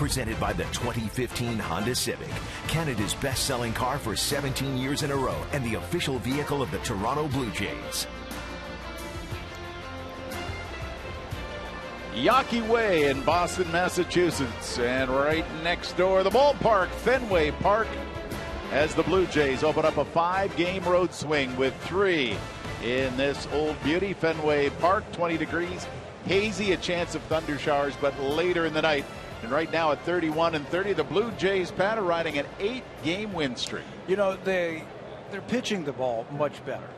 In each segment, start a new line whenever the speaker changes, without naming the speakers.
Presented by the 2015 Honda Civic, Canada's best-selling car for 17 years in a row and the official vehicle of the Toronto Blue Jays.
Yawkey Way in Boston, Massachusetts, and right next door, the ballpark, Fenway Park, as the Blue Jays open up a 5-game road swing with 3 in this old beauty. Fenway Park, 20 degrees, hazy, a chance of thunder showers, but later in the night. And right now at 31-30, the Blue Jays, Pat, are riding an 8-game win streak.
You know, they're pitching the ball much better.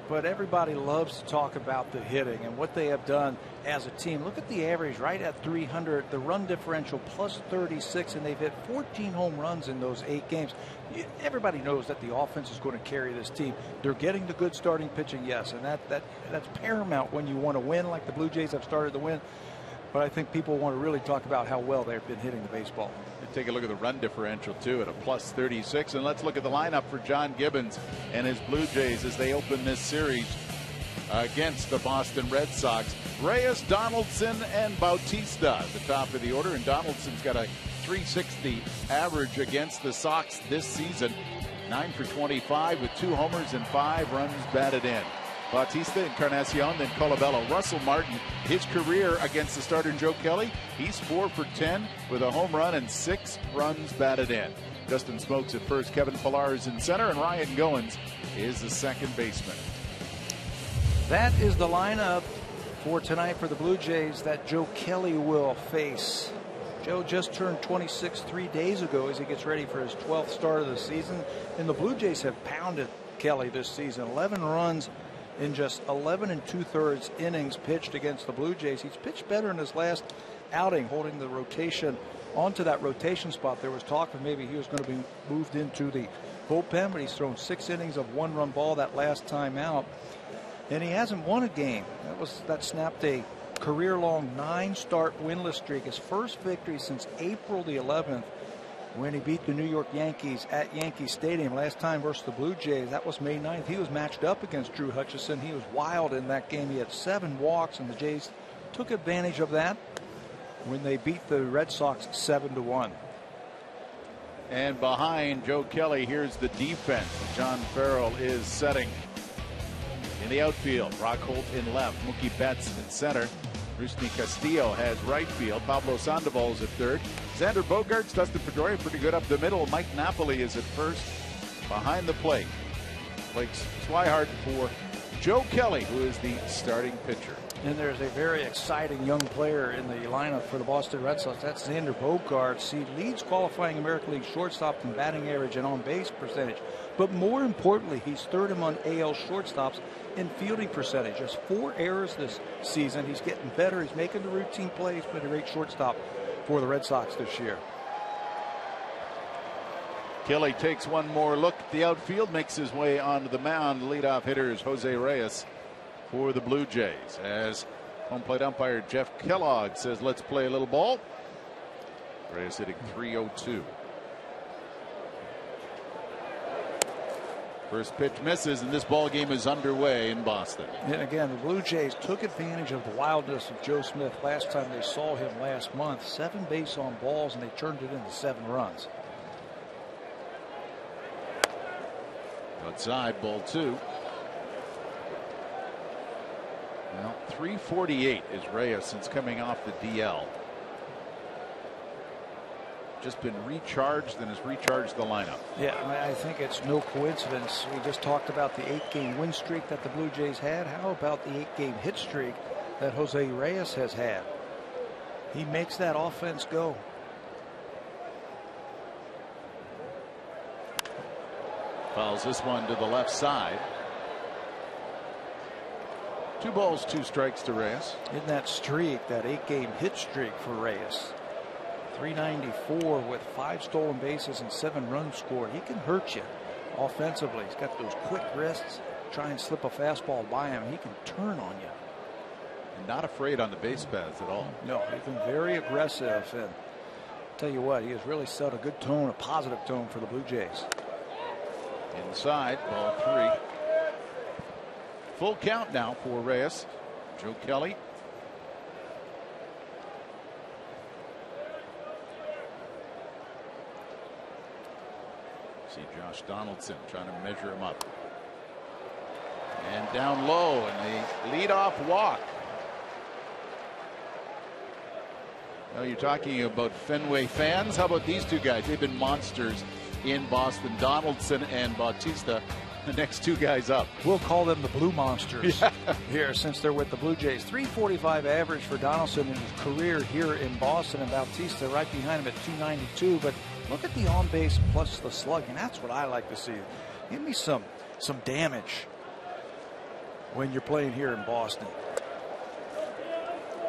But everybody loves to talk about the hitting and what they have done as a team. Look at the average right at 300, the run differential plus 36, and they've hit 14 home runs in those 8 games. Everybody knows that the offense is going to carry this team. They're getting the good starting pitching, yes, and that's paramount when you want to win like the Blue Jays have started to win. But I think people want to really talk about how well they've been hitting the baseball.
Take a look at the run differential, too, at a plus 36. And let's look at the lineup for John Gibbons and his Blue Jays as they open this series against the Boston Red Sox. Reyes, Donaldson, and Bautista at the top of the order. And Donaldson's got a .360 average against the Sox this season. 9 for 25 with 2 homers and 5 runs batted in. Bautista, Encarnacion, then Colabello. Russell Martin, his career against the starter Joe Kelly, he's 4 for 10 with a home run and 6 runs batted in. Justin Smoaks at first, Kevin Pillar is in center, and Ryan Goins is the second baseman.
That is the lineup for tonight for the Blue Jays that Joe Kelly will face. Joe just turned 26 3 days ago as he gets ready for his 12th start of the season. And the Blue Jays have pounded Kelly this season. 11 runs in just 11 2/3 innings pitched against the Blue Jays. He's pitched better in his last outing, holding the rotation onto that rotation spot. There was talk of maybe he was going to be moved into the bullpen, but he's thrown 6 innings of 1-run ball that last time out. And he hasn't won a game. That snapped a career-long 9-start winless streak. His first victory since April the 11th, when he beat the New York Yankees at Yankee Stadium last time versus the Blue Jays. That was May 9th. He was matched up against Drew Hutchison. He was wild in that game. He had 7 walks, and the Jays took advantage of that when they beat the Red Sox 7-1.
And behind Joe Kelly, here's the defense. John Farrell is setting in the outfield. Rockholt in left, Mookie Betts in center. Rusney Castillo has right field. Pablo Sandoval is at third. Xander Bogaerts, Dustin Pedroia pretty good up the middle. Mike Napoli is at first behind the plate. Blake's Swihart for Joe Kelly, who is the starting pitcher.
And there's a very exciting young player in the lineup for the Boston Red Sox. That's Xander Bogaerts. He leads qualifying American League shortstop in batting average and on base percentage. But more importantly, he's third among AL shortstops in fielding percentage. Just 4 errors this season. He's getting better. He's making the routine plays, but a great shortstop for the Red Sox this year.
Kelly takes one more look at the outfield, makes his way onto the mound. The leadoff hitter is Jose Reyes for the Blue Jays, as home plate umpire Jeff Kellogg says, let's play a little ball. Reyes hitting .302. First pitch misses, and this ball game is underway in Boston.
And again, the Blue Jays took advantage of the wildness of Joe Smith last time they saw him last month. 7 base on balls, and they turned it into 7 runs.
Outside, ball 2. Well, .348 is Reyes since coming off the DL. Just been recharged and has recharged the lineup.
Yeah, I think it's no coincidence. We just talked about the 8-game win streak that the Blue Jays had. How about the 8-game hit streak that Jose Reyes has had? He makes that offense go.
Fouls this one to the left side. 2 balls, 2 strikes to Reyes.
In that streak, that 8-game hit streak for Reyes. .394 with 5 stolen bases and 7 runs scored. He can hurt you offensively. He's got those quick wrists. Try and slip a fastball by him. He can turn on you.
And not afraid on the base paths at all.
No, he's been very aggressive. And tell you what, he has really set a good tone, a positive tone for the Blue Jays.
Inside, ball 3. Full count now for Reyes. Joe Kelly. Josh Donaldson trying to measure him up. And down low, and the leadoff walk. Now you're talking about Fenway fans. How about these two guys? They've been monsters in Boston. Donaldson and Bautista, the next two guys up.
We'll call them the Blue Monsters here since they're with the Blue Jays. 345 average for Donaldson in his career here in Boston, and Bautista right behind him at 292. But look at the on base plus the slugging. That's what I like to see. Give me some damage when you're playing here in Boston.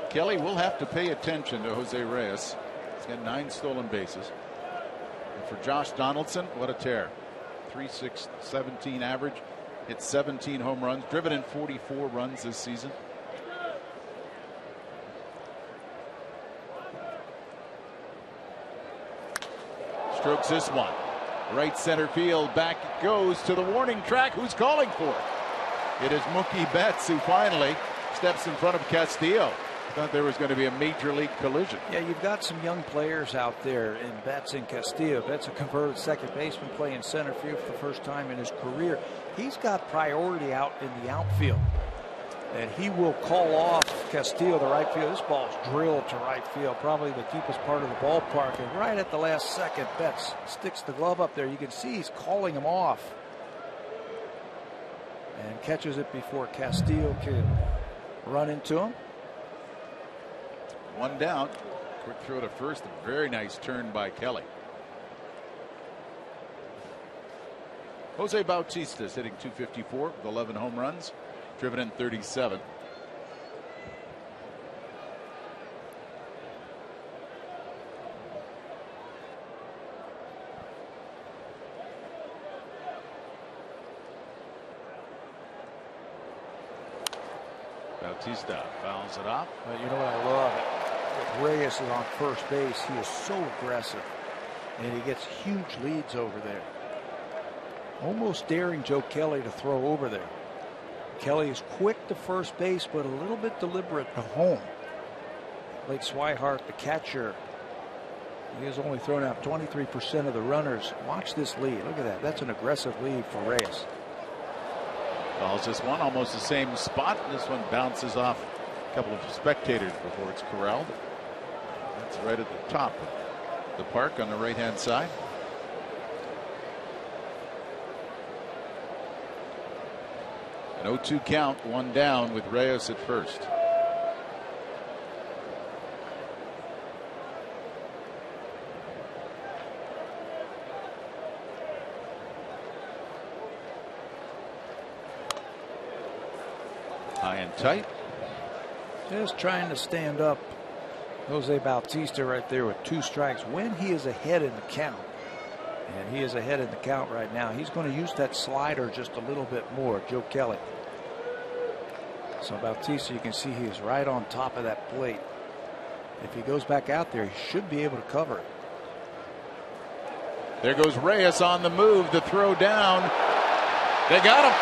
Kelly will have to pay attention to Jose Reyes. He's got 9 stolen bases. And for Josh Donaldson, what a tear. 3.617 average. Hit 17 home runs. Driven in 44 runs this season. Strokes this one. Right center field. Back it goes to the warning track. Who's calling for it? It is Mookie Betts who finally steps in front of Castillo. Thought there was going to be a major league collision.
Yeah, you've got some young players out there in Betts and Castillo. Betts, a converted second baseman, playing center field for the first time in his career. He's got priority out in the outfield, and he will call off Castillo to right field. This ball's drilled to right field, probably the deepest part of the ballpark. And right at the last second, Betts sticks the glove up there. You can see he's calling him off and catches it before Castillo can run into him.
One down. Quick throw to first. A very nice turn by Kelly. Jose Bautista is hitting .254 with 11 home runs, driven in 37. Bautista fouls it off.
But you know what I love? With Reyes is on first base, he is so aggressive, and he gets huge leads over there. Almost daring Joe Kelly to throw over there. Kelly is quick to first base, but a little bit deliberate to home. Blake Swihart, the catcher, he has only thrown out 23% of the runners. Watch this lead. Look at that. That's an aggressive lead for Reyes.
Calls this one almost the same spot. This one bounces off a couple of spectators before it's corralled. That's right at the top of the park on the right hand side. An 0-2 count, one down with Reyes at first. High and tight.
Just trying to stand up Jose Bautista right there with 2 strikes when he is ahead in the count. And he is ahead in the count right now. He's going to use that slider just a little bit more, Joe Kelly. So Bautista, you can see he is right on top of that plate. If he goes back out there, he should be able to cover it.
There goes Reyes on the move, the throw down. They got him.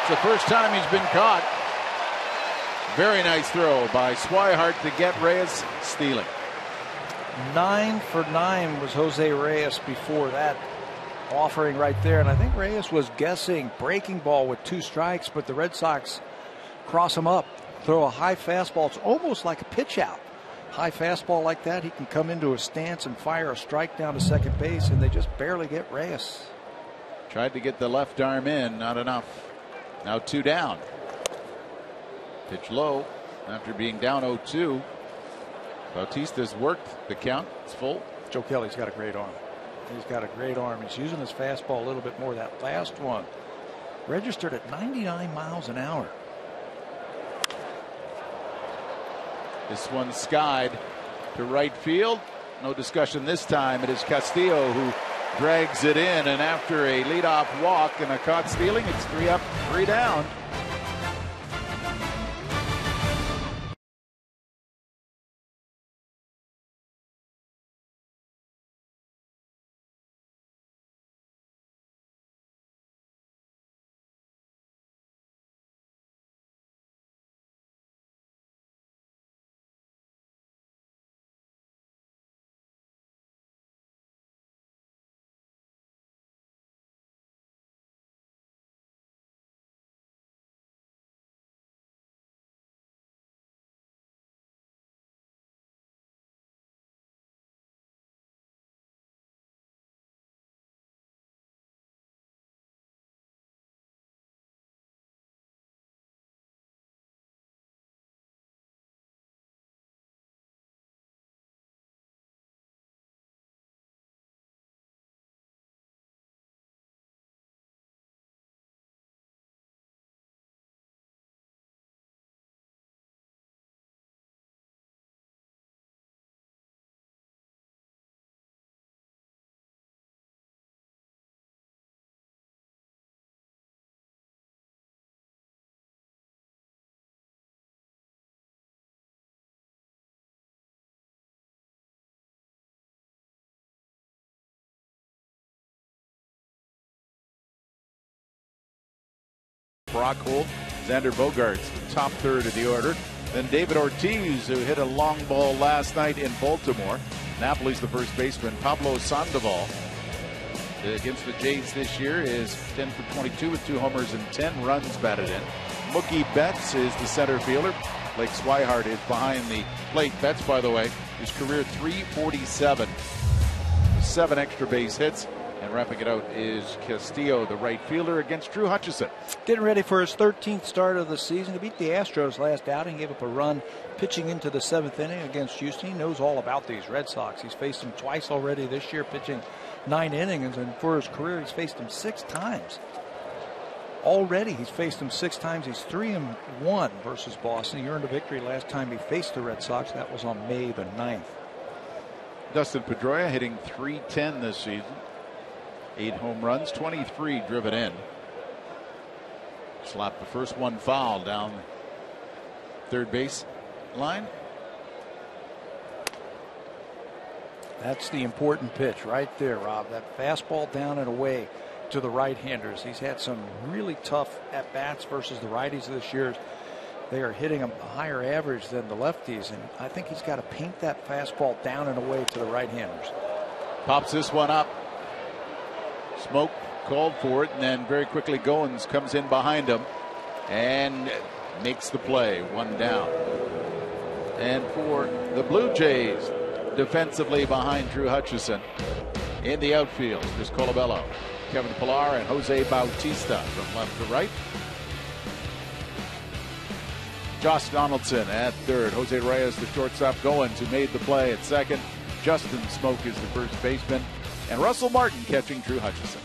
It's the first time he's been caught. Very nice throw by Swihart to get Reyes stealing.
9 for 9 was Jose Reyes before that offering right there. And I think Reyes was guessing breaking ball with 2 strikes, but the Red Sox cross him up, throw a high fastball. It's almost like a pitch out. High fastball like that, he can come into a stance and fire a strike down to second base, and they just barely get Reyes.
Tried to get the left arm in, not enough. Now 2 down. Pitch low after being down 0-2. Bautista's worked the count. It's full.
Joe Kelly's got a great arm. He's got a great arm. He's using his fastball a little bit more. That last one registered at 99 miles an hour.
This one skied to right field. No discussion this time. It is Castillo who drags it in, and after a leadoff walk and a caught stealing, it's 3 up, 3 down. Brock Holt, Xander Bogaerts, the top third of the order. Then David Ortiz, who hit a long ball last night in Baltimore. Napoli's the first baseman. Pablo Sandoval against the Jays this year is 10 for 22 with 2 homers and 10 runs batted in. Mookie Betts is the center fielder. Blake Swihart is behind the plate. Betts, by the way, his career .347, 7 extra base hits. And wrapping it out is Castillo, the right fielder, against Drew Hutchison.
Getting ready for his 13th start of the season. He beat the Astros last outing, gave up a run pitching into the 7th inning against Houston. He knows all about these Red Sox. He's faced them twice already this year, pitching 9 innings, and for his career, he's faced them 6 times. Already, he's faced them 6 times. He's 3-1 versus Boston. He earned a victory last time he faced the Red Sox. That was on May the 9th.
Dustin Pedroia hitting .310 this season. 8 home runs, 23 driven in. Slapped the first one foul down third base line.
That's the important pitch right there, Rob. That fastball down and away to the right-handers. He's had some really tough at-bats versus the righties this year. They are hitting a higher average than the lefties, and I think he's got to paint that fastball down and away to the right-handers.
Pops this one up. Smoke called for it, and then very quickly Goins comes in behind him and makes the play. 1 down. And for the Blue Jays, defensively behind Drew Hutchison, in the outfield, Chris Colabello, Kevin Pillar, and Jose Bautista from left to right. Josh Donaldson at third. Jose Reyes, the shortstop. Goins, who made the play, at second. Justin Smoke is the first baseman. And Russell Martin catching Drew Hutchison.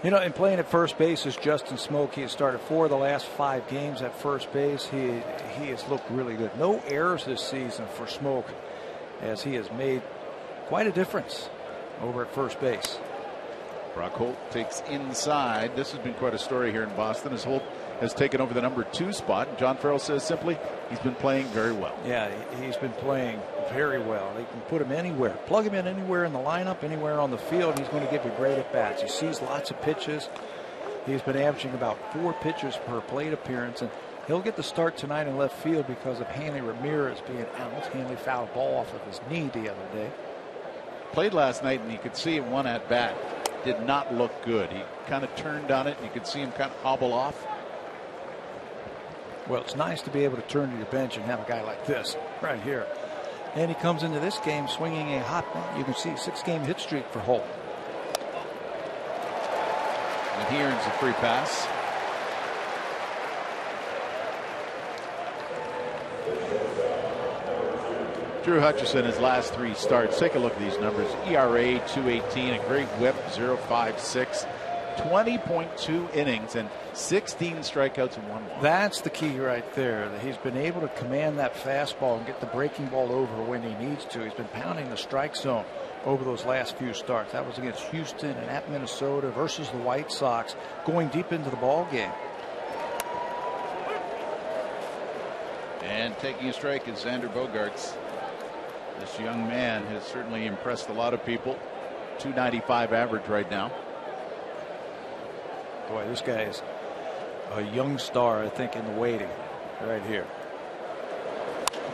You know, in playing at first base is Justin Smoke. He has started 4 of the last 5 games at first base. He has looked really good. No errors this season for Smoke, as he has made quite a difference over at first base.
Brock Holt takes inside. This has been quite a story here in Boston, as Holt has taken over the number 2 spot. And John Farrell says simply, he's been playing very well.
Yeah, he's been playing very well. They can put him anywhere, plug him in anywhere in the lineup, anywhere on the field. He's going to give you great at bats. He sees lots of pitches. He's been averaging about 4 pitches per plate appearance, and he'll get the start tonight in left field because of Hanley Ramirez being out. Hanley fouled a ball off of his knee the other day.
Played last night, and you could see him one at bat. Did not look good. He kind of turned on it, and you could see him kind of hobble off.
Well, it's nice to be able to turn to your bench and have a guy like this right here. And he comes into this game swinging a hot bat. You can see 6-game hit streak for Holt.
And he earns a free pass. Drew Hutchison, his last 3 starts. Take a look at these numbers. ERA .218, a great whip .056. 20.2 innings and 16 strikeouts and 1 walk.
That's the key right there. He's been able to command that fastball and get the breaking ball over when he needs to. He's been pounding the strike zone over those last few starts. That was against Houston and at Minnesota versus the White Sox, going deep into the ball game.
And taking a strike is Xander Bogaerts. This young man has certainly impressed a lot of people. .295 average right now.
Boy, this guy is a young star, I think, in the waiting right here.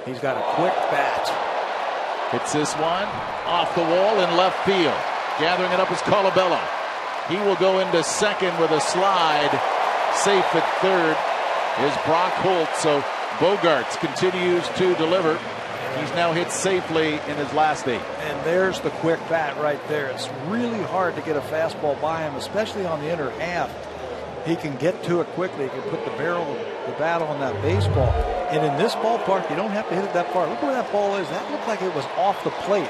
He's got a quick bat.
Hits this one off the wall in left field. Gathering it up is Colabello. He will go into second with a slide. Safe at third is Brock Holt. So Bogaerts continues to deliver. He's now hit safely in his last 8.
And there's the quick bat right there. It's really hard to get a fastball by him, especially on the inner half. He can get to it quickly. He can put the barrel of the bat on that baseball. And in this ballpark, you don't have to hit it that far. Look where that ball is. That looked like it was off the plate.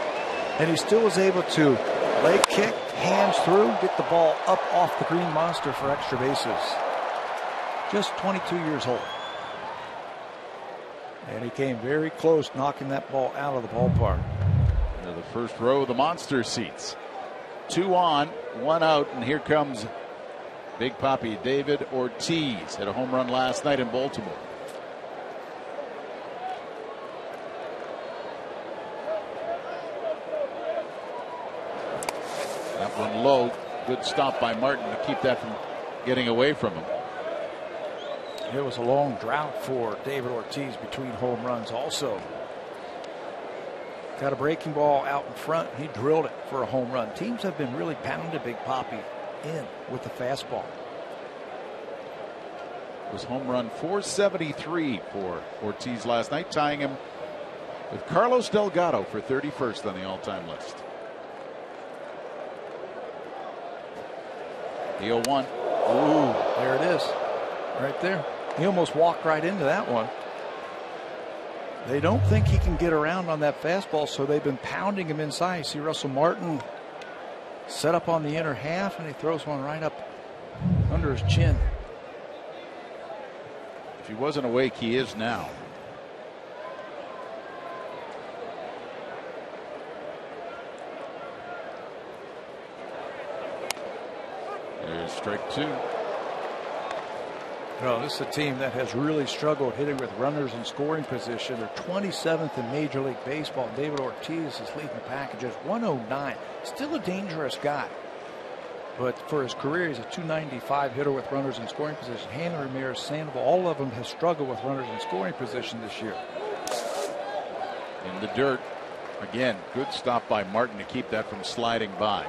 And he still was able to leg kick, hands through, get the ball up off the green monster for extra bases. Just 22 years old. And he came very close, knocking that ball out of the ballpark.
Into the first row of the monster seats. 2 on, 1 out, and here comes Big Papi David Ortiz. Hit a home run last night in Baltimore. That one low. Good stop by Martin to keep that from getting away from him.
It was a long drought for David Ortiz between home runs also. Got a breaking ball out in front. He drilled it for a home run. Teams have been really pounding Big Papi in with the fastball.
It was home run 473 for Ortiz last night, tying him with Carlos Delgado for 31st on the all-time list. The 0-1.
Ooh, there it is. Right there. He almost walked right into that one. They don't think he can get around on that fastball, so they've been pounding him inside. You see Russell Martin set up on the inner half, and he throws one right up under his chin.
If he wasn't awake, he is now. There's strike two.
No, this is a team that has really struggled hitting with runners in scoring position. They're 27th in Major League Baseball. David Ortiz is leading the pack at just 109. Still a dangerous guy. But for his career, he's a 295 hitter with runners in scoring position. Hanley, Ramirez, Sandoval, all of them have struggled with runners in scoring position this year.
In the dirt. Again, good stop by Martin to keep that from sliding by.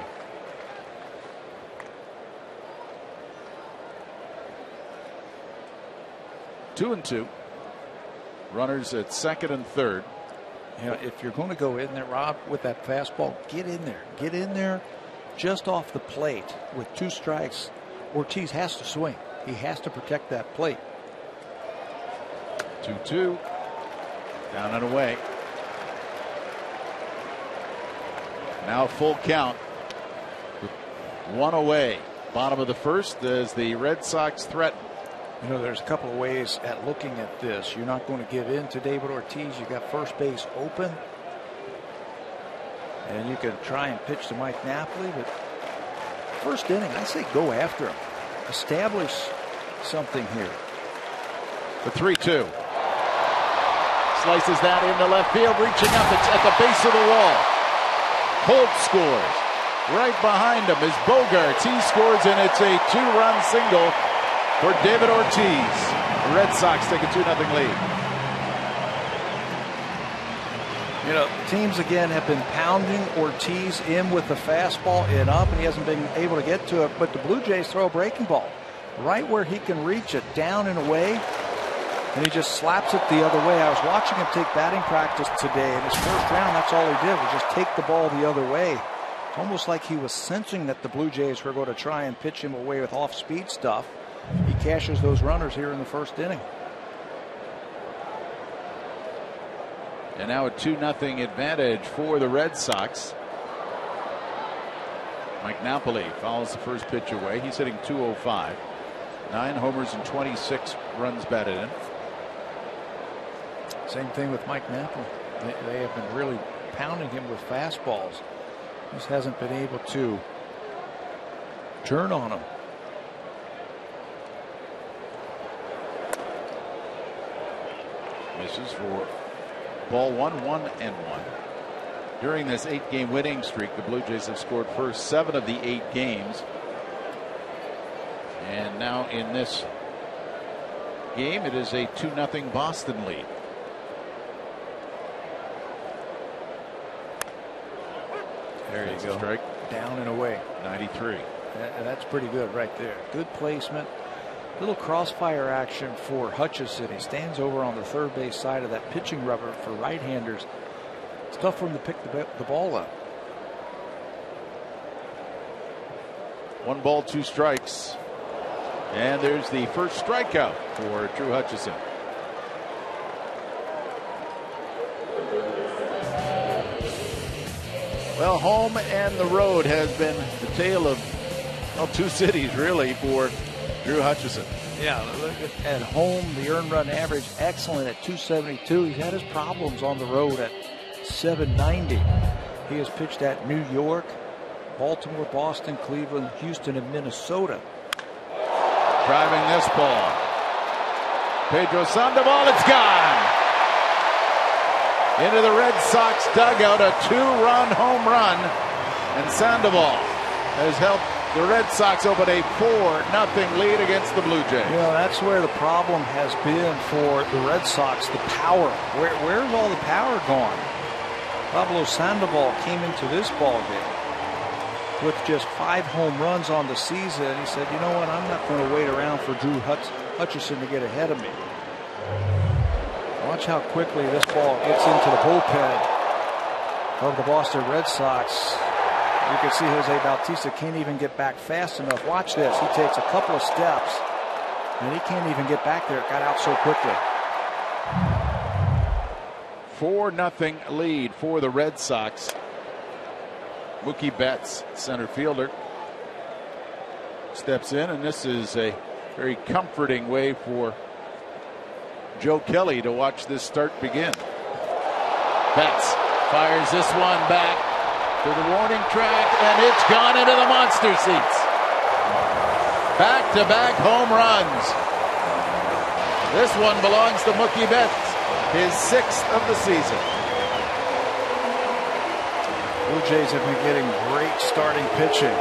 Two and two. Runners at second and third.
You know, if you're going to go in there, Rob, with that fastball, get in there. Get in there just off the plate with 2 strikes. Ortiz has to swing. He has to protect that plate.
2-2. Down and away. Now full count. 1 away. Bottom of the first as the Red Sox threaten.
You know, there's a couple of ways at looking at this. You're not going to give in to David Ortiz. You got first base open. And you can try and pitch to Mike Napoli, but first inning, I say go after him. Establish something here.
The 3-2. Slices that into left field, reaching up. It's at the base of the wall. Holt scores. Right behind him is Bogaerts. He scores, and it's a 2-run single for David Ortiz. The Red Sox take a 2-0 lead.
You know, teams again have been pounding Ortiz in with the fastball in up, and he hasn't been able to get to it. But the Blue Jays throw a breaking ball right where he can reach it, down and away, and he just slaps it the other way. I was watching him take batting practice today. In his first round, that's all he did was just take the ball the other way. It's almost like he was sensing that the Blue Jays were going to try and pitch him away with off-speed stuff. He cashes those runners here in the first inning.
And now a 2-0 advantage for the Red Sox. Mike Napoli fouls the first pitch away. He's hitting .205. 9 homers and 26 runs batted in.
Same thing with Mike Napoli. They have been really pounding him with fastballs. Just hasn't been able to turn on him.
Misses for ball 1-1-1. During this 8-game winning streak, the Blue Jays have scored first 7 of the 8 games. And now in this game, it is a 2-0 Boston lead.
There you go.
Strike.
Down and away.
93.
That's pretty good right there. Good placement. Little crossfire action for Hutchison. He stands over on the third base side of that pitching rubber for right-handers. It's tough for him to pick the ball up.
1 ball, 2 strikes. And there's the first strikeout for Drew Hutchison. Well, home and the road has been the tale of, well, 2 cities really for Drew Hutchison.
Yeah, look at home, the earned run average excellent at 272. He's had his problems on the road at 790. He has pitched at New York, Baltimore, Boston, Cleveland, Houston, and Minnesota.
Driving this ball. Pedro Sandoval, it's gone. Into the Red Sox dugout, a 2-run home run. And Sandoval has helped The Red Sox open a 4-0 lead against the Blue Jays.
You know, that's where the problem has been for the Red Sox, the power. Where's all the power gone? Pablo Sandoval came into this ball game with just 5 home runs on the season. He said, you know what, I'm not going to wait around for Drew Hutchison to get ahead of me. Watch how quickly this ball gets into the bullpen of the Boston Red Sox. You can see Jose Bautista can't even get back fast enough. Watch this. He takes a couple of steps, and he can't even get back there. It got out so quickly.
4-0 lead for the Red Sox. Mookie Betts, center fielder, steps in, and this is a very comforting way for Joe Kelly to watch this start begin. Betts fires this one back to the warning track, and it's gone into the monster seats. Back-to-back home runs. This one belongs to Mookie Betts, his 6th of the season.
Blue Jays have been getting great starting pitching.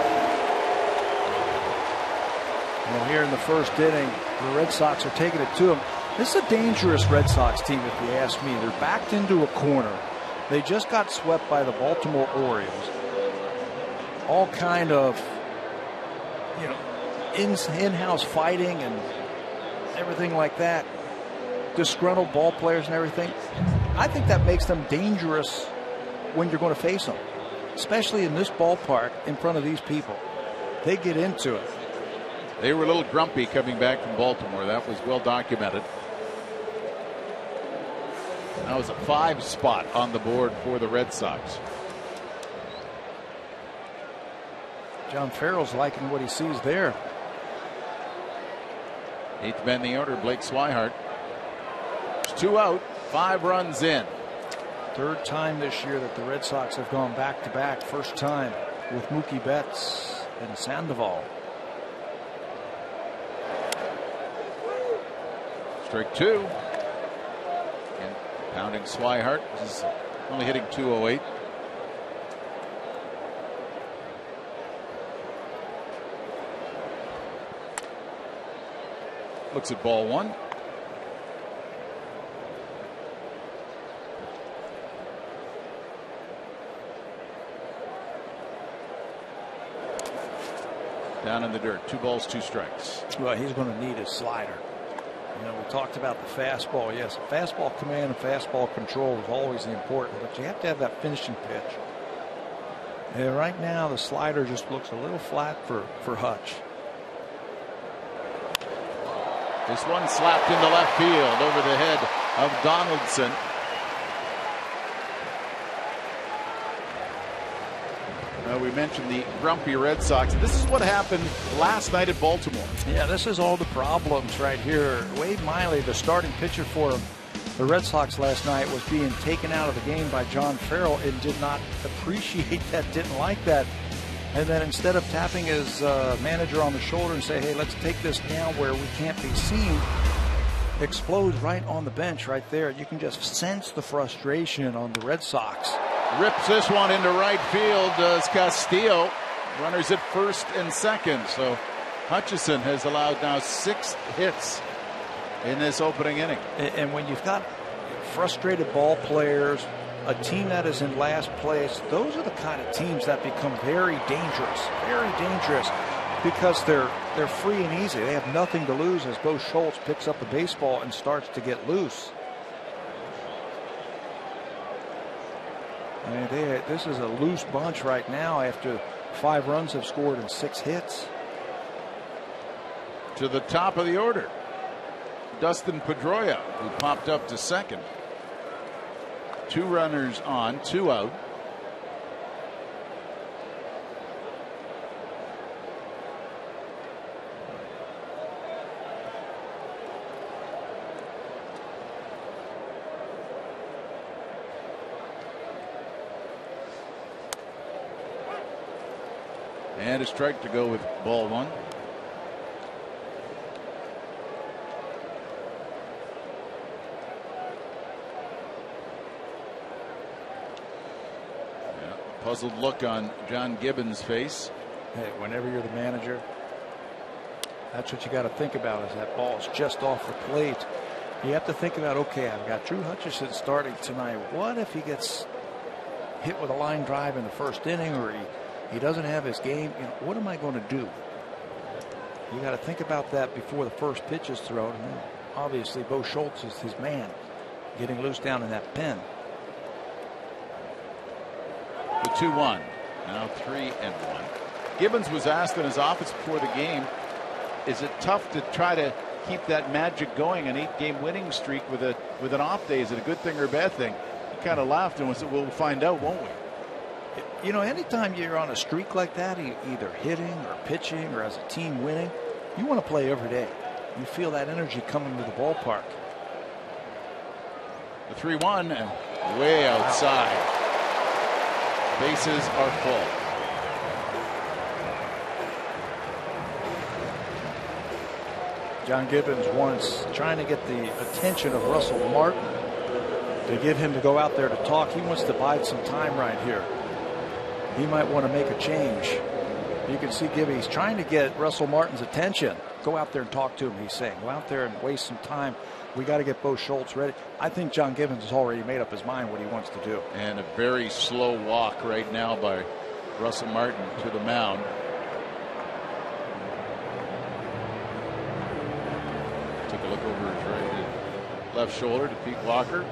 Well, here in the first inning, the Red Sox are taking it to them. This is a dangerous Red Sox team, if you ask me. They're backed into a corner. They just got swept by the Baltimore Orioles. All kind of, you know, in-house fighting and everything like that. Disgruntled ball players and everything. I think that makes them dangerous when you're going to face them, especially in this ballpark in front of these people. They get into it.
They were a little grumpy coming back from Baltimore. That was well documented. That was a 5 spot on the board for the Red Sox.
John Farrell's liking what he sees there.
8th man in the order, Blake Swihart. There's 2 out, 5 runs in.
3rd time this year that the Red Sox have gone back-to-back. First time with Mookie Betts and Sandoval.
Strike 2. And pounding Swihart. He's only hitting .208. Looks at ball 1. Down in the dirt. 2 balls, 2 strikes.
Well, he's going to need his slider. You know, we talked about the fastball. Yes, fastball command and fastball control is always important, but you have to have that finishing pitch. And right now, the slider just looks a little flat for Hutch.
This one slapped into left field over the head of Donaldson. We mentioned the grumpy Red Sox. This is what happened last night at Baltimore.
Yeah, this is all the problems right here. Wade Miley, the starting pitcher for the Red Sox last night, was being taken out of the game by John Farrell and did not appreciate that, didn't like that. And then instead of tapping his manager on the shoulder and say, hey, let's take this down where we can't be seen, explodes right on the bench right there. You can just sense the frustration on the Red Sox.
Rips this one into right field, does Castillo. Runners at first and second. So Hutchison has allowed now 6 hits in this opening inning.
And when you've got frustrated ball players, a team that is in last place, those are the kind of teams that become very dangerous because they're free and easy. They have nothing to lose as Bo Schultz picks up the baseball and starts to get loose. I mean, this is a loose bunch right now after 5 runs have scored and 6 hits.
To the top of the order, Dustin Pedroia, who popped up to second. 2 runners on, 2 out. And a strike to go with ball 1. Puzzled look on John Gibbons' face.
Hey, whenever you're the manager, that's what you got to think about, is that ball is just off the plate. You have to think about, okay, I've got Drew Hutchison starting tonight. What if he gets hit with a line drive in the first inning, or he doesn't have his game? You know, what am I going to do? You got to think about that before the first pitch is thrown. And then obviously, Bo Schultz is his man, getting loose down in that pen.
The 2-1, now 3-1. Gibbons was asked in his office before the game, is it tough to try to keep that magic going, an 8-game winning streak with an off day? Is it a good thing or a bad thing? He kind of laughed and said, we'll find out, won't we?
You know, anytime you're on a streak like that, either hitting or pitching or as a team winning, you want to play every day. You feel that energy coming to the ballpark.
The 3-1 and way outside. Bases are full.
John Gibbons once trying to get the attention of Russell Martin to get him to go out there to talk. He wants to bide some time right here. He might want to make a change. You can see Gibby, he's trying to get Russell Martin's attention. Go out there and talk to him, he's saying. Go out there and waste some time. We got to get Bo Schultz ready. I think John Gibbons has already made up his mind what he wants to do.
And a very slow walk right now by Russell Martin to the mound. Took a look over his left shoulder to Pete Walker.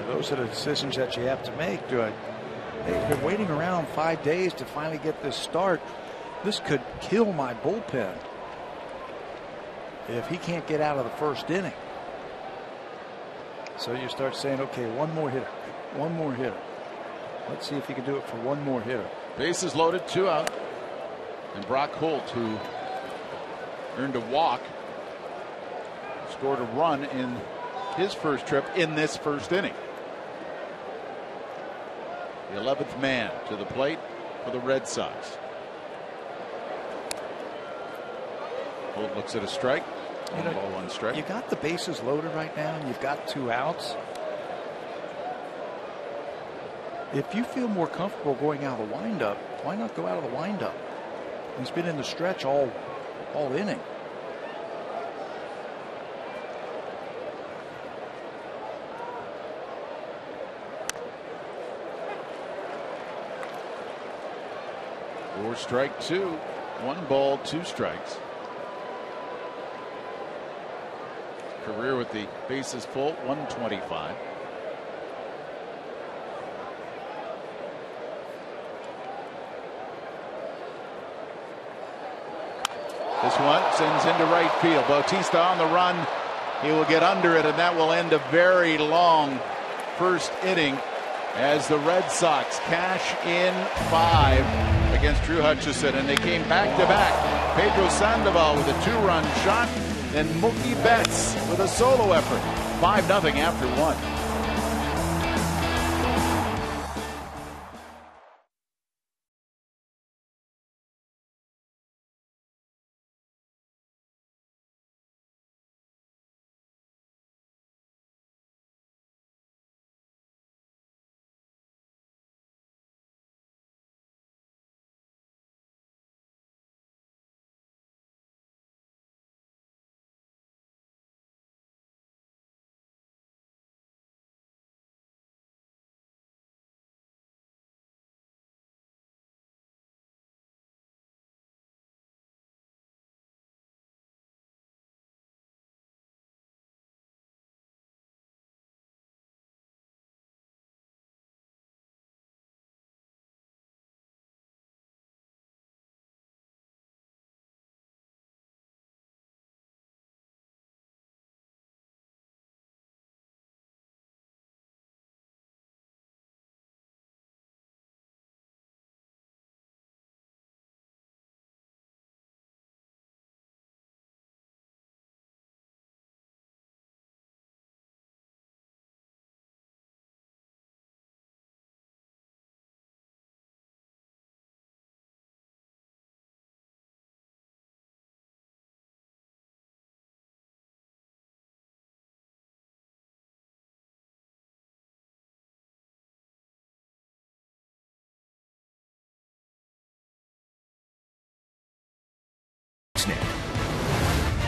Those are the decisions that you have to make. They've been waiting around 5 days to finally get this start. This could kill my bullpen if he can't get out of the first inning. So you start saying, okay, one more hitter. Let's see if he can do it for one more hitter.
Bases loaded, 2 out. And Brock Holt, who earned a walk, scored a run in his first trip in this first inning. The 11th man to the plate for the Red Sox. Holt looks at a strike. One ball, 1 strike.
You got the bases loaded right now, and you've got 2 outs. If you feel more comfortable going out of the windup, why not go out of the windup? He's been in the stretch all inning.
Or strike 2. 1 ball, 2 strikes. Career with the bases full, 125. This one sends into right field. Bautista on the run. He will get under it, and that will end a very long first inning as the Red Sox cash in 5 against Drew Hutchison, and they came back to back. Pedro Sandoval with a 2-run shot, then Mookie Betts with a solo effort. 5-0 after 1.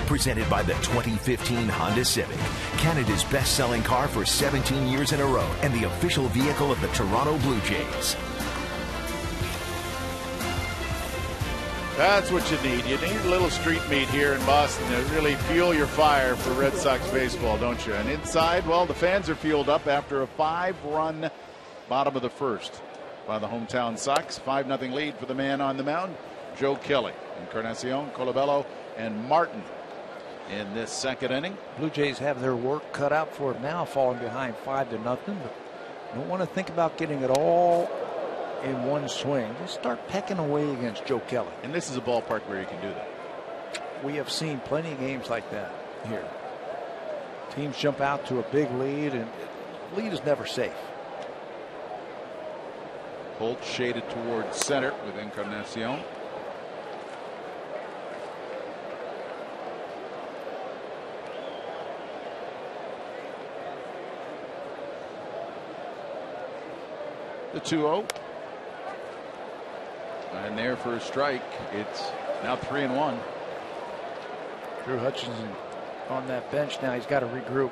Presented by the 2015 Honda Civic, Canada's best-selling car for 17 years in a row and the official vehicle of the Toronto Blue Jays.
That's what you need. You need a little street meet here in Boston to really fuel your fire for Red Sox baseball, don't you? And inside, well, the fans are fueled up after a 5-run bottom of the first by the hometown Sox. 5-0 lead for the man on the mound, Joe Kelly. Encarnacion, Colabello, and Martin in this second inning.
Blue Jays have their work cut out for them now, falling behind 5-0. But don't want to think about getting it all in one swing. Just start pecking away against Joe Kelly.
And this is a ballpark where you can do that.
We have seen plenty of games like that here. Teams jump out to a big lead, and the lead is never safe.
Holt shaded towards center with Encarnacion. The 2-0. And there for a strike. It's now 3-1.
Drew Hutchinson on that bench now. He's got to regroup.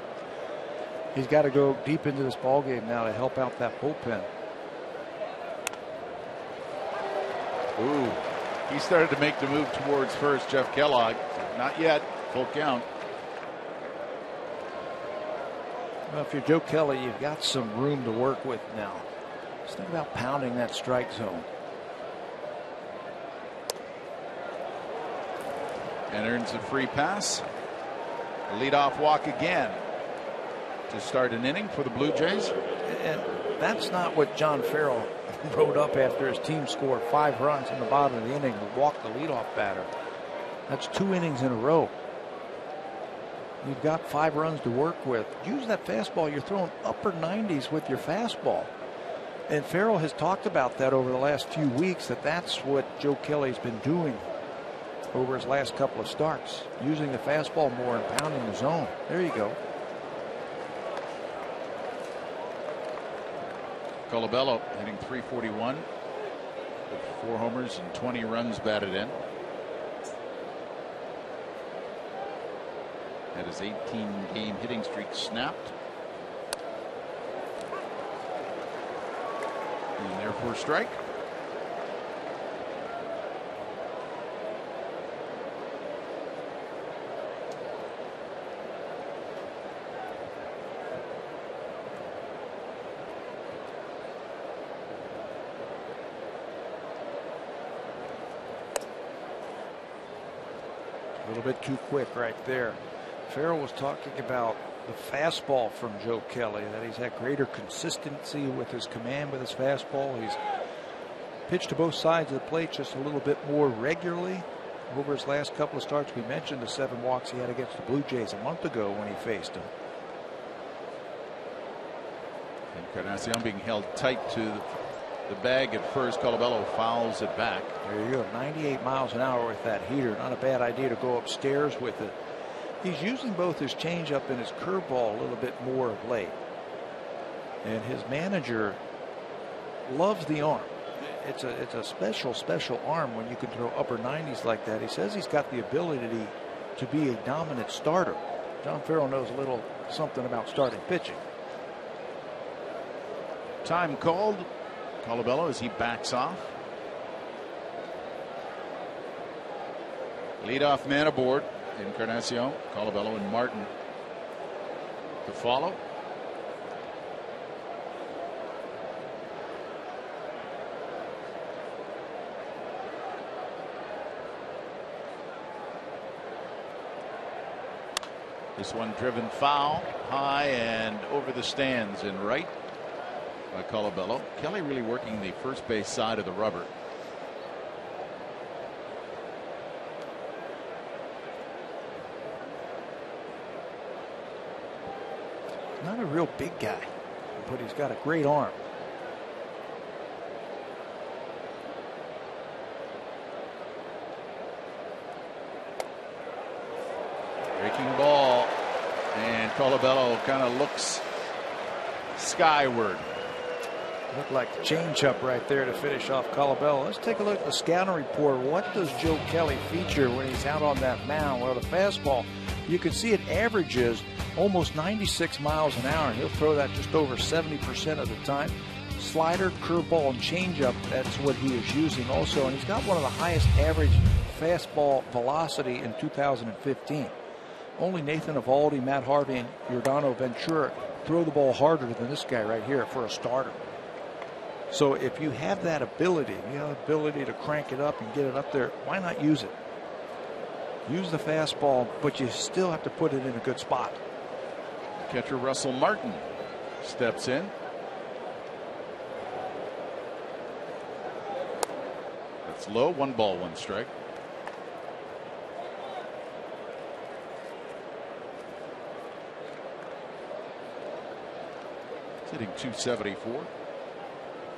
He's got to go deep into this ball game now to help out that bullpen.
Ooh, he started to make the move towards first. Jeff Kellogg, not yet. Full count.
Well, if you're Joe Kelly, you've got some room to work with now. Just think about pounding that strike zone.
And earns a free pass. A leadoff walk again to start an inning for the Blue Jays.
And that's not what John Farrell wrote up after his team scored 5 runs in the bottom of the inning to walk the leadoff batter. That's 2 innings in a row. You've got 5 runs to work with. Use that fastball. You're throwing upper 90s with your fastball. And Farrell has talked about that over the last few weeks, that's what Joe Kelly's been doing over his last couple of starts, using the fastball more and pounding the zone. There you go.
Colabello hitting .341 with 4 homers and 20 runs batted in. Had his 18-game hitting streak snapped. And therefore a strike.
A little bit too quick right there. Farrell was talking about the fastball from Joe Kelly, that he's had greater consistency with his command with his fastball. He's pitched to both sides of the plate just a little bit more regularly over his last couple of starts. We mentioned the 7 walks he had against the Blue Jays a month ago when he faced him.
Encarnacion being held tight to the bag at first. Colabello fouls it back.
There you go. 98 miles an hour with that heater. Not a bad idea to go upstairs with it. He's using both his changeup and his curveball a little bit more of late. And his manager loves the arm. It's a special arm when you can throw upper 90s like that. He says he's got the ability to be a dominant starter. John Farrell knows a little something about starting pitching.
Time called. Colabello as he backs off. Leadoff man aboard. Encarnacion, Colabello, and Martin to follow. This one driven foul, high and over the stands in right by Colabello. Kelly really working the first base side of the rubber.
Not a real big guy, but he's got a great arm.
Breaking ball, and Colabello kind of looks skyward.
Looked like the changeup right there to finish off Colabello. Let's take a look at the scouting report. What does Joe Kelly feature when he's out on that mound? Well, the fastball, you can see it averages almost 96 miles an hour, and he'll throw that just over 70% of the time. Slider, curveball, and changeup, that's what he is using also. And he's got one of the highest average fastball velocity in 2015. Only Nathan Eovaldi, Matt Harvey, and Yordano Ventura throw the ball harder than this guy right here for a starter. So if you have that ability, to crank it up and get it up there, why not use it? Use the fastball, but you still have to put it in a good spot.
Catcher Russell Martin steps in. That's low. 1 ball, 1 strike. He's hitting .274.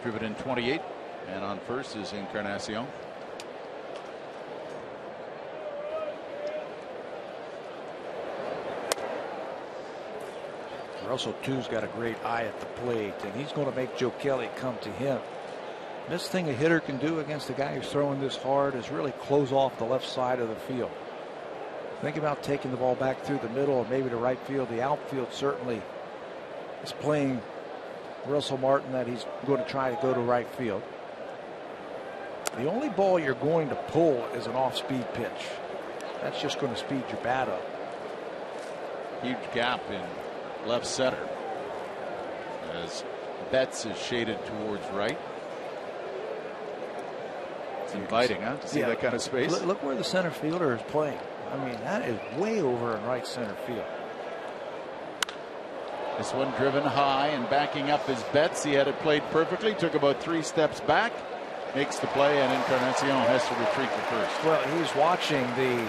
Driven in 28. And on first is Encarnacion.
Russell, too's got a great eye at the plate, and he's going to make Joe Kelly come to him. This thing a hitter can do against a guy who's throwing this hard is really close off the left side of the field. Think about taking the ball back through the middle or maybe to right field. The outfield certainly is playing Russell Martin that he's going to try to go to right field. The only ball you're going to pull is an off-speed pitch. That's just going to speed your bat up.
Huge gap in left center as Betts is shaded towards right. It's inviting, huh, to see that kind of space.
Look where the center fielder is playing. I mean, that is way over in right center field.
This one driven high and backing up is Betts. He had it played perfectly, took about 3 steps back, makes the play, and Encarnacion has to retreat to first.
Well, he's watching the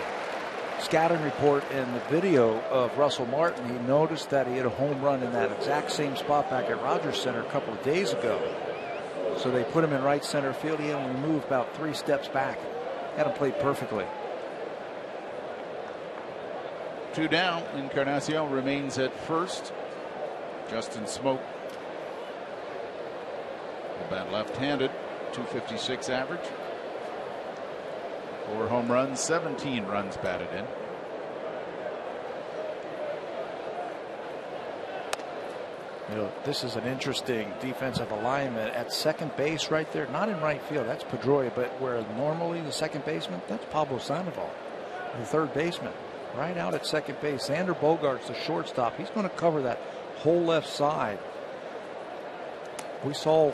scouting report and the video of Russell Martin. He noticed that he hit a home run in that exact same spot back at Rogers Center a couple of days ago. So they put him in right center field. He only moved about 3 steps back. Had him played perfectly.
2 down. Encarnacion remains at first. Justin Smoke. The bat left-handed. .256 average. 4 home runs, 17 runs batted in.
This is an interesting defensive alignment at second base right there. Not in right field, that's Pedroia, but where normally the second baseman, that's Pablo Sandoval, the third baseman. Right out at second base. Xander Bogaerts, the shortstop. He's going to cover that whole left side. We saw,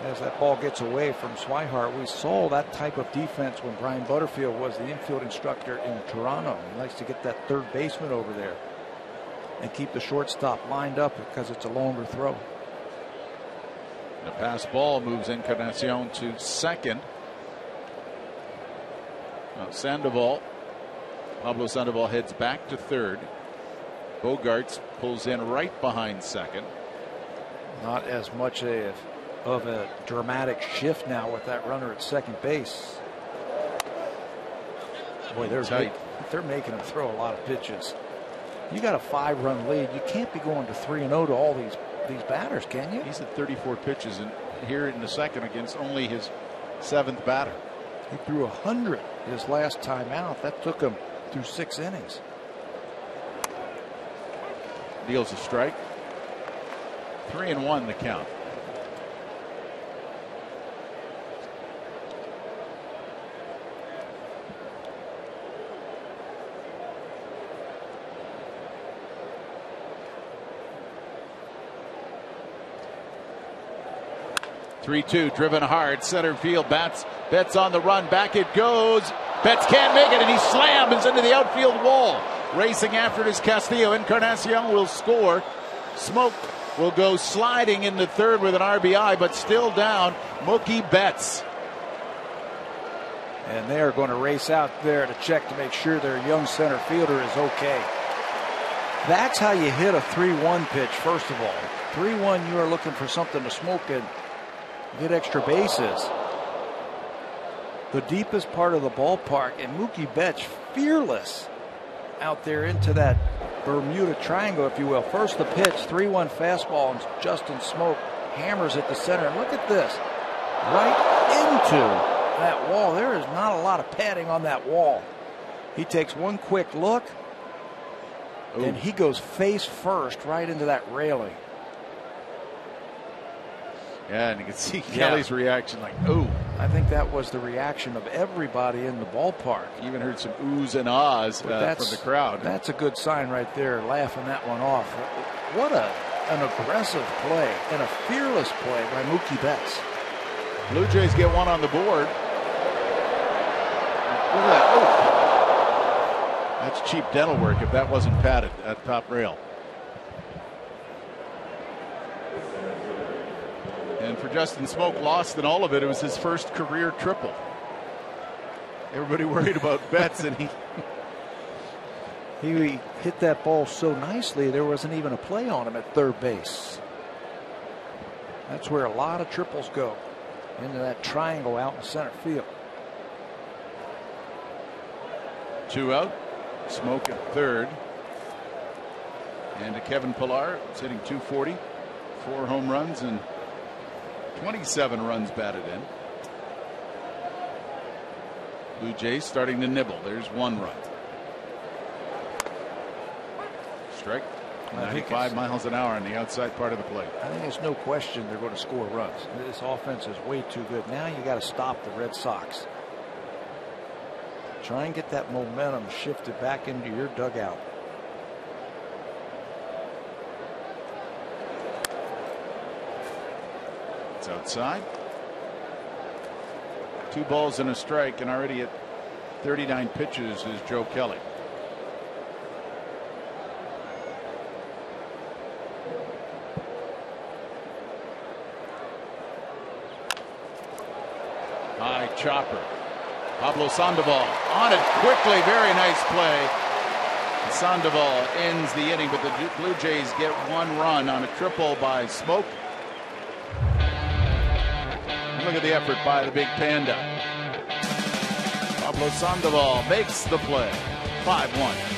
as that ball gets away from Swihart, we saw that type of defense when Brian Butterfield was the infield instructor in Toronto. He likes to get that third baseman over there and keep the shortstop lined up because it's a longer throw.
The pass ball moves Encarnacion to second. Sandoval, Pablo Sandoval heads back to third. Bogaerts pulls in right behind second.
Not as much of a dramatic shift now with that runner at second base. Boy, they're making him throw a lot of pitches. You got a 5-run lead. You can't be going to 3-0 to all these batters, can you?
He's at 34 pitches here in the second against only his 7th batter.
He threw 100 his last time out. That took him through 6 innings.
Deals a strike. 3-1 the count. (3-2) driven hard, center field. Betts on the run. Back it goes. Betts can't make it, and he slams into the outfield wall. Racing after it is Castillo. Encarnacion will score. Smoke will go sliding into third with an RBI, but still down. Mookie Betts.
And they are going to race out there to check to make sure their young center fielder is okay. That's how you hit a 3-1 pitch, first of all. 3-1, you are looking for something to smoke and get extra bases. The deepest part of the ballpark, and Mookie Betts fearless out there into that Bermuda Triangle, if you will. First the pitch, 3-1 fastball, and Justin Smoke hammers at the center. And look at this. Right into that wall. There is not a lot of padding on that wall. He takes one quick look, and he goes face first right into that railing.
Yeah, and you can see Kelly's reaction like, ooh.
I think that was the reaction of everybody in the ballpark.
You even heard some oohs and ahs from the crowd.
That's a good sign right there, laughing that one off. What an aggressive play and a fearless play by Mookie Betts.
Blue Jays get one on the board. Look at that. Oh. That's cheap dental work if that wasn't padded at top rail. And for Justin Smoke, lost in all of it. It was his first career triple. Everybody worried about Betts, and he
hit that ball so nicely there wasn't even a play on him at third base. That's where a lot of triples go, into that triangle out in center field.
2 out. Smoke at third. And to Kevin Pillar, it's hitting .240, 4 home runs and 27 runs batted in. Blue Jays starting to nibble. There's 1 run. Strike. 95 miles an hour on the outside part of the plate.
I think there's no question they're going to score runs. This offense is way too good. Now you got to stop the Red Sox. Try and get that momentum shifted back into your dugout.
It's outside. 2 balls and a strike, and already at 39 pitches is Joe Kelly. High chopper. Pablo Sandoval on it quickly. Very nice play. Sandoval ends the inning, but the Blue Jays get 1 run on a triple by Smoke. Look at the effort by the big Panda. Pablo Sandoval makes the play. 5-1.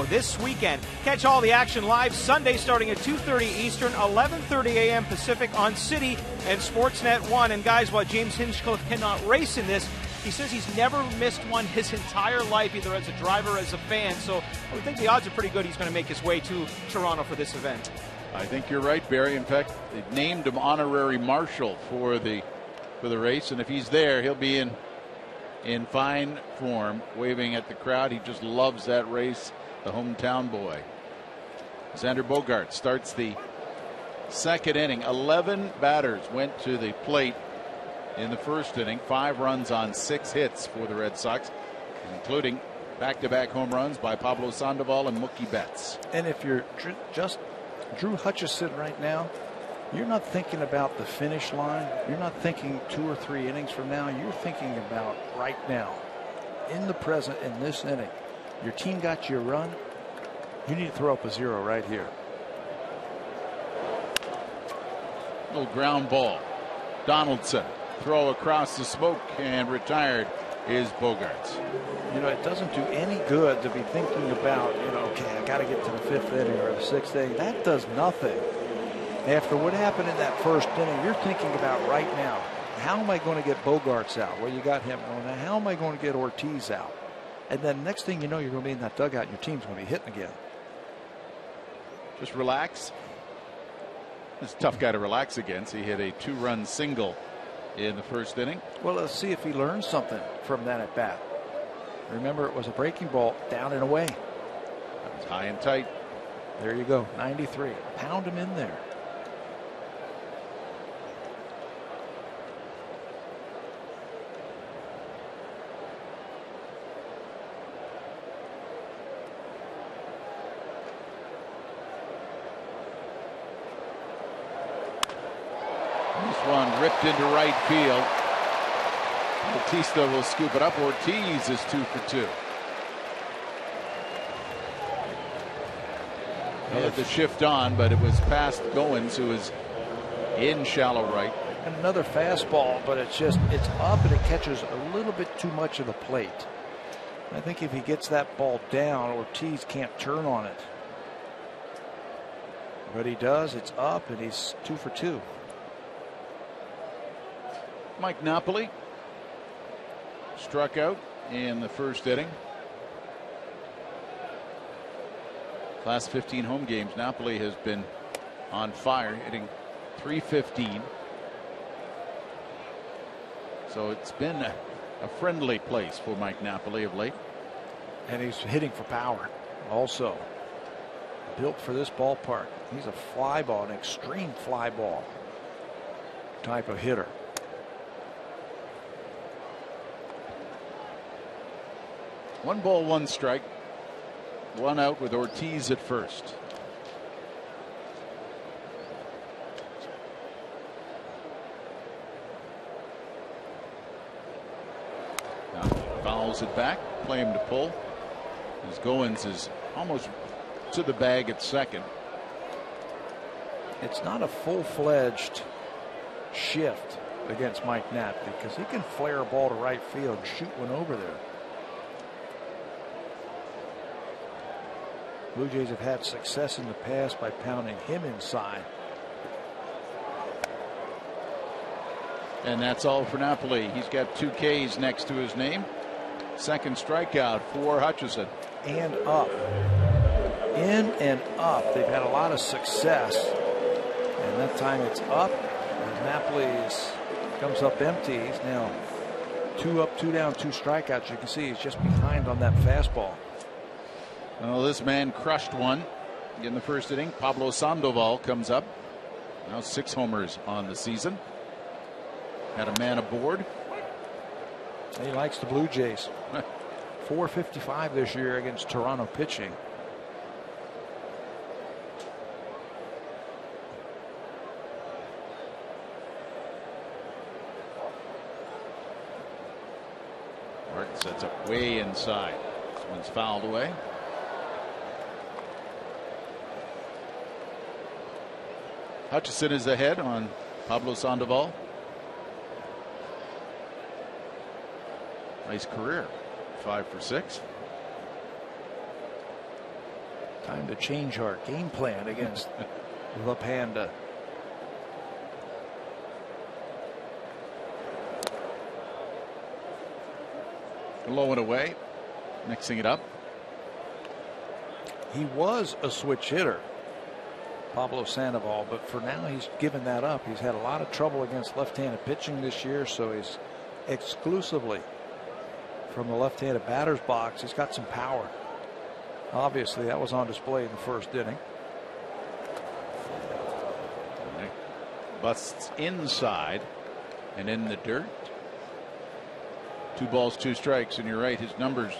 This weekend, catch all the action live Sunday starting at 2:30 Eastern, 11:30 a.m. Pacific on City and Sportsnet 1. And guys, while James Hinchcliffe cannot race in this, he says he's never missed one his entire life, either as a driver or as a fan. So I would think the odds are pretty good he's going to make his way to Toronto for this event.
I think you're right, Barry. In fact, they named him honorary marshal for the race, and if he's there, he'll be in fine form, waving at the crowd. He just loves that race. The hometown boy. Xander Bogaerts starts the second inning. 11 batters went to the plate in the first inning. 5 runs on 6 hits for the Red Sox, including back-to-back home runs by Pablo Sandoval and Mookie Betts.
And if you're just Drew Hutchison right now, you're not thinking about the finish line. You're not thinking 2 or 3 innings from now. You're thinking about right now. in the present in this inning. Your team got you a run. You need to throw up a 0 right here.
Little ground ball. Donaldson. Throw across the smoke and retired is Bogaerts.
You know, it doesn't do any good to be thinking about, you know, okay, I got to get to the 5th inning or the 6th inning. That does nothing. After what happened in that first inning, you're thinking about right now, how am I going to get Bogaerts out? Well, you got him. Well, how am I going to get Ortiz out? And then next thing you know, you're going to be in that dugout and your team's going to be hitting again.
Just relax. This is a tough guy to relax against. He hit a 2-run single in the first inning.
Well, let's see if he learns something from that at bat. Remember, it was a breaking ball down and away.
That was high and tight.
There you go. 93. Pound him in there.
One ripped into right field. Bautista will scoop it up. Ortiz is 2 for 2. He had the shift on, but it was past Goins, who was in shallow right.
And another fastball, but it's up and it catches a little bit too much of the plate. I think if he gets that ball down, Ortiz can't turn on it. But he does. It's up and he's 2 for 2.
Mike Napoli struck out in the first inning. Last 15 home games, Napoli has been on fire, hitting .315. So it's been a friendly place for Mike Napoli of late.
And he's hitting for power also. Built for this ballpark. He's a fly ball, an extreme fly ball type of hitter.
One ball, one strike. One out with Ortiz at first. Now fouls it back. Play him to pull. As Goins is almost to the bag at second.
It's not a full-fledged shift against Mike Knapp because he can flare a ball to right field and shoot one over there. Blue Jays have had success in the past by pounding him inside.
And that's all for Napoli. He's got 2 Ks next to his name. Second strikeout for Hutchison.
And up. In and up. They've had a lot of success. And that time it's up. And Napoli comes up empty. He's now 2 up, 2 down, 2 strikeouts. You can see he's just behind on that fastball.
Well, this man crushed one in the first inning. Pablo Sandoval comes up. Now 6 homers on the season. Had a man aboard.
He likes the Blue Jays. 455 this year against Toronto pitching.
Martin sets up way inside. This one's fouled away. Hutchison is ahead on Pablo Sandoval. Nice career. 5 for 6.
Time to change our game plan against the Panda.
Low and away. Mixing it up.
He was a switch hitter, Pablo Sandoval, but for now he's given that up. He's had a lot of trouble against left-handed pitching this year, so he's exclusively from the left-handed batter's box. He's got some power. Obviously, that was on display in the first inning.
Busts inside and in the dirt. 2 balls, 2 strikes, and you're right. His numbers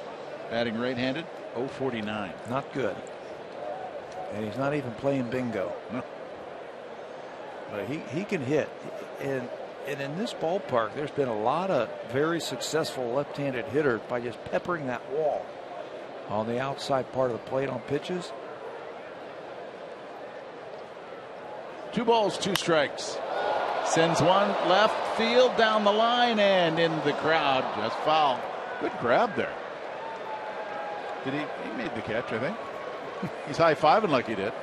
batting right-handed, .049.
Not good. And he's not even playing bingo.
No.
But he can hit. And And in this ballpark, there's been a lot of very successful left-handed hitters by just peppering that wall on the outside part of the plate on pitches.
2 balls, 2 strikes. Sends one left field down the line and in the crowd. Just foul. Good grab there. He made the catch, I think. He's high-fiving like he did.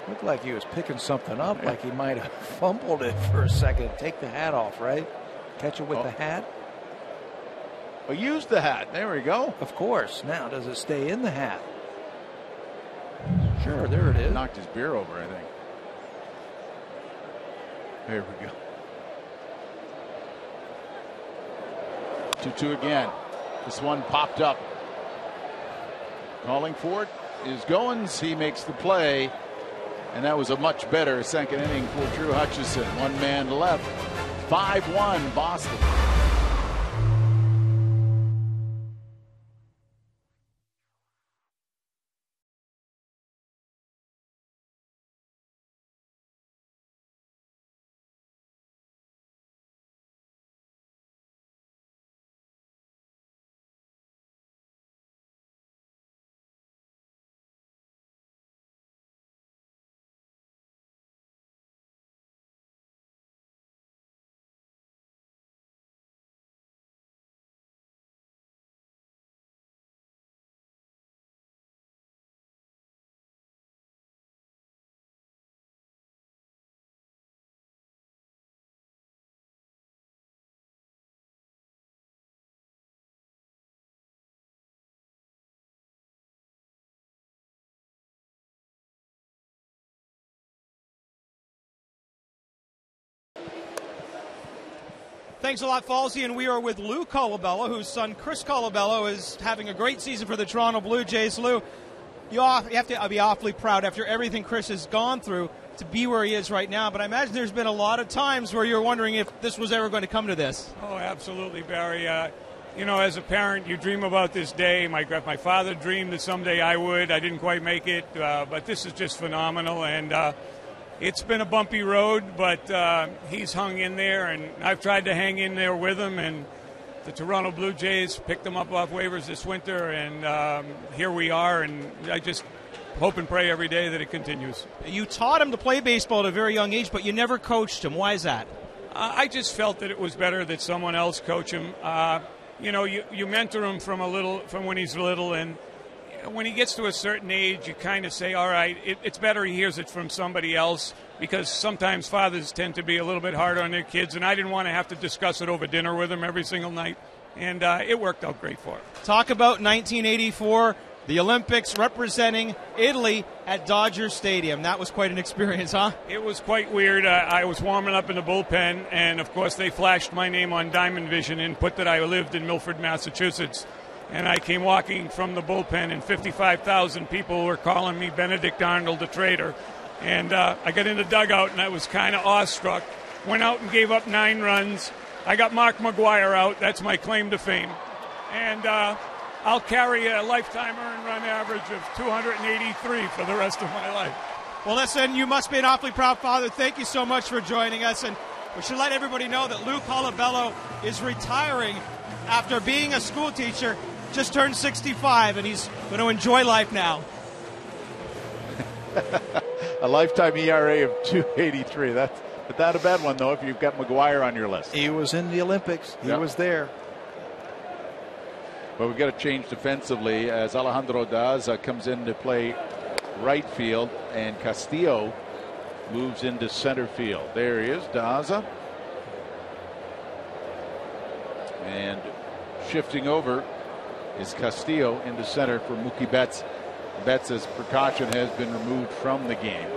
Looked like he was picking something up, like he might have fumbled it for a second. Take the hat off, right? Catch it with the hat.
Well, use the hat. There we go.
Of course. Now, does it stay in the hat? Sure, there it is.
Knocked his beer over, I think. There we go. 2-2 again. This one popped up. Calling for it is Goins. He makes the play. And that was a much better second inning for Drew Hutchison. 1 man left. 5-1 Boston.
Thanks a lot, Falsey, and we are with Lou Colabello, whose son Chris Colabello is having a great season for the Toronto Blue Jays. Lou, you have to be awfully proud after everything Chris has gone through to be where he is right now, but I imagine there's been a lot of times where you're wondering if this was ever going to come to this.
Oh, absolutely, Barry. You know, as a parent, you dream about this day. My father dreamed that someday I would. I didn't quite make it, but this is just phenomenal, and it's been a bumpy road, but he's hung in there, and I've tried to hang in there with him, and the Toronto Blue Jays picked him up off waivers this winter, and here we are, and I just hope and pray every day that it continues.
You taught him to play baseball at a very young age, but you never coached him. Why is that?
I just felt that it was better that someone else coach him. You know, you mentor him from when he's little, and when he gets to a certain age, you kind of say, all right, it's better he hears it from somebody else, because sometimes fathers tend to be a little bit hard on their kids, and I didn't want to have to discuss it over dinner with him every single night, and it worked out great for him.
Talk about 1984, the Olympics representing Italy at Dodger Stadium. That was quite an experience, huh?
It was quite weird. I was warming up in the bullpen, and of course they flashed my name on Diamond Vision and put that I lived in Milford, Massachusetts. And I came walking from the bullpen, and 55,000 people were calling me Benedict Arnold, the traitor. And I got in the dugout, and I was kind of awestruck. Went out and gave up 9 runs. I got Mark McGwire out. That's my claim to fame. And I'll carry a lifetime earned run average of 283 for the rest of my life.
Well, listen, you must be an awfully proud father. Thank you so much for joining us. And we should let everybody know that Lou Colabello is retiring after being a school teacher. Just turned 65, and he's going to enjoy life now.
A lifetime ERA of 2.83. That's not a bad one, though, if you've got McGwire on your list.
He was in the Olympics. He was there.
But we've got to change defensively as Alejandro Daza comes in to play right field, and Castillo moves into center field. There he is, Daza. And shifting over is Castillo into center for Mookie Betts. Betts' precaution has been removed from the game.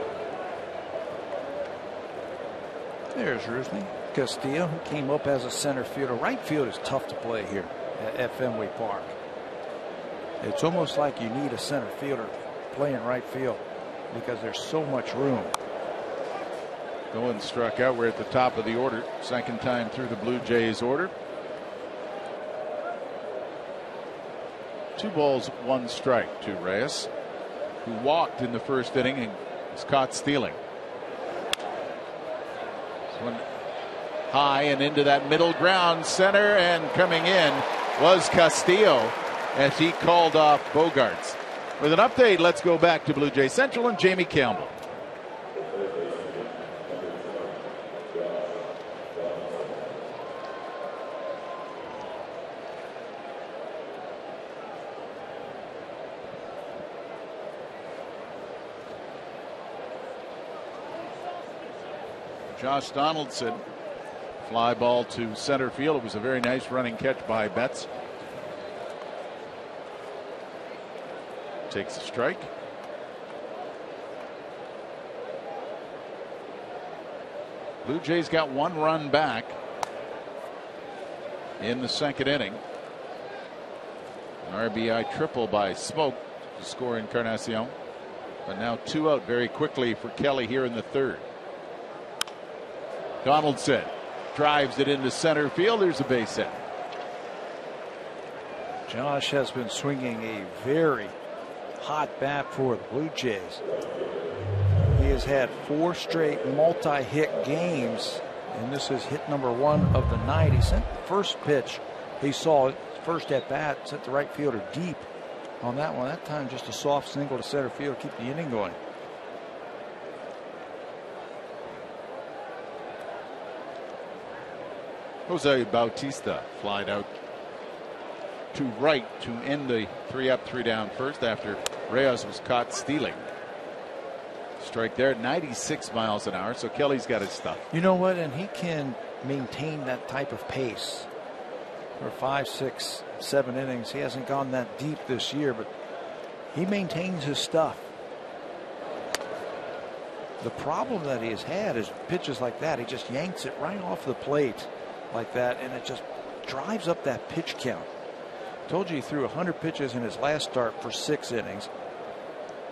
There's Rusney. Castillo, who came up as a center fielder. Right field is tough to play here at Fenway Park. It's almost like you need a center fielder playing right field because there's so much room.
Goins struck out. We're at the top of the order. Second time through the Blue Jays order. 2 balls, 1 strike to Reyes, who walked in the first inning and was caught stealing. This one high and into that middle ground center, and coming in was Castillo as he called off Bogarts. With an update, let's go back to Blue Jay Central and Jamie Campbell. Josh Donaldson, fly ball to center field. It was a very nice running catch by Betts. Takes a strike. Blue Jays got 1 run back in the second inning. An RBI triple by Smoke to score Encarnacion. But now 2 out very quickly for Kelly here in the third. Donaldson drives it into center field. There's a base hit.
Josh has been swinging a very hot bat for the Blue Jays. He has had 4 straight multi-hit games, and this is hit number 1 of the night. He sent the first pitch he saw, first at bat, sent the right fielder deep on that one. That time just a soft single to center field, keep the inning going.
Jose Bautista flied out to right to end the 3-up, 3-down first after Reyes was caught stealing. Strike there at 96 miles an hour, so Kelly's got his stuff.
You know what? And he can maintain that type of pace for 5, 6, 7 innings. He hasn't gone that deep this year, but he maintains his stuff. The problem that he has had is pitches like that. He just yanks it right off the plate like that, and it just drives up that pitch count. Told you he threw 100 pitches in his last start for 6 innings.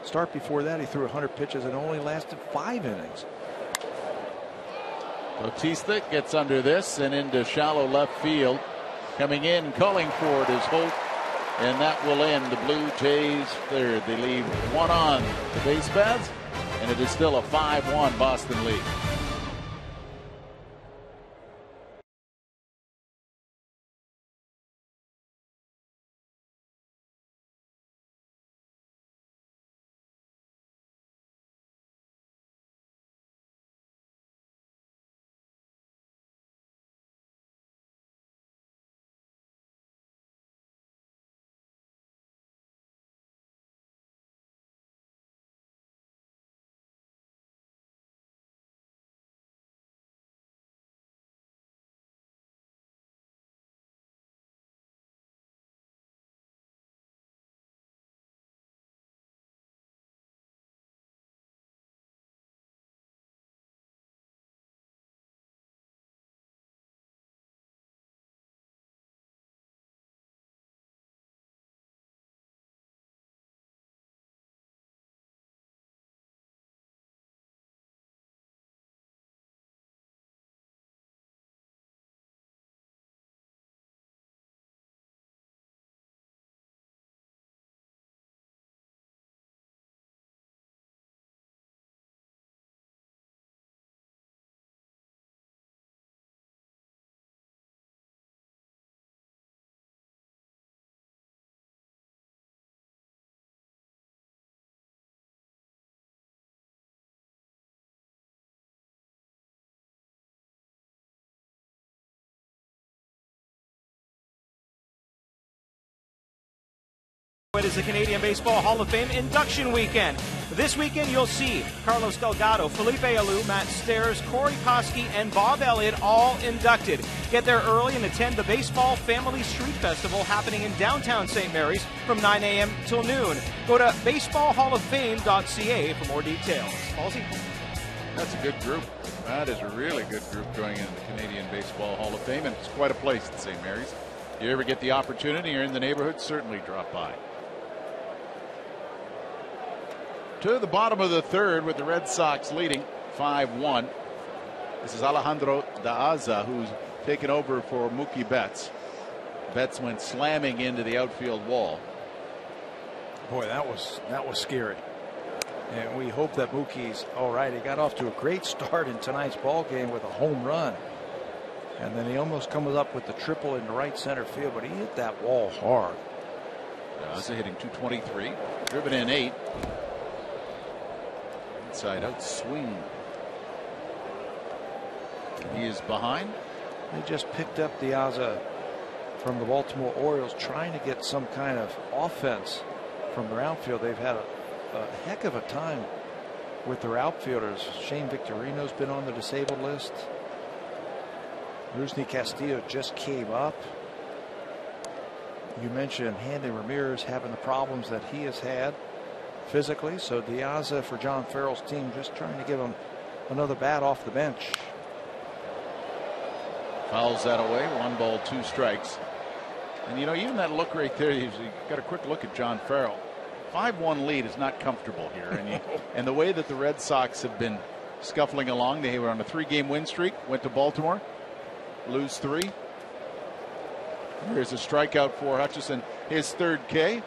Start before that, he threw 100 pitches and only lasted 5 innings.
Bautista gets under this and into shallow left field. Coming in, calling for it is Holt, and that will end the Blue Jays third. They leave 1 on the base paths, and it is still a 5-1 Boston lead.
It is the Canadian Baseball Hall of Fame induction weekend. This weekend you'll see Carlos Delgado, Felipe Alou, Matt Stairs, Corey Koski, and Bob Elliott all inducted. Get there early and attend the Baseball Family Street Festival happening in downtown St. Mary's from 9 a.m. till noon. Go to baseballhalloffame.ca for more details. Halsey?
That's a good group. That is a really good group going into the Canadian Baseball Hall of Fame, and it's quite a place at St. Mary's. If you ever get the opportunity, you're in the neighborhood, certainly drop by. To the bottom of the third with the Red Sox leading 5-1. This is Alejandro Daaza who's taken over for Mookie Betts. Betts went slamming into the outfield wall.
Boy, that was scary. And we hope that Mookie's all right. He got off to a great start in tonight's ball game with a home run. And then he almost comes up with the triple in the right center field, but he hit that wall hard.
Daza hitting .223, driven in 8. Inside out swing. He is behind.
They just picked up Daza from the Baltimore Orioles, trying to get some kind of offense from their outfield. They've had a heck of a time with their outfielders. Shane Victorino's been on the disabled list. Rusney Castillo just came up. You mentioned Handy Ramirez having the problems that he has had physically. So Daza for John Farrell's team, just trying to give him another bat off the bench.
Fouls that away. 1 ball, 2 strikes. And you know, even that look right there, you got a quick look at John Farrell. 5-1 lead is not comfortable here. And the way that the Red Sox have been scuffling along, they were on a 3-game win streak, went to Baltimore, lose 3. Here's a strikeout for Hutchison, his 3rd K.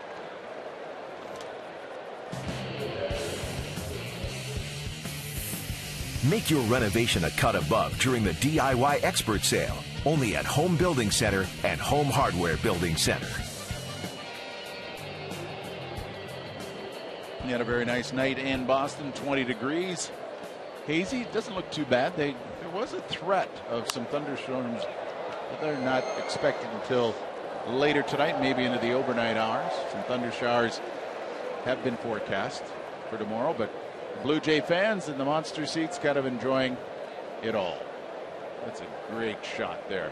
Make your renovation a cut above during the DIY expert sale. Only at Home Building Center and Home Hardware Building Center.
He had a very nice night in Boston, 20 degrees. Hazy, doesn't look too bad. There was a threat of some thunderstorms, but they're not expected until later tonight, maybe into the overnight hours. Some thunder showers have been forecast for tomorrow, but Blue Jay fans in the monster seats kind of enjoying it all. That's a great shot there.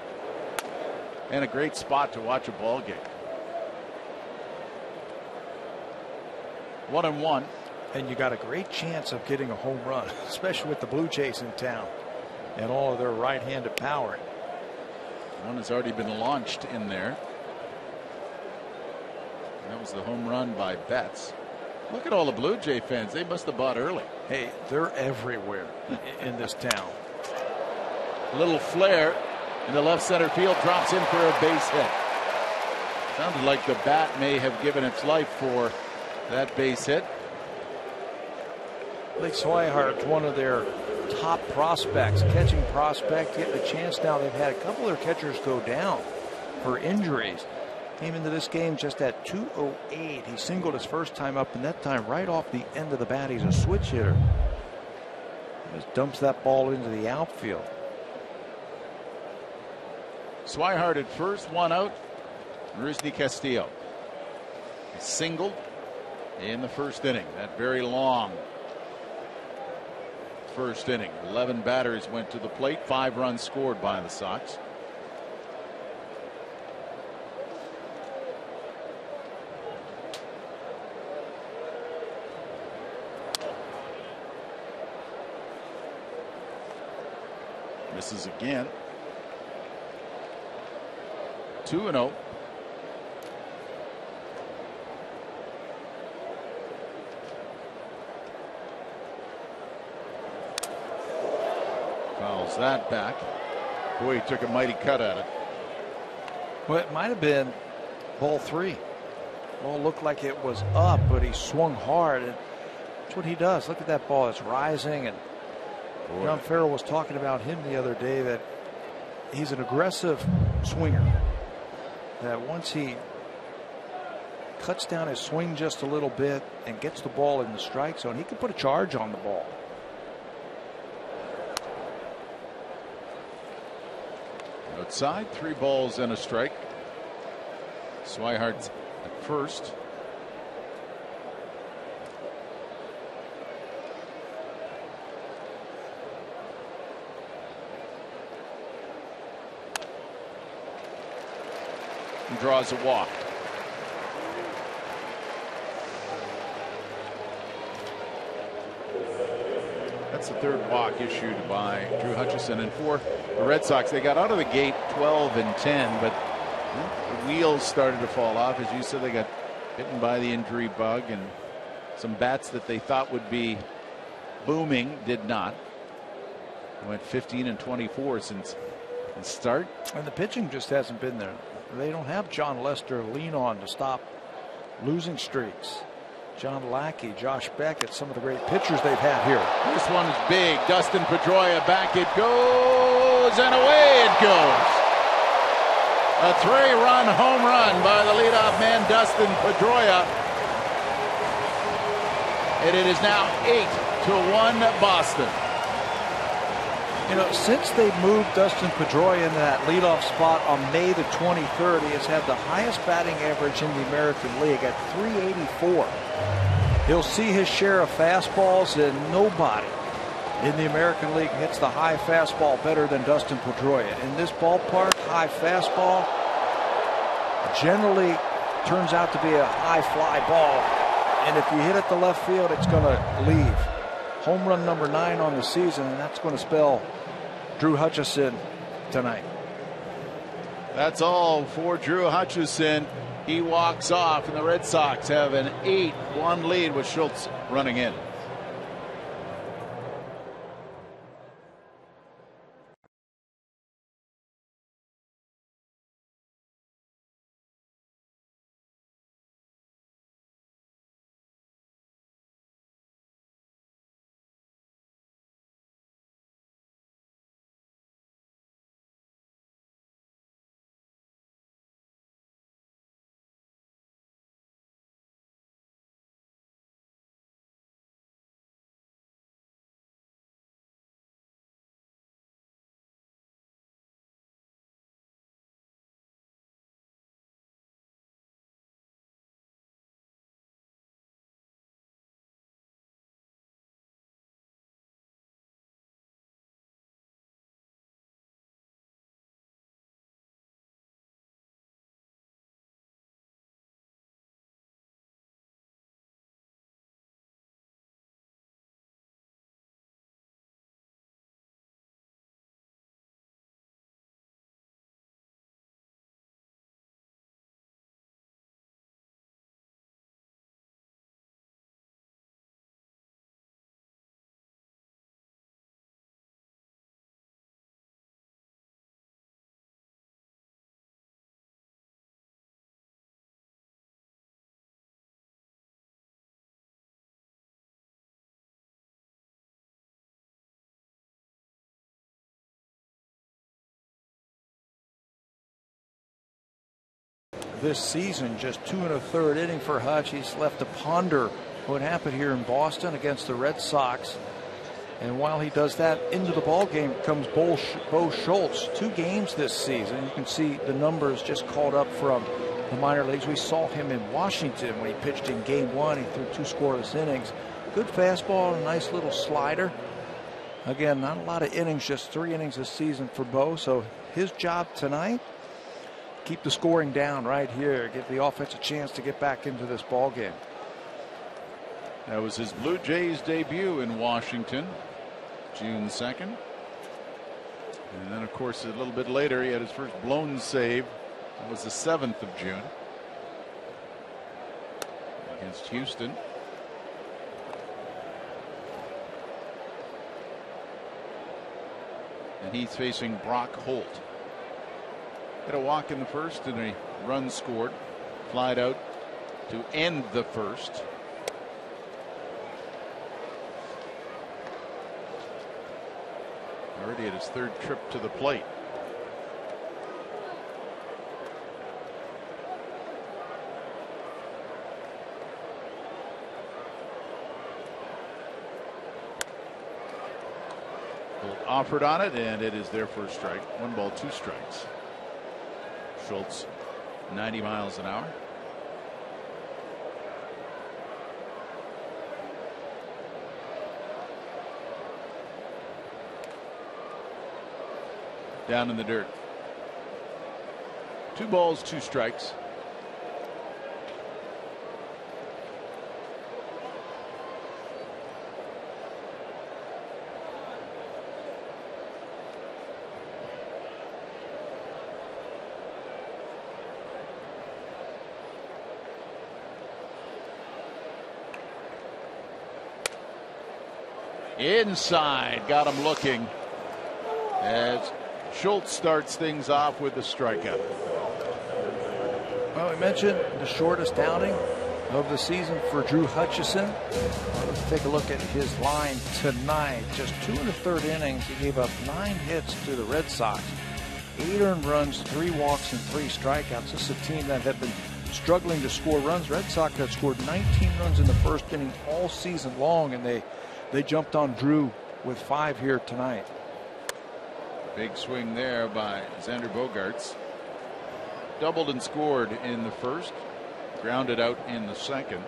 And a great spot to watch a ball game. 1-1.
And you got a great chance of getting a home run, especially with the Blue Jays in town and all of their right-handed power.
One has already been launched in there. And that was the home run by Betts. Look at all the Blue Jay fans. They must have bought early.
Hey, they're everywhere in this town.
Little flare in the left center field, drops in for a base hit. Sounded like the bat may have given its life for that base hit.
Blake Swihart, one of their top prospects, catching prospect, getting a chance now. They've had a couple of their catchers go down for injuries. Came into this game just at 208. He singled his first time up, and that time right off the end of the bat. He's a switch hitter. He just dumps that ball into the outfield.
Swihart at first, 1 out. Rusney Castillo. He singled in the first inning. That very long first inning. 11 batters went to the plate. 5 runs scored by the Sox. Misses again. 2-0. Fouls that back. Boy, he took a mighty cut at it.
Well, it might have been ball 3. Ball looked like it was up, but he swung hard, and that's what he does. Look at that ball. It's rising, and
Boy.
John Farrell was talking about him the other day, that he's an aggressive swinger. That once he cuts down his swing just a little bit and gets the ball in the strike zone, he can put a charge on the ball.
Outside, 3 balls and a strike. Swihart's at first. And draws a walk. That's the 3rd walk issued by Drew Hutchison. And for the Red Sox, they got out of the gate 12-10, but the wheels started to fall off. As you said, they got bitten by the injury bug, and some bats that they thought would be booming did not. They went 15-24 since the start.
And the pitching just hasn't been there. They don't have John Lester to lean on to stop losing streaks. John Lackey, Josh Beckett, some of the great pitchers they've had here.
This one's big. Dustin Pedroia, back it goes. throws, and away it goes. A 3-run home run by the leadoff man, Dustin Pedroia. And it is now 8-1 Boston.
You know, since they moved Dustin Pedroia into that leadoff spot on May the 23rd, he has had the highest batting average in the American League at 384. He'll see his share of fastballs, and nobody in the American League hits the high fastball better than Dustin Pedroia. In this ballpark, high fastball generally turns out to be a high fly ball, and if you hit it to left field, it's going to leave. Home run number 9 on the season, and that's going to spell Drew Hutchison tonight.
That's all for Drew Hutchison. He walks off, and the Red Sox have an 8-1 lead with Schultz running in.
This season, just 2 1/3 inning for Hutch. He's left to ponder what happened here in Boston against the Red Sox. And while he does that, into the ball game comes Bo Schultz. 2 games this season. You can see the numbers just called up from the minor leagues. We saw him in Washington when he pitched in Game 1. He threw 2 scoreless innings. Good fastball, a nice little slider. Again, not a lot of innings, just 3 innings this season for Bo. So his job tonight, keep the scoring down right here. Give the offense a chance to get back into this ball game.
That was his Blue Jays debut in Washington, June 2nd. And then, of course, a little bit later, he had his first blown save. That was the 7th of June against Houston. And he's facing Brock Holt. Hit a walk in the first and a run scored. Flied out to end the first. Already at his 3rd trip to the plate. Holt offered on it, and it is there for a strike. 1 ball, 2 strikes. Schultz, 90 miles an hour. Down in the dirt. 2 balls, 2 strikes. Inside, got him looking as Schultz starts things off with the strikeout.
Well, we mentioned the shortest outing of the season for Drew Hutchison. Let's take a look at his line tonight. Just 2 1/3 innings. He gave up 9 hits to the Red Sox. 8 earned runs, 3 walks, and 3 strikeouts. This is a team that had been struggling to score runs. Red Sox had scored 19 runs in the first inning all season long, and they jumped on Drew with 5 here tonight.
Big swing there by Xander Bogaerts. Doubled and scored in the first. Grounded out in the second.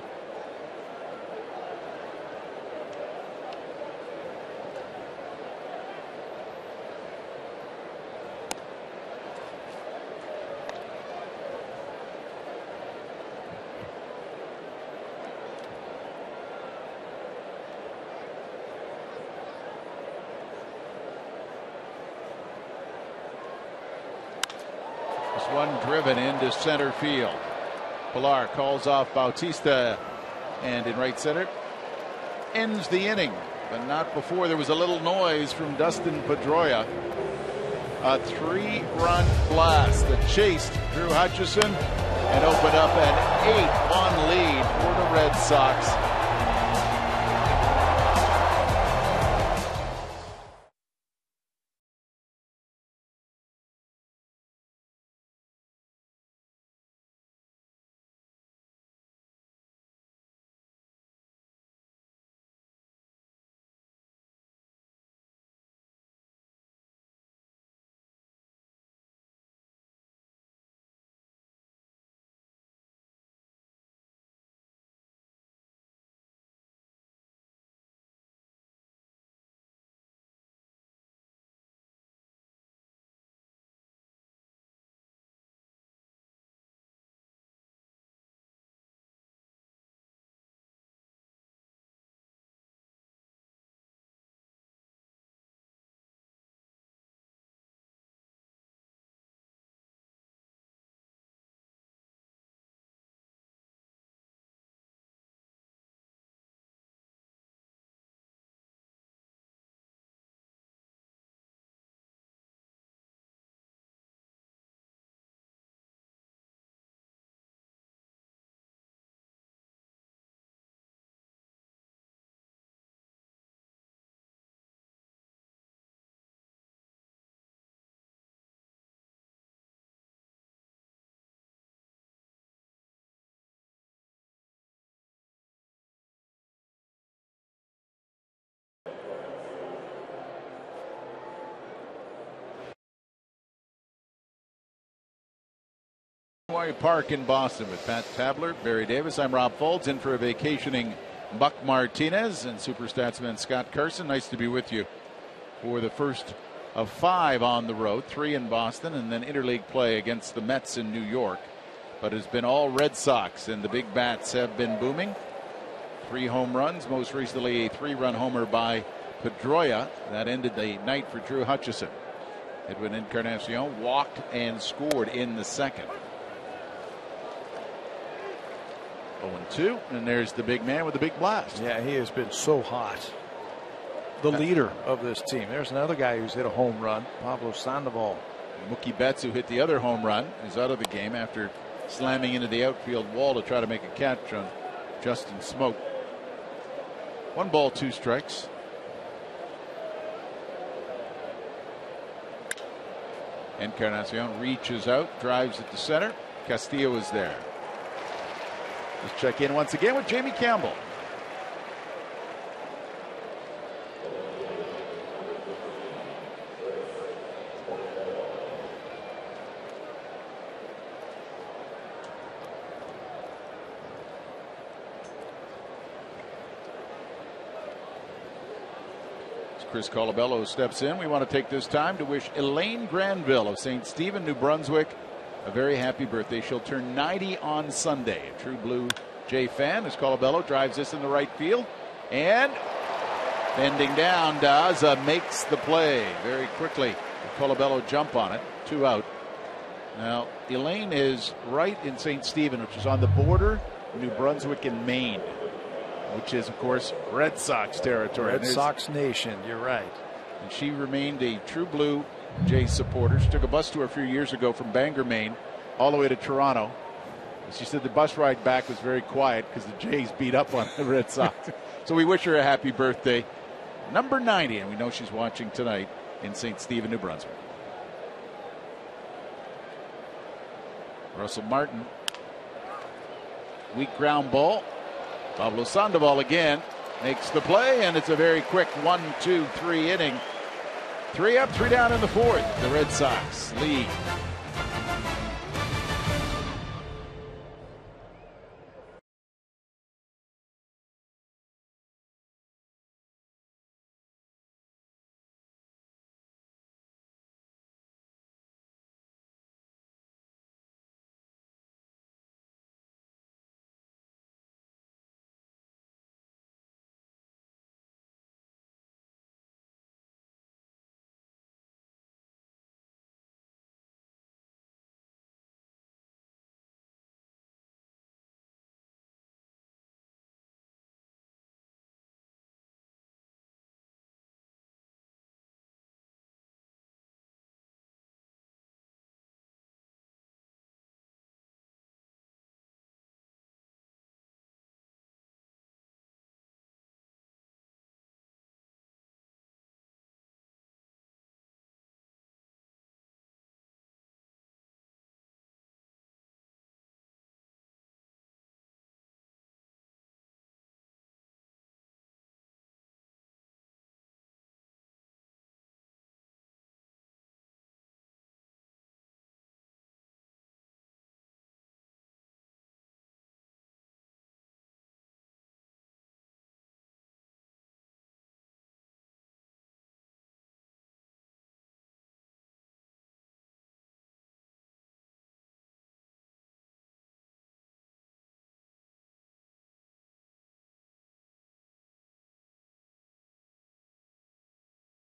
One driven into center field. Pilar calls off Bautista, and in right center ends the inning, but not before there was a little noise from Dustin Pedroia. A 3-run blast that chased Drew Hutchison and opened up an 8-1 lead for the Red Sox. Park in Boston with Pat Tabler, Barry Davis. I'm Rob Folds, in for a vacationing Buck Martinez and Superstatsman Scott Carson. Nice to be with you for the first of 5 on the road, 3 in Boston, and then interleague play against the Mets in New York. But it's been all Red Sox, and the big bats have been booming. 3 home runs, most recently a 3-run homer by Pedroia. That ended the night for Drew Hutchison. Edwin Encarnacion walked and scored in the second. 0-2, and there's the big man with the big blast.
Yeah, he has been so hot. The leader of this team. There's another guy who's hit a home run, Pablo Sandoval.
Mookie Betts, who hit the other home run, is out of the game after slamming into the outfield wall to try to make a catch on Justin Smoke. 1 ball, 2 strikes. Encarnacion reaches out, drives it to center. Castillo is there. Let's check in once again with Jamie Campbell. As Chris Colabello steps in, we want to take this time to wish Elaine Granville of St. Stephen, New Brunswick, a very happy birthday. She'll turn 90 on Sunday. A true Blue Jay fan as Colabello drives this in the right field. And bending down, Daza makes the play very quickly. Colabello jump on it. 2 out. Now, Elaine is right in St. Stephen, which is on the border of New Brunswick and Maine, which is, of course, Red Sox territory.
Red Sox Nation, you're right.
And she remained a true Blue Jay supporter. She took a bus tour a few years ago from Bangor, Maine, all the way to Toronto. She said the bus ride back was very quiet because the Jays beat up on the Red Sox. So we wish her a happy birthday. Number 90, and we know she's watching tonight in St. Stephen, New Brunswick. Russell Martin. Weak ground ball. Pablo Sandoval again makes the play, and it's a very quick 1, 2, 3 inning. 3 up, 3 down in the fourth. The Red Sox lead.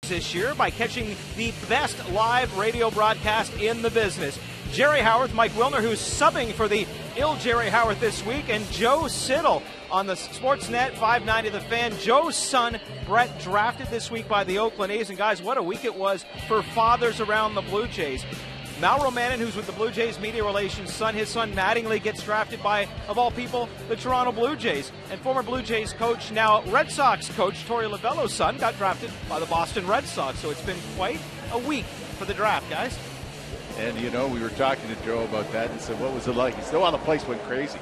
This year by catching the best live radio broadcast in the business. Jerry Howarth, Mike Wilner, who's subbing for the ill Jerry Howarth this week, and Joe Siddle on the Sportsnet 590 The Fan. Joe's son, Brett, drafted this week by the Oakland A's, and guys, what a week it was for fathers around the Blue Jays. Mal Romanin, who's with the Blue Jays media relations son, his son Mattingly gets drafted by, of all people, the Toronto Blue Jays. And former Blue Jays coach, now Red Sox coach, Torey Lovullo's son, got drafted by the Boston Red Sox. So it's been quite a week for the draft, guys.
And, you know, we were talking to Joe about that and said, what was it like? He said, well, the place went crazy.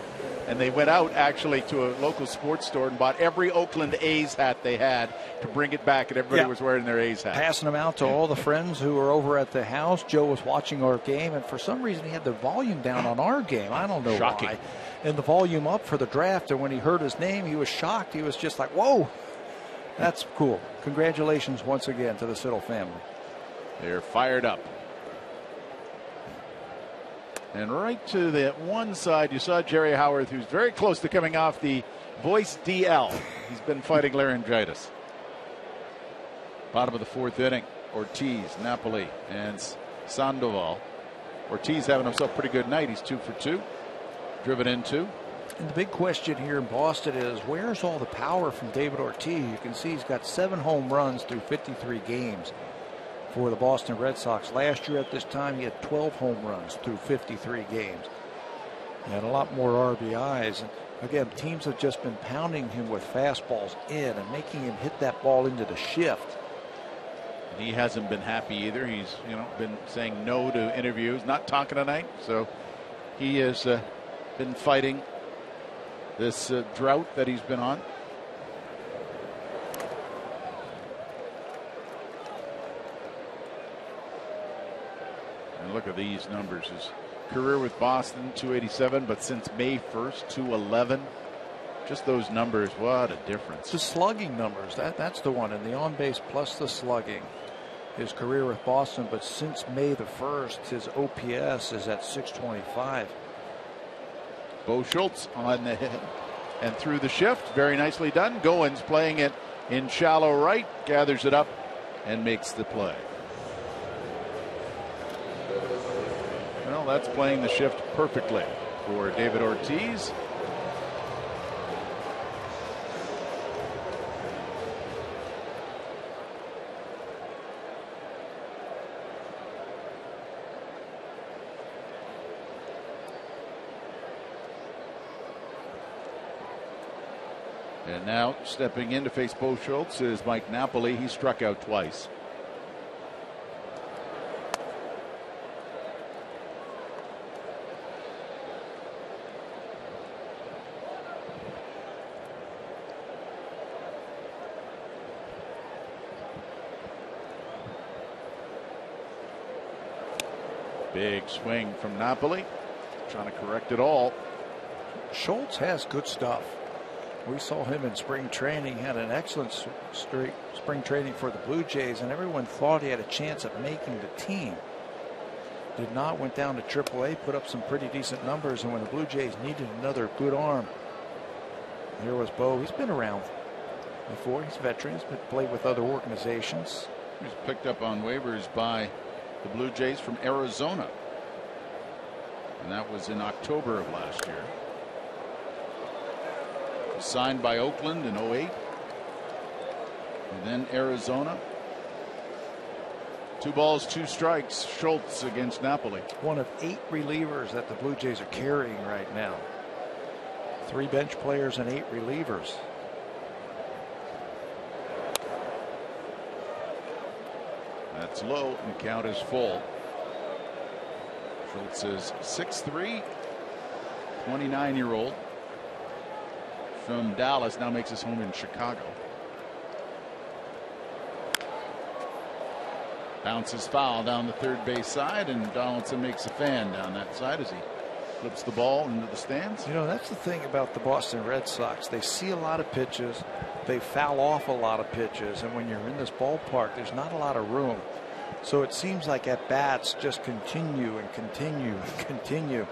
And they went out actually to a local sports store and bought every Oakland A's hat they had to bring it back, and everybody was wearing their A's hat.
Passing them out to all the friends who were over at the house. Joe was watching our game, and for some reason he had the volume down on our game. I don't know why. And the volume up for the draft, and when he heard his name, he was shocked. He was just like, whoa, that's cool. Congratulations once again to the Siddle family.
They're fired up. And right to that one side, you saw Jerry Howarth, who's very close to coming off the voice DL. He's been fighting laryngitis. Bottom of the fourth inning, Ortiz, Napoli, and Sandoval. Ortiz having himself a pretty good night. He's 2 for 2. Driven in 2.
And the big question here in Boston is, where's all the power from David Ortiz? You can see he's got 7 home runs through 53 games for the Boston Red Sox. Last year at this time, he had 12 home runs through 53 games. He had a lot more RBIs. And again, teams have just been pounding him with fastballs in and making him hit that ball into the shift.
And he hasn't been happy either. He's, been saying no to interviews, not talking tonight. So he has been fighting this drought that he's been on. And look at these numbers. His career with Boston, 287, but since May 1st, 211. Just those numbers, what a difference.
The slugging numbers, that's the one, and the on-base plus the slugging. His career with Boston, but since May the 1st, his OPS is at 625.
Bo Schultz on the hit and through the shift. Very nicely done. Goins playing it in shallow right, gathers it up and makes the play. Well, that's playing the shift perfectly for David Ortiz. And now stepping in to face Bo Schultz is Mike Napoli. He struck out twice. Big swing from Napoli, trying to correct it all.
Schultz has good stuff. We saw him in spring training, had an excellent spring training for the Blue Jays, and everyone thought he had a chance of making the team. Did not, went down to AAA, put up some pretty decent numbers, and when the Blue Jays needed another good arm, here was Bo. He's been around before. He's a veteran. He's played with other organizations.
He was picked up on waivers by the Blue Jays from Arizona, and that was in October of last year. Signed by Oakland in 08, and then Arizona. 2 balls, 2 strikes. Schultz against Napoli.
One of 8 relievers that the Blue Jays are carrying right now. 3 bench players and 8 relievers.
That's low, and the count is full. Schultz is 6'3", 29-year-old. From Dallas, now makes his home in Chicago. Bounces foul down the third base side, and Donaldson makes a fan down that side as he flips the ball into the stands.
You know, that's the thing about the Boston Red Sox. They see a lot of pitches, they foul off a lot of pitches, and when you're in this ballpark, there's not a lot of room. So it seems like at bats just continue and continue and continue.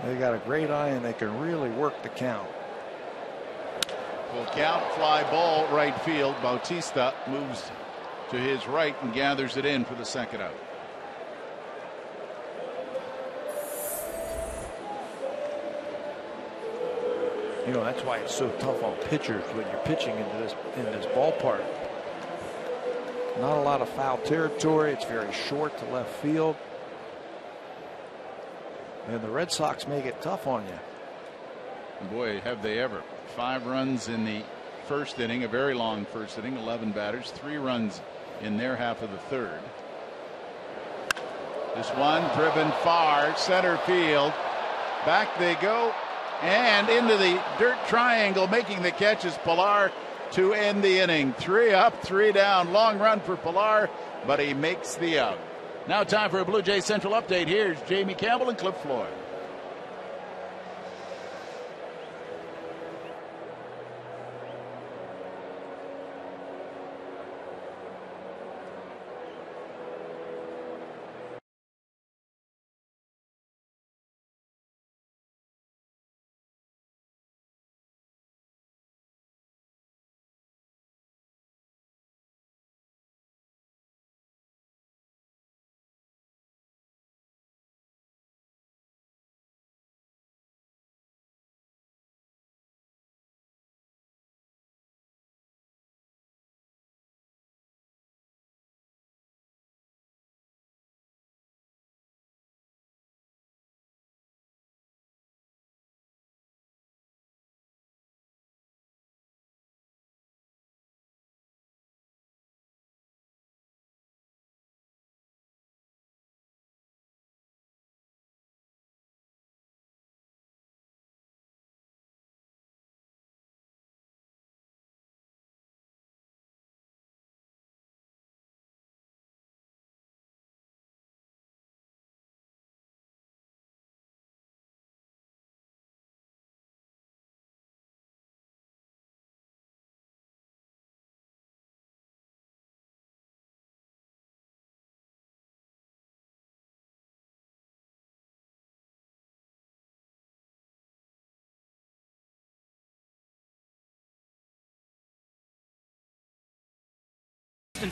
They got a great eye, and they can really work the count.
Full count, fly ball, right field. Bautista moves to his right and gathers it in for the second out.
You know, that's why it's so tough on pitchers when you're pitching in this ballpark. Not a lot of foul territory. It's very short to left field. And the Red Sox make it tough on you.
Boy, have they ever. 5 runs in the first inning, a very long first inning, 11 batters, 3 runs in their half of the third. This one driven far, center field. Back they go, and into the dirt triangle, making the catch is Pilar to end the inning. 3 up, 3 down. Long run for Pilar, but he makes the out. Now time for a Blue Jays Central update. Here's Jamie Campbell and Cliff Floyd.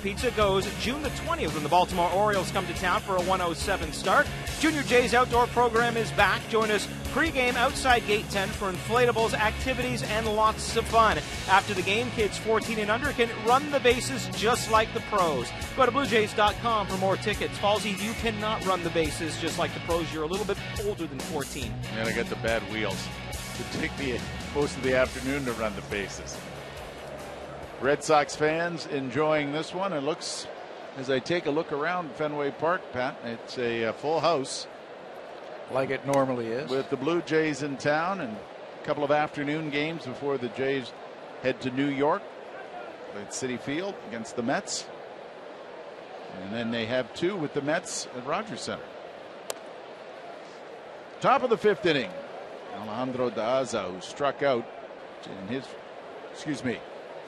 Pizza goes June the 20th when the Baltimore Orioles come to town for a 1:07 start. Junior Jay's outdoor program is back. Join us pregame outside Gate 10 for inflatables, activities, and lots of fun. After the game, kids 14 and under can run the bases just like the pros. Go to BlueJays.com for more tickets. Falsey, you cannot run the bases just like the pros. You're a little bit older than 14.
And I got the bad wheels. To take me most of the afternoon to run the bases. Red Sox fans enjoying this one. It looks, as I take a look around Fenway Park, Pat, it's a full house.
Like it normally is.
With the Blue Jays in town and a couple of afternoon games before the Jays head to New York at Citi Field against the Mets. And then they have two with the Mets at Rogers Center. Top of the fifth inning. Alejandro Daza, who struck out in his,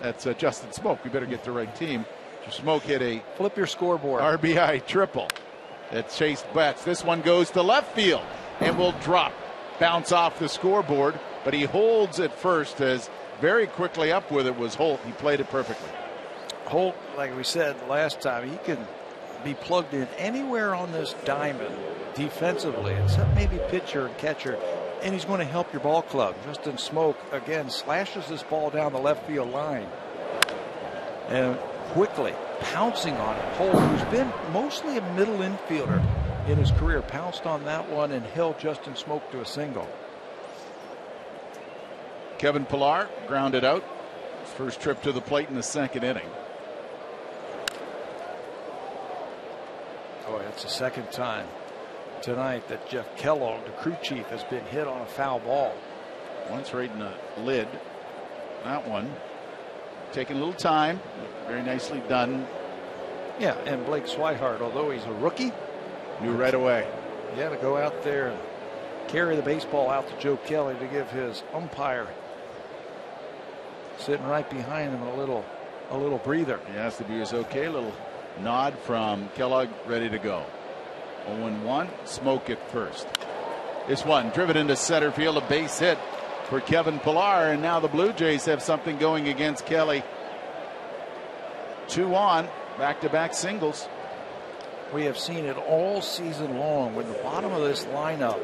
that's Justin Smoke. We better get the right team. Smoke hit a
flip your scoreboard
RBI triple that chased Betts. This one goes to left field and will drop, bounce off the scoreboard, but he holds at first as very quickly up with it was Holt. He played it perfectly.
Holt, like we said last time, he can be plugged in anywhere on this diamond defensively, except maybe pitcher and catcher, and he's going to help your ball club. Justin Smoke, again, slashes this ball down the left field line. And quickly pouncing on it. Holt, who's been mostly a middle infielder in his career, pounced on that one and held Justin Smoke to a single.
Kevin Pillar grounded out. His first trip to the plate in the second inning.
Oh, it's the second time tonight that Jeff Kellogg, the crew chief, has been hit on a foul ball.
Once right in the lid. That one taking a little time. Very nicely done.
Yeah, and Blake Swihart, although he's a rookie,
knew right away.
He had to go out there and carry the baseball out to Joe Kelly to give his umpire, sitting right behind him, a little breather.
He has to be his okay. Little nod from Kellogg, ready to go. 0-1, Smoke at first. This one driven into center field, a base hit for Kevin Pillar, and now the Blue Jays have something going against Kelly. 2 on, back-to-back singles.
We have seen it all season long. When the bottom of this lineup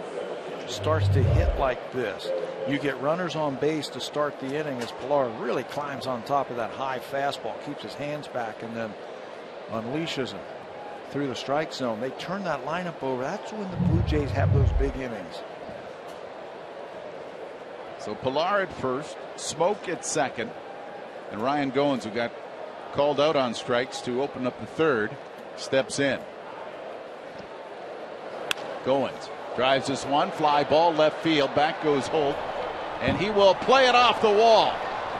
starts to hit like this, you get runners on base to start the inning as Pillar really climbs on top of that high fastball, keeps his hands back, and then unleashes him through the strike zone. They turn that lineup over. That's when the Blue Jays have those big innings.
So Pillar at first, Smoke at second, and Ryan Goins, who got called out on strikes to open up the third, steps in. Goins drives this one, fly ball left field, back goes Holt, and he will play it off the wall.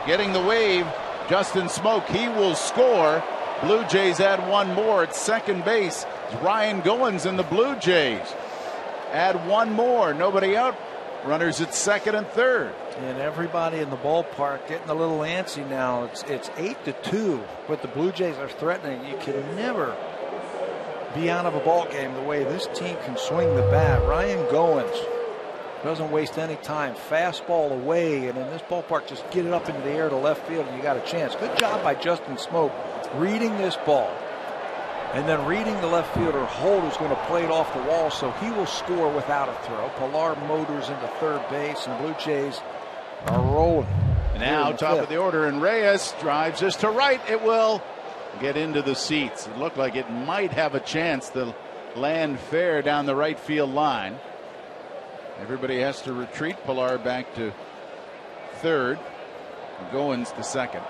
Getting the wave, Justin Smoke, he will score. Blue Jays add one more at second base. It's Ryan Goins and the Blue Jays add one more. Nobody out. Runners at second and third.
And everybody in the ballpark getting a little antsy now. It's 8-2, but the Blue Jays are threatening. You can never be out of a ball game the way this team can swing the bat. Ryan Goins doesn't waste any time. Fastball away, and in this ballpark, just get it up into the air to left field, and you got a chance. Good job by Justin Smoke reading this ball, and then reading the left fielder Holt, who's going to play it off the wall, so he will score without a throw. Pillar motors into third base, and the Blue Jays are rolling.
Now top of the order, and Reyes drives this to right. It will get into the seats. It looked like it might have a chance to land fair down the right field line. Everybody has to retreat. Pillar back to third. Goins to second.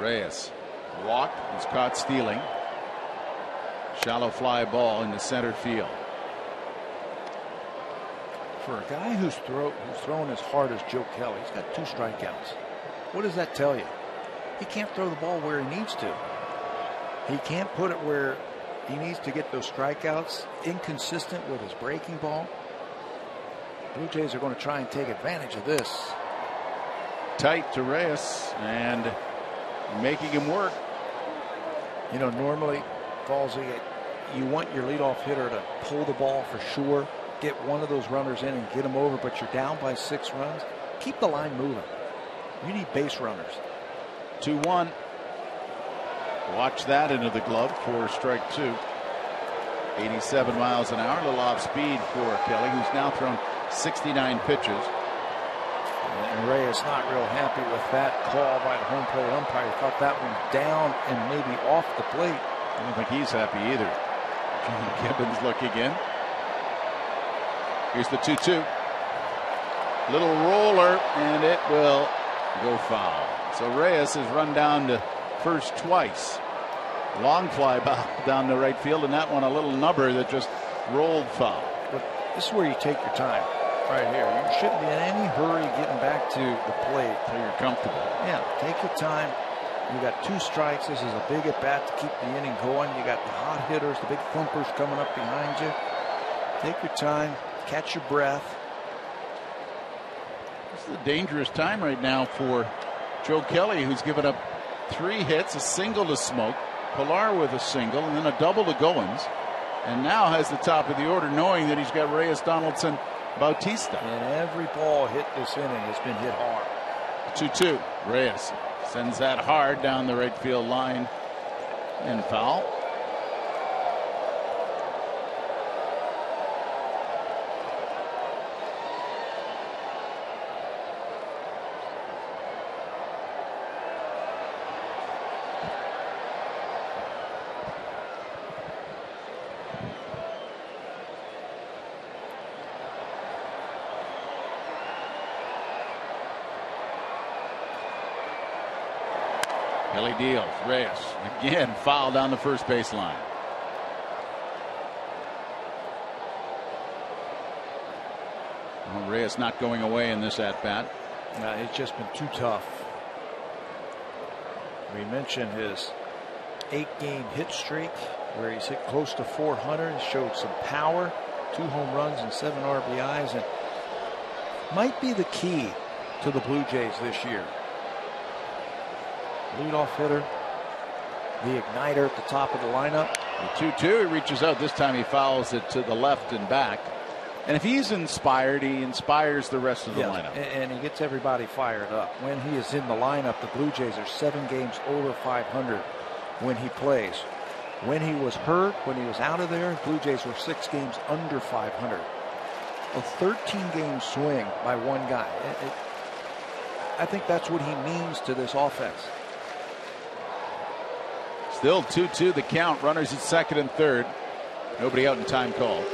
Reyes walked, was caught stealing. Shallow fly ball into center field.
For a guy who's thrown as hard as Joe Kelly, he's got 2 strikeouts. What does that tell you? He can't throw the ball where he needs to. He can't put it where he needs to get those strikeouts. Inconsistent with his breaking ball. Blue Jays are going to try and take advantage of this.
Tight to Reyes and making him work.
You know, normally, Falsey, you want your leadoff hitter to pull the ball for sure, get one of those runners in and get them over, but you're down by 6 runs. Keep the line moving. You need base runners.
2-1. Watch that into the glove for strike 2. 87 miles an hour, a little off speed for Kelly, who's now thrown 69 pitches.
And Reyes not real happy with that call by the home plate umpire. He thought that one down and maybe off the plate.
I don't think he's happy either. John Gibbons looking in. Here's the 2-2. Little roller, and it will go foul. So Reyes has run down to first twice. Long fly down the right field, and that one a little nubber that just rolled foul.
But this is where you take your time. Right here. You shouldn't be in any hurry getting back to the plate.
So you're comfortable.
Yeah, take your time. You got 2 strikes. This is a big at bat to keep the inning going. You got the hot hitters, the big thumpers coming up behind you. Take your time, catch your breath.
This is a dangerous time right now for Joe Kelly, who's given up 3 hits, a single to Smoke, Pilar with a single, and then a double to Goins, and now has the top of the order, knowing that he's got Reyes, Donaldson, Bautista.
And every ball hit this inning has been hit hard.
2-2. Reyes sends that hard down the right field line and foul. Kelly deals. Reyes again foul down the first base line. Well, Reyes not going away in this at bat.
No, it's just been too tough. We mentioned his 8-game hit streak where he's hit close to 400. Showed some power, 2 home runs and 7 RBIs, and might be the key to the Blue Jays this year. Leadoff hitter, the igniter at the top of the lineup.
The 2-2, he reaches out. This time he fouls it to the left and back. And if he's inspired, he inspires the rest of the lineup.
And he gets everybody fired up. When he is in the lineup, the Blue Jays are 7 games over 500 when he plays. When he was hurt, when he was out of there, Blue Jays were 6 games under 500. A 13-game swing by one guy. I think that's what he means to this offense.
Still 2-2 the count. Runners at second and third. Nobody out in time called.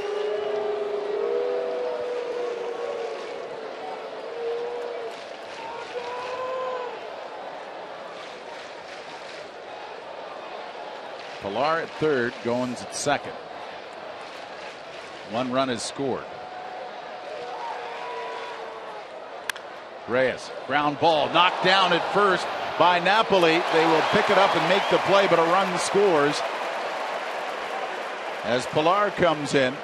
Pilar at third, Goins at second. 1 run is scored. Reyes, ground ball, knocked down at first by Napoli. They will pick it up and make the play, but a run scores as Pilar comes in.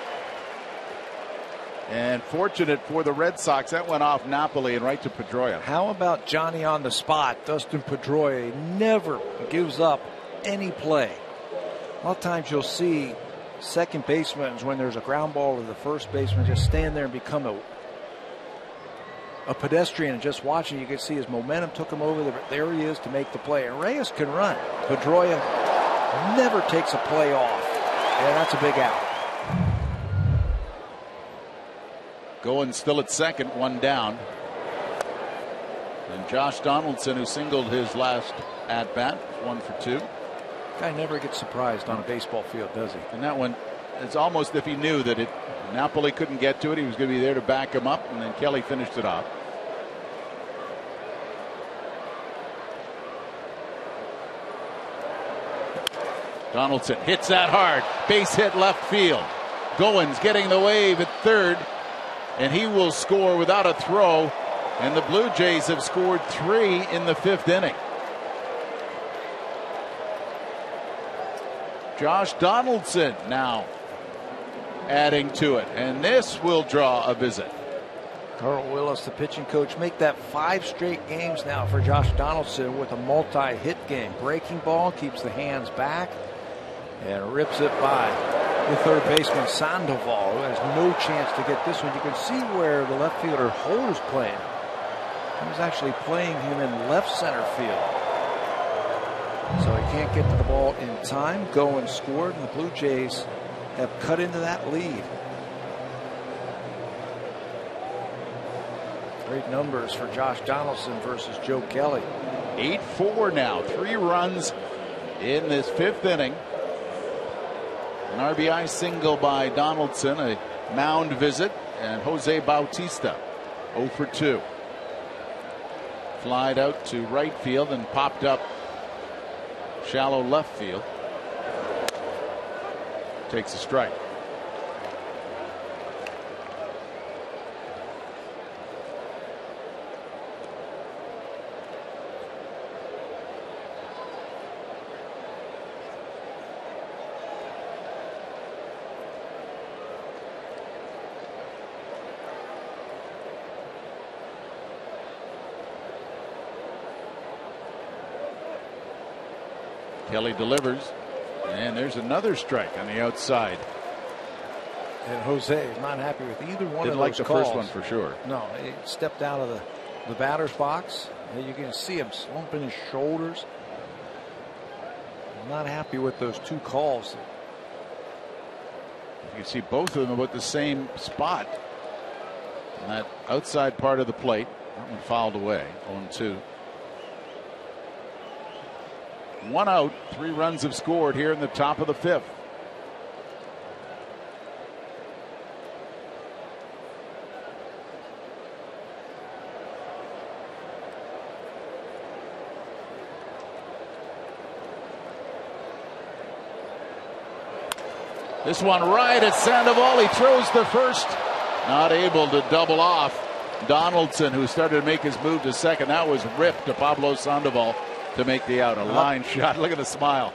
And fortunate for the Red Sox, that went off Napoli and right to Pedroia.
How about Johnny on the spot? Dustin Pedroia never gives up any play. A lot of times you'll see second basemen, when there's a ground ball to the first baseman, just stand there and become a pedestrian and just watching. You can see his momentum took him over. There he is to make the play. And Reyes can run. Pedroia never takes a play off. And that's a big out.
Going still at second, 1 down. And Josh Donaldson, who singled his last at bat, 1 for 2.
Guy never gets surprised on a baseball field, does he?
And that one, it's almost if he knew that Napoli couldn't get to it. He was going to be there to back him up, and then Kelly finished it off. Donaldson hits that hard. Base hit left field. Goins getting the wave at third, and he will score without a throw. And the Blue Jays have scored 3 in the 5th inning. Josh Donaldson now adding to it, and this will draw a visit.
Carl Willis, the pitching coach, make that 5 straight games now for Josh Donaldson with a multi-hit game. Breaking ball, keeps the hands back, and rips it by the third baseman Sandoval, who has no chance to get this one. You can see where the left fielder Holt is playing. He was actually playing him in left center field. So he can't get to the ball in time. Goins scored, and the Blue Jays have cut into that lead. Great numbers for Josh Donaldson versus Joe Kelly.
8-4 now. 3 runs in this 5th inning. An RBI single by Donaldson, a mound visit, and Jose Bautista 0 for 2. Flied out to right field and popped up shallow left field. Takes a strike. Kelly delivers, and there's another strike on the outside.
And Jose is not happy with either one
Didn't
of those
like the
calls.
first one for sure.
No, he stepped out of the batter's box. You can see him slumping his shoulders. Not happy with those 2 calls.
You can see both of them about the same spot. On that outside part of the plate. That one fouled away. 0-2. 1 out. 3 runs have scored here in the top of the 5th. This one right at Sandoval. He throws the first. Not able to double off Donaldson, who started to make his move to second. That was ripped to Pablo Sandoval to make the out. A line shot. Look at the smile.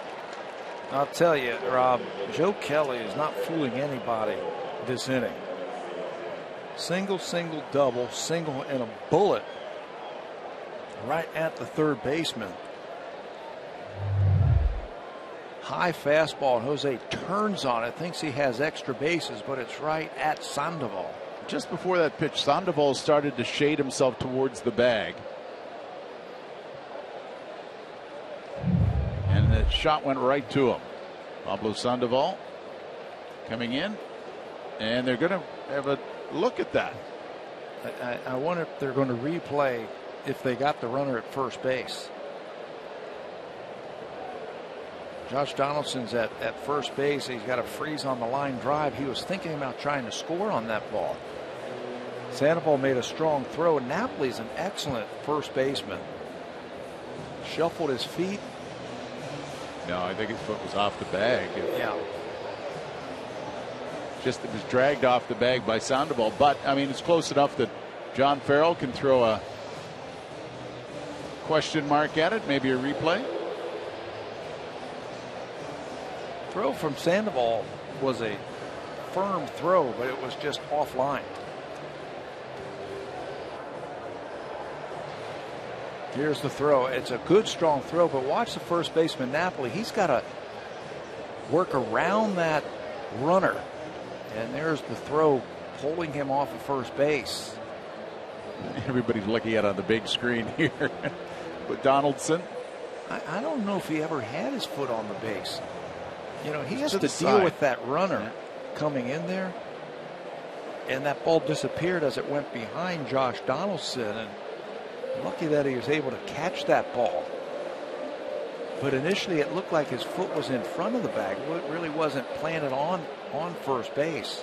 I'll tell you, Rob, Joe Kelly is not fooling anybody this inning. Single, single, double, single, and a bullet right at the third baseman. High fastball, and Jose turns on it, thinks he has extra bases, but it's right at Sandoval.
Just before that pitch, Sandoval started to shade himself towards the bag. And the shot went right to him. Pablo Sandoval coming in, and they're going to have a look at that.
I wonder if they're going to replay if they got the runner at first base. Josh Donaldson's at first base. He's got a freeze on the line drive. He was thinking about trying to score on that ball. Sandoval made a strong throw. Napoli's an excellent first baseman. Shuffled his feet.
No, I think his foot was off the bag.
Yeah.
Just it was dragged off the bag by Sandoval. But, I mean, it's close enough that John Farrell can throw a question mark at it. Maybe a replay.
Throw from Sandoval was a firm throw, but it was just offline. Here's the throw. It's a good, strong throw, but watch the first baseman, Napoli. He's got to work around that runner. And there's the throw, pulling him off of first base.
Everybody's looking at it on the big screen here. But Donaldson.
I don't know if he ever had his foot on the base. You know, he has to deal
side
with that runner coming in there. And that ball disappeared as it went behind Josh Donaldson. And lucky that he was able to catch that ball. But initially it looked like his foot was in front of the bag. It really wasn't planted on first base.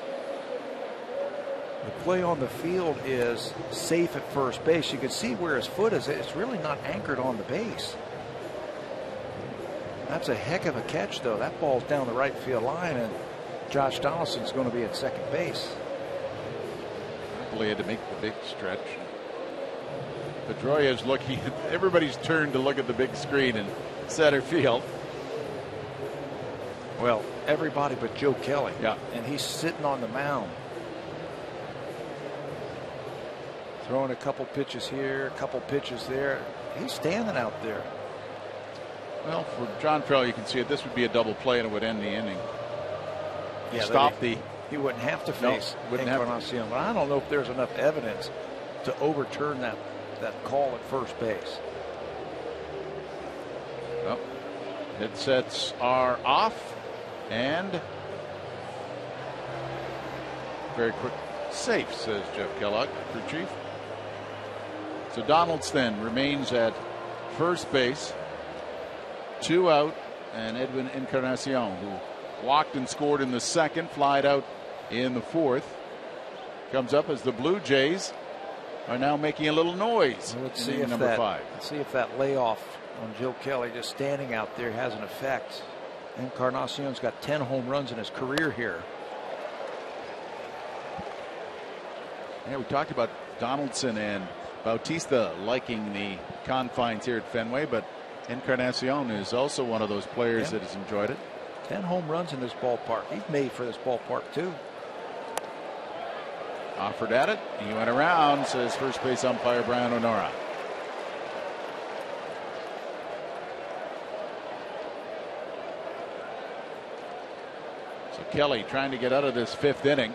The play on the field is safe at first base. You can see where his foot is. It's really not anchored on the base. That's a heck of a catch, though. That ball's down the right field line, and Josh Donaldson's going to be at second base.
Napoli had to make the big stretch. Pedroia's looking at everybody's turn to look at the big screen in center field.
Well, everybody but Joe Kelly.
Yeah.
And he's sitting on the mound. Throwing a couple pitches here, a couple pitches there. He's standing out there.
Well, for John Farrell, you can see it. This would be a double play and it would end the inning.
Yeah, he wouldn't have to face Encarnacion, but I don't know if there's enough evidence to overturn that call at first base.
Well, headsets are off, and very quick safe, says Jeff Kellogg, crew chief. So Donaldson remains at first base. 2 out, and Edwin Encarnacion, who walked and scored in the second, flied out in the fourth, comes up as the Blue Jays are now making a little noise.
Let's see if
number 5.
Let's see if that layoff on Joe Kelly just standing out there has an effect. Encarnacion's got 10 home runs in his career here.
Yeah, we talked about Donaldson and Bautista liking the confines here at Fenway, but Encarnacion is also one of those players that has enjoyed it.
10 home runs in this ballpark. He's made for this ballpark too.
Offered at it. He went around, says first base umpire Brian Honora. So Kelly trying to get out of this 5th inning.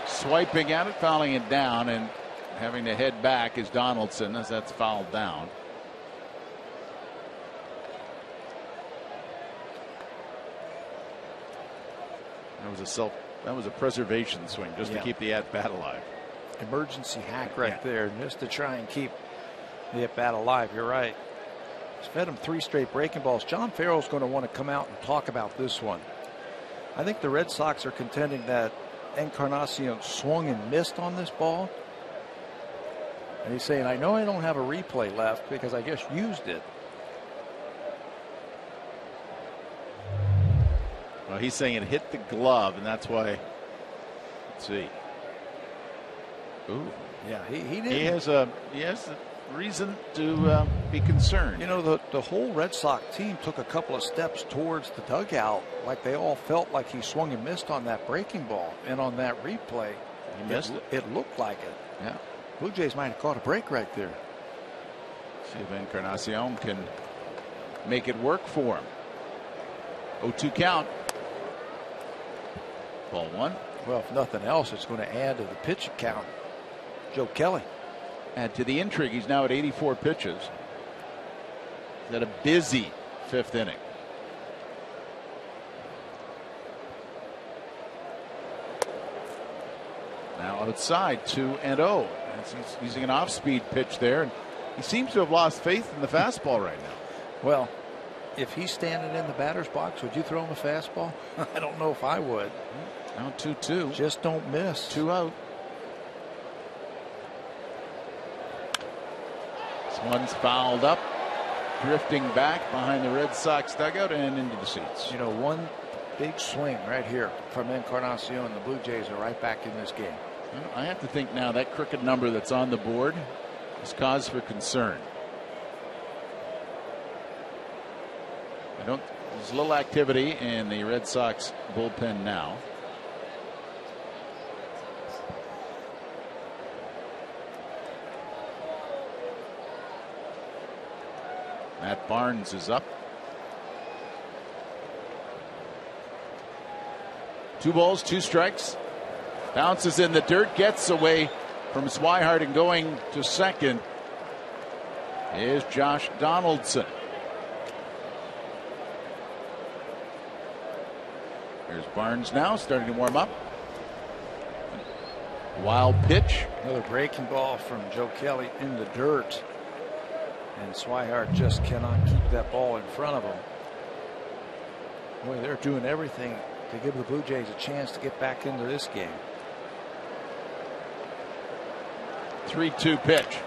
Swiping at it, fouling it down, and having to head back is Donaldson as that's fouled down. That was a preservation swing just to keep the at bat alive.
Emergency hack right there, just to try and keep the at bat alive. You're right. He's fed him 3 straight breaking balls. John Farrell's going to want to come out and talk about this one. I think the Red Sox are contending that Encarnacion swung and missed on this ball. And he's saying, I know I don't have a replay left because I just used it.
Well, he's saying it hit the glove, and that's why. Let's see. Ooh.
Yeah, he did.
He has a reason to be concerned.
You know, the whole Red Sox team took a couple of steps towards the dugout, like they all felt like he swung and missed on that breaking ball, and on that replay,
he missed it.
It looked like it.
Yeah.
Blue Jays might have caught a break right there.
See if Encarnacion can make it work for him. 0-2 count. Ball 1.
Well, if nothing else, it's going to add to the pitch count. Joe Kelly.
Add to the intrigue. He's now at 84 pitches. He's had a busy 5th inning. Now outside, 2-0. He's using an off-speed pitch there, and he seems to have lost faith in the fastball right now.
Well, if he's standing in the batter's box, would you throw him a fastball? I don't know if I would.
Now 2-2.
Just don't miss.
2 out. This one's fouled up, drifting back behind the Red Sox dugout and into the seats.
You know, one big swing right here from Encarnacion. The Blue Jays are right back in this game.
I have to think now that crooked number that's on the board is cause for concern. There's a little activity in the Red Sox bullpen now. Matt Barnes is up. 2 balls, 2 strikes. Bounces in the dirt, gets away from Swihart, and going to second is Josh Donaldson. Here's Barnes now starting to warm up. Wild pitch.
Another breaking ball from Joe Kelly in the dirt. And Swihart just cannot keep that ball in front of him. Boy, they're doing everything to give the Blue Jays a chance to get back into this game.
3-2 pitch.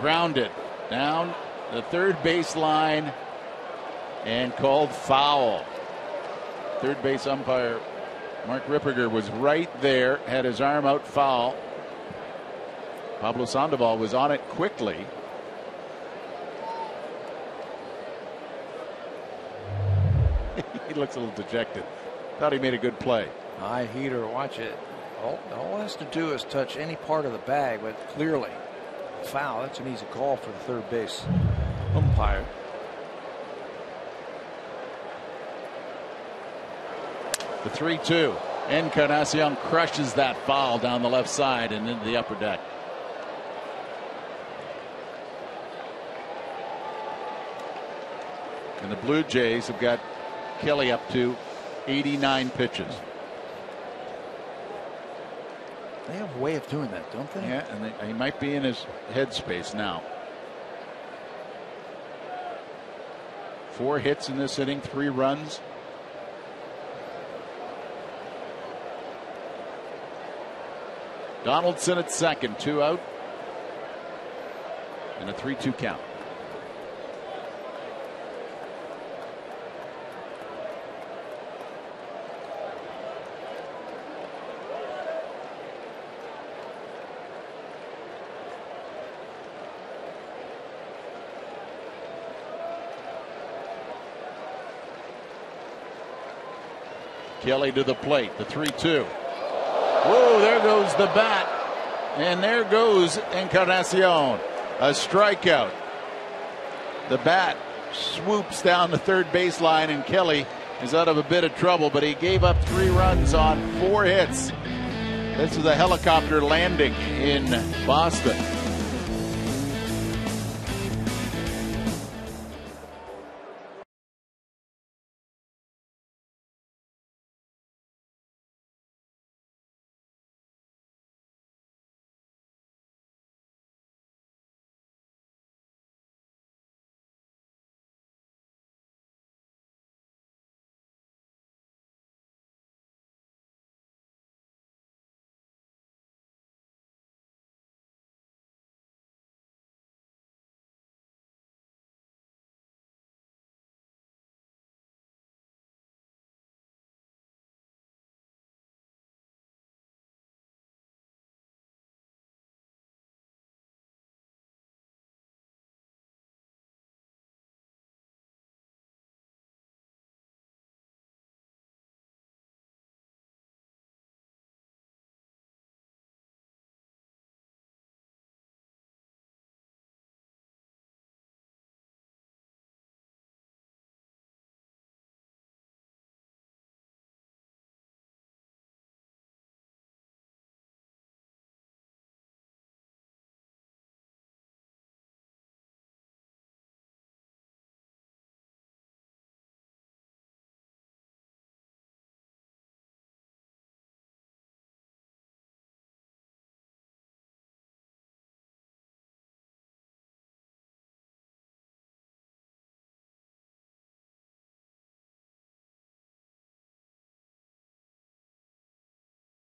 Grounded down the third base line and called foul. Third base umpire Mark Ripperger was right there, had his arm out, foul. Pablo Sandoval was on it quickly. He looks a little dejected. Thought he made a good play.
High heater, watch it. All it has to do is touch any part of the bag, but clearly foul. That's an easy call for the third base umpire.
The 3-2. Encarnacion crushes that foul down the left side and into the upper deck. And the Blue Jays have got Kelly up to 89 pitches.
They have a way of doing that, don't they?
Yeah, and he might be in his headspace now. 4 hits in this inning, 3 runs. Donaldson at second, 2 out, and a 3-2 count. Kelly to the plate, the 3-2. Whoa, there goes the bat. And there goes Encarnacion. A strikeout. The bat swoops down the third baseline, and Kelly is out of a bit of trouble, but he gave up 3 runs on 4 hits. This is a helicopter landing in Boston.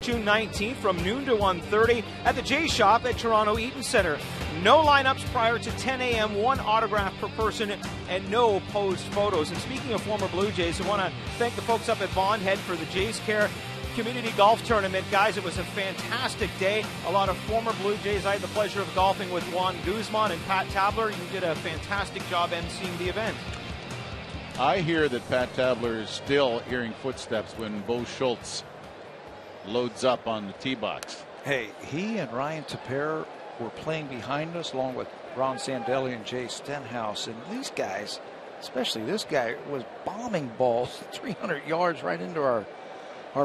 June 19th from noon to 1:30 at the J Shop at Toronto Eaton Centre. No lineups prior to 10 a.m., 1 autograph per person, and no posed photos. And speaking of former Blue Jays, I want to thank the folks up at Bond Head for the Jays Care Community Golf Tournament. Guys, it was a fantastic day. A lot of former Blue Jays. I had the pleasure of golfing with Juan Guzman and Pat Tabler. You did a fantastic job emceeing the event.
I hear that Pat Tabler is still hearing footsteps when Bo Schultz loads up on the tee box.
Hey, he and Ryan Tepera were playing behind us along with Ron Sandelli and Jay Stenhouse, and these guys, especially this guy, was bombing balls 300 yards right into our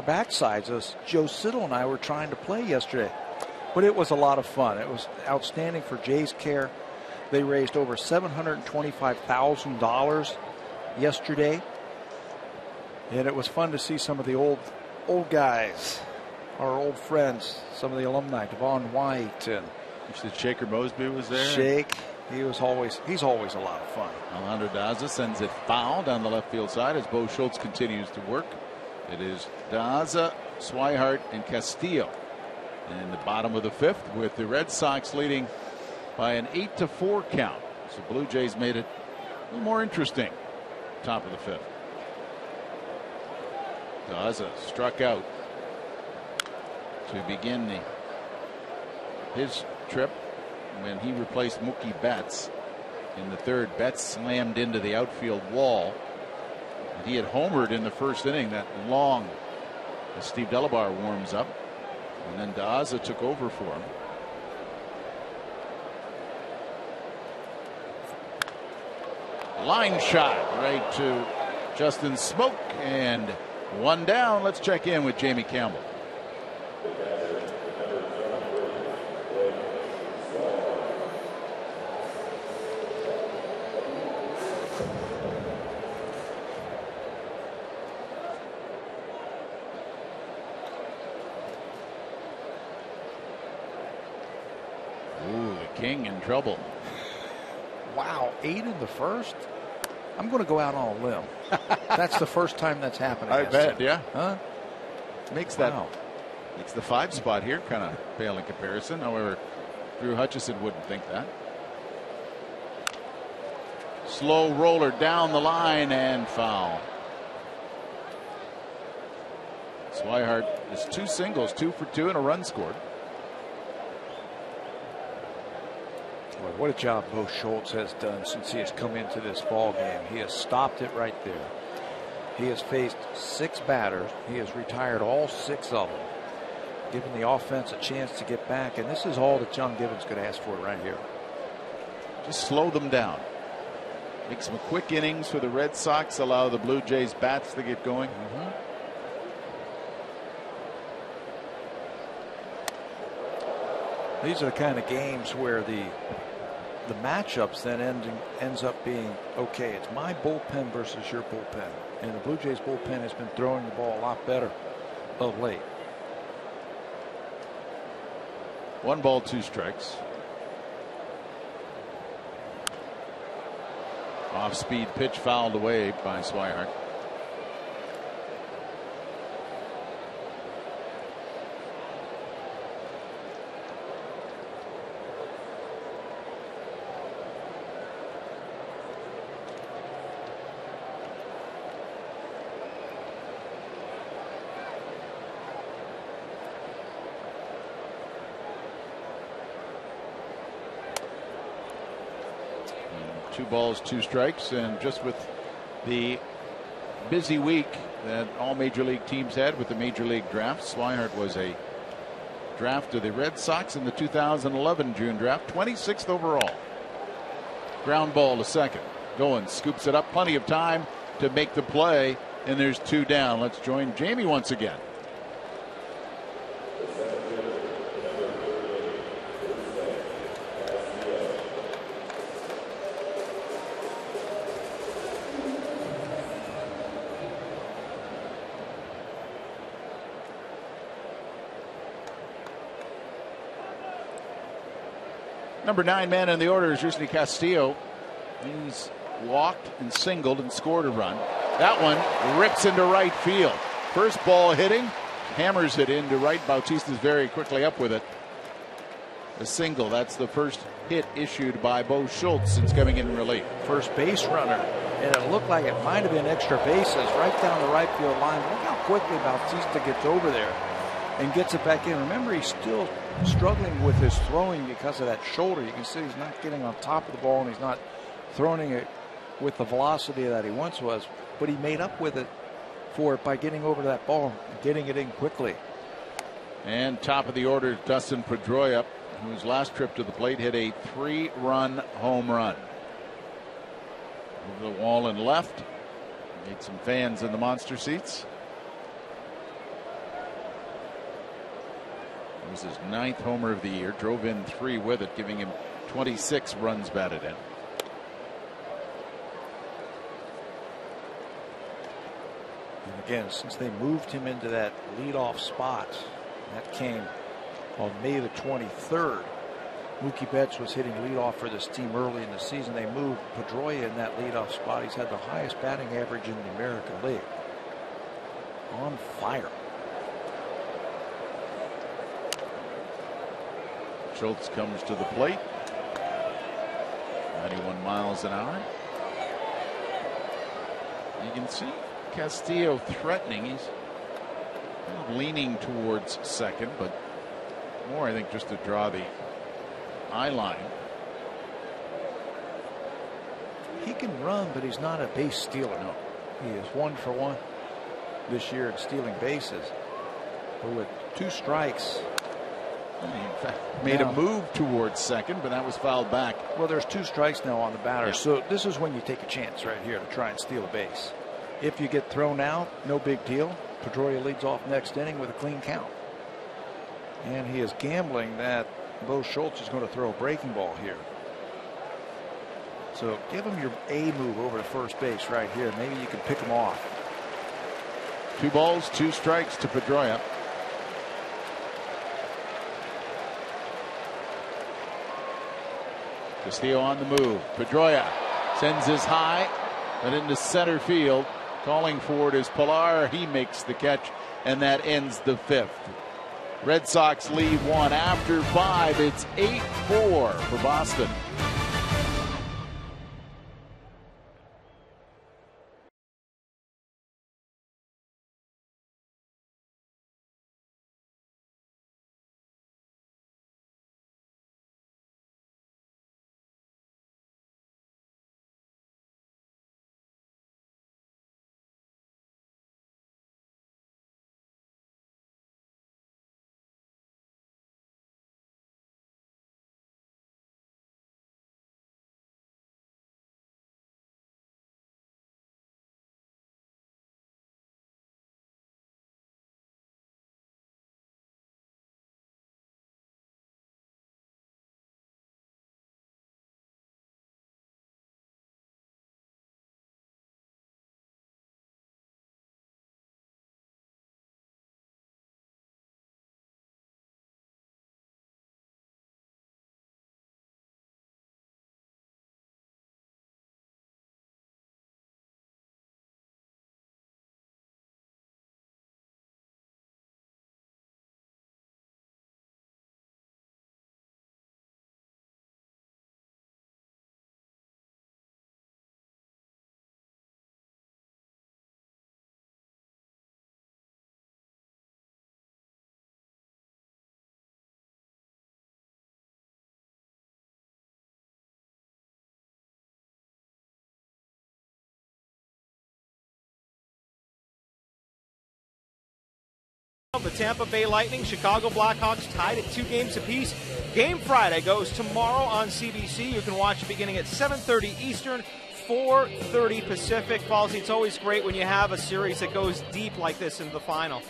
backsides as Joe Siddle and I were trying to play yesterday. But it was a lot of fun. It was outstanding for Jays Care. They raised over $725,000 yesterday, and it was fun to see some of the old guys, our old friends, some of the alumni, Devon White, and
you said Shaker Mosby was there.
Shake, he's always a lot of fun.
Alejandro Daza sends it foul down the left field side as Bo Schultz continues to work. It is Daza, Swihart, and Castillo in the bottom of the 5th, with the Red Sox leading by an 8-4 count. So Blue Jays made it a little more interesting. Top of the 5th. Daza struck out to begin his trip when he replaced Mookie Betts in the 3rd. Betts slammed into the outfield wall. He had homered in the 1st inning, that long, as Steve Delabar warms up, and then Daza took over for him. Line shot right to Justin Smoke, and 1 down. Let's check in with Jamie Campbell. Ooh, the King in trouble.
Wow, 8 in the first. I'm going to go out on a limb. That's the first time that's happened.
I bet, yeah.
Huh?
Makes the 5 spot here kind of pale in comparison. However, Drew Hutchison wouldn't think that. Slow roller down the line and foul. Swihart is 2 singles, 2 for 2, and a run scored.
Boy, what a job Bo Schultz has done since he has come into this ball game. He has stopped it right there. He has faced 6 batters. He has retired all 6 of them, giving the offense a chance to get back. And this is all that John Gibbons could ask for right here.
Just slow them down. Make some quick innings for the Red Sox. Allow the Blue Jays bats to get going.
These are the kind of games where the matchups then ends up being, okay, it's my bullpen versus your bullpen. And the Blue Jays bullpen has been throwing the ball a lot better of late.
1 ball, 2 strikes. Off speed pitch fouled away by Swihart. Two balls, 2 strikes, and just with the busy week that all major league teams had with the major league draft, Swihart was a draft of the Red Sox in the 2011 June draft, 26th overall. Ground ball to second. Goins scoops it up, plenty of time to make the play, and there's 2 down. Let's join Jamie once again. Number 9 man in the order is Yusni Castillo. He's walked and singled and scored a run. That one rips into right field. First ball hitting, hammers it into right. Bautista's very quickly up with it. A single. That's the first hit issued by Bo Schultz since coming in relief.
First base runner, and it looked like it might have been extra bases right down the right field line. Look how quickly Bautista gets over there and gets it back in. Remember, he's still struggling with his throwing because of that shoulder. You can see he's not getting on top of the ball, and he's not throwing it with the velocity that he once was, but he made up with it for it by getting over to that ball and getting it in quickly.
And top of the order, Dustin Pedroia, whose last trip to the plate hit a 3-run home run. Over the wall and left. Made some fans in the monster seats. It was his 9th homer of the year. Drove in 3 with it, giving him 26 runs batted in.
And again, since they moved him into that leadoff spot, that came on May the 23rd. Mookie Betts was hitting leadoff for this team early in the season. They moved Pedroia in that leadoff spot. He's had the highest batting average in the American League. On fire.
Schultz comes to the plate. 91 miles an hour. You can see Castillo threatening. He's kind of leaning towards second, but more, I think, just to draw the eye line.
He can run, but he's not a base stealer.
No.
He is 1 for 1 this year in stealing bases. But with 2 strikes.
He in fact made a move towards second, but that was fouled back.
Well, there's 2 strikes now on the batter, so this is when you take a chance right here to try and steal a base. If you get thrown out, no big deal. Pedroia leads off next inning with a clean count. And he is gambling that Bo Schultz is going to throw a breaking ball here. So give him your A move over to first base right here. Maybe you can pick him off.
2 balls, 2 strikes to Pedroia. Castillo on the move. Pedroia sends his high, but into center field. Calling for it is Pilar. He makes the catch, and that ends the 5th. Red Sox lead 1 after 5. It's 8-4 for Boston.
The Tampa Bay Lightning, Chicago Blackhawks tied at 2 games apiece. Game Friday goes tomorrow on CBC. You can watch it beginning at 7:30 Eastern, 4:30 Pacific. Falsey, it's always great when you have a series that goes deep like this into the final.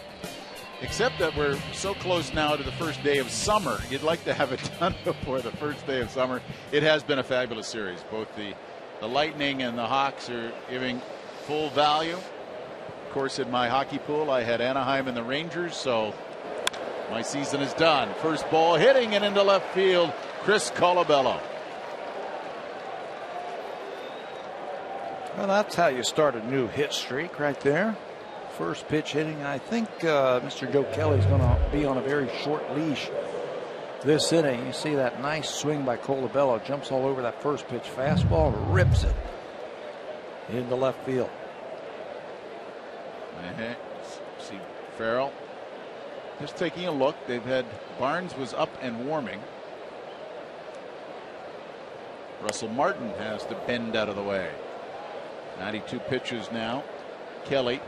Except that we're so close now to the first day of summer. You'd like to have it done before the first day of summer. It has been a fabulous series. Both the Lightning and the Hawks are giving full value. Of course, in my hockey pool, I had Anaheim and the Rangers, so my season is done. First ball hitting and into left field, Chris Colabello.
Well, that's how you start a new hit streak right there. First pitch hitting. I think Mr. Joe Kelly's going to be on a very short leash this inning. You see that nice swing by Colabello. Jumps all over that first pitch fastball, rips it into left field.
See Farrell just taking a look. They've had Barnes was up and warming. Russell Martin has to bend out of the way. 92 pitches now. Kelly.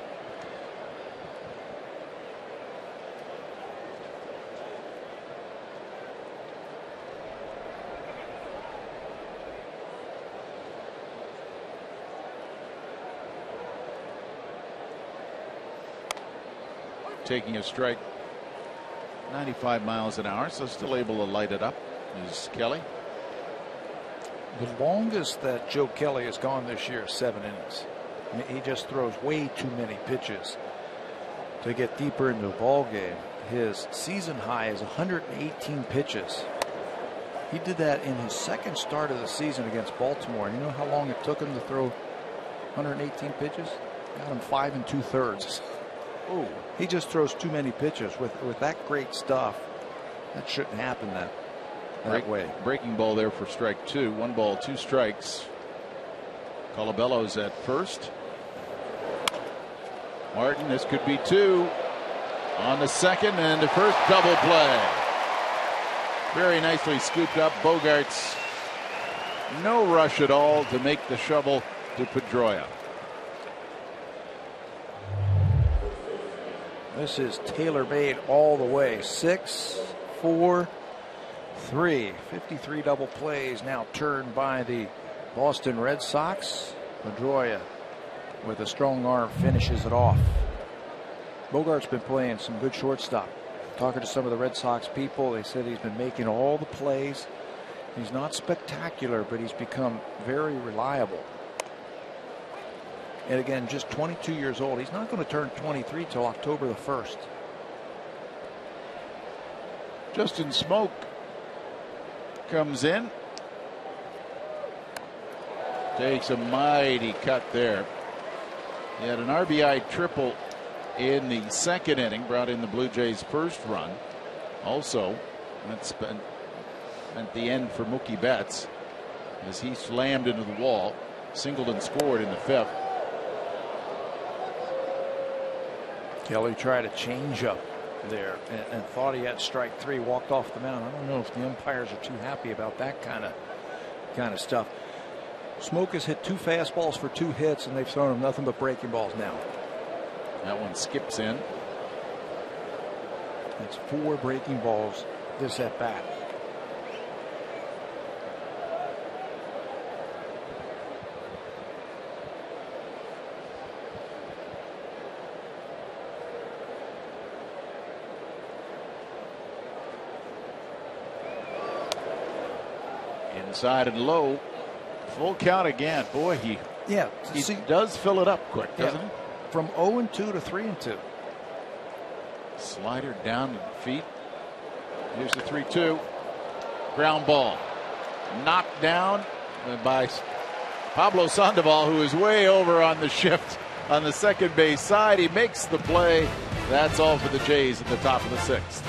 Taking a strike, 95 miles an hour, so still able to light it up is Kelly.
The longest that Joe Kelly has gone this year is 7 innings. He just throws way too many pitches to get deeper into the ball game. His season high is 118 pitches. He did that in his second start of the season against Baltimore. You know how long it took him to throw 118 pitches? Got him 5 2/3. Oh, he just throws too many pitches with that great stuff. That shouldn't happen that way.
Breaking ball there for strike 2. 1 ball, 2 strikes. Colabello's at first. Martin, this could be 2 on the second, and the first double play. Very nicely scooped up. Bogarts, no rush at all to make the shovel to Pedroia.
This is tailor-made all the way. 6, 4, 3. 53 double plays now turned by the Boston Red Sox. Pedroia with a strong arm finishes it off. Bogart's been playing some good shortstop. Talking to some of the Red Sox people, they said he's been making all the plays. He's not spectacular, but he's become very reliable. And again, just 22 years old. He's not going to turn 23 till October the 1st.
Justin Smoke comes in. Takes a mighty cut there. He had an RBI triple in the second inning, brought in the Blue Jays' first run. Also, that's been at the end for Mookie Betts as he slammed into the wall, singled and scored in the fifth.
Kelly tried a changeup there and thought he had strike three, walked off the mound. I don't know if the umpires are too happy about that kind of stuff. Smoke has hit 2 fastballs for 2 hits, and they've thrown him nothing but breaking balls now.
That one skips in.
That's 4 breaking balls this at bat.
Inside and low. Full count again. Boy, he does fill it up quick, doesn't he?
From 0-2 to 3-2.
Slider down to the feet. Here's the 3-2. Ground ball. Knocked down by Pablo Sandoval, who is way over on the shift on the second base side. He makes the play. That's all for the Jays at the top of the 6th.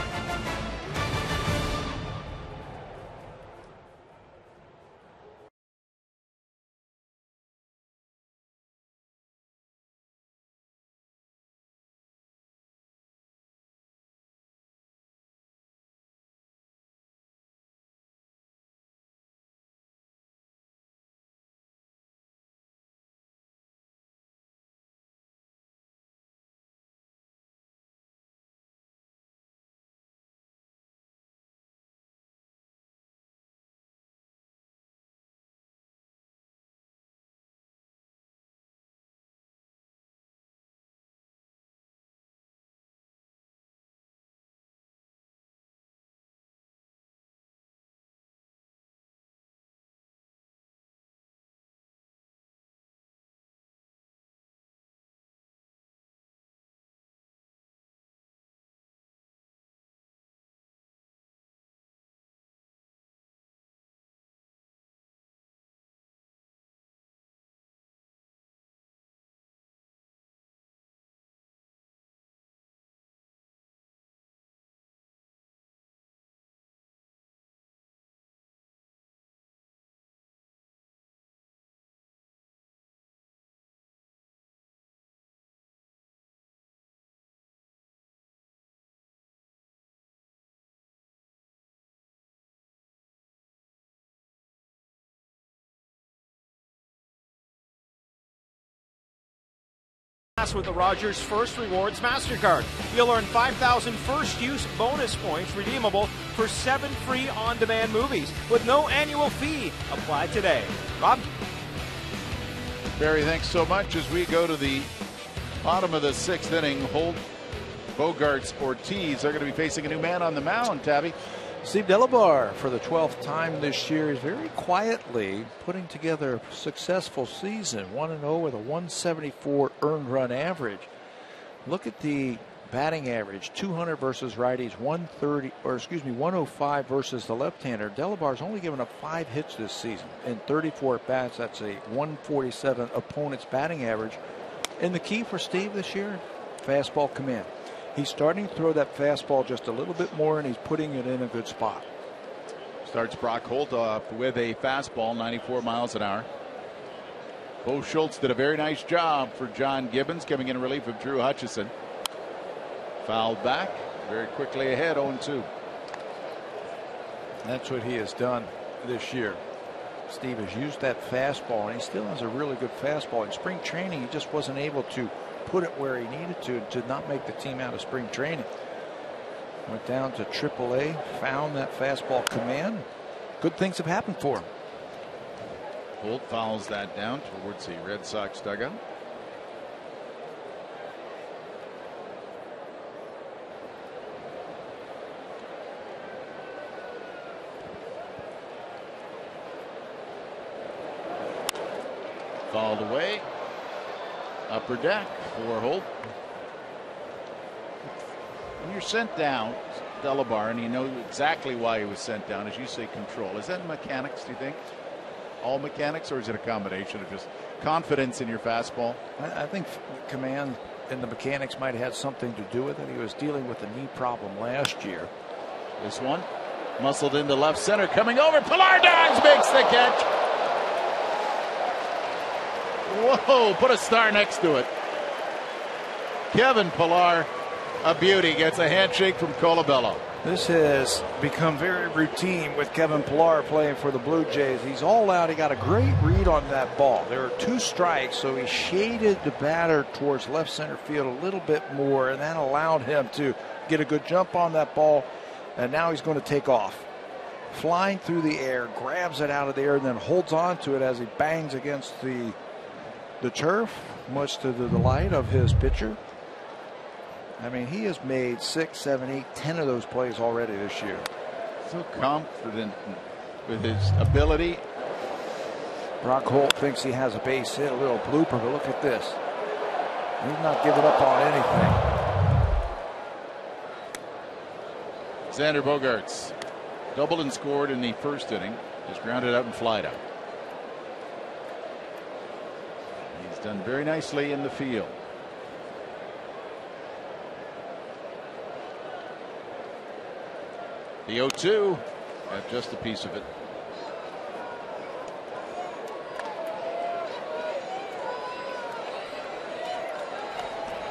With the Rogers First Rewards MasterCard. You'll earn 5,000 first use bonus points redeemable for 7 free on-demand movies with no annual fee. Apply today. Rob?
Barry, thanks so much. As we go to the bottom of the 6th inning, Holt, Bogarts, Ortiz are going to be facing a new man on the mound, Tabby.
Steve Delabar, for the 12th time this year, is very quietly putting together a successful season. 1-0 with a 174 earned run average. Look at the batting average: 200 versus righties, 105 versus the left-hander. Delabar's only given up 5 hits this season in 34 at bats. That's a 147 opponent's batting average. And the key for Steve this year: fastball command. He's starting to throw that fastball just a little bit more, and he's putting it in a good spot.
Starts Brock Holt off with a fastball, 94 miles an hour. Bo Schultz did a very nice job for John Gibbons, coming in relief of Drew Hutchison. Fouled back, very quickly ahead, 0-2.
That's what he has done this year. Steve has used that fastball, and he still has a really good fastball. In spring training, he just wasn't able to put it where he needed to not make the team out of spring training. Went down to AAA, found that fastball command. Good things have happened for him.
Holt fouls that down towards the Red Sox dugout. Fouled away. Upper deck for Holt. When you're sent down, Delabar, and you know exactly why he was sent down, as you say, control. Is that mechanics, do you think? all mechanics, or is it a combination of just confidence in your fastball?
I think command and the mechanics might have had something to do with it. He was dealing with a knee problem last year.
This one muscled into left center, coming over. Pilar Dodge makes the catch. Whoa, put a star next to it. Kevin Pilar, a beauty, gets a handshake from Colabello.
This has become very routine with Kevin Pilar playing for the Blue Jays. He's all out. He got a great read on that ball. There are 2 strikes, so he shaded the batter towards left center field a little bit more, and that allowed him to get a good jump on that ball. And now he's going to take off. Flying through the air, grabs it out of the air, and then holds on to it as he bangs against the turf, much to the delight of his pitcher. I mean, he has made 6, 7, 8, 10 of those plays already this year.
So confident with his ability.
Brock Holt thinks he has a base hit, a little blooper, but look at this. He's not giving up on anything.
Xander Bogaerts doubled and scored in the first inning. Just grounded out and flied out. He's done very nicely in the field. The 0-2, got just a piece of it.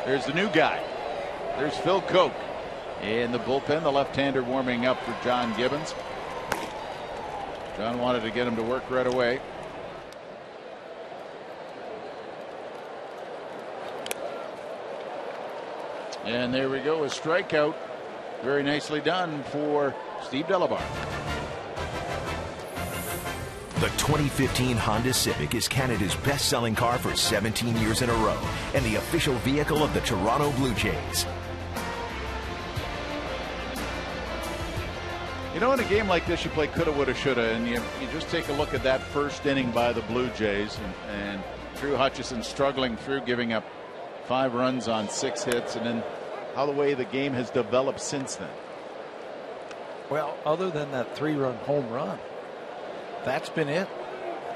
There's the new guy. There's Phil Koch in the bullpen, the left-hander warming up for John Gibbons. John wanted to get him to work right away. And there we go, a strikeout. Very nicely done for Steve Delabar.
The 2015 Honda Civic is Canada's best-selling car for 17 years in a row and the official vehicle of the Toronto Blue Jays.
You know, in a game like this, you play coulda, woulda, shoulda, and you just take a look at that first inning by the Blue Jays, and Drew Hutchison struggling through, giving up 5 runs on 6 hits, and then how the way the game has developed since then.
Well, other than that 3-run home run, that's been it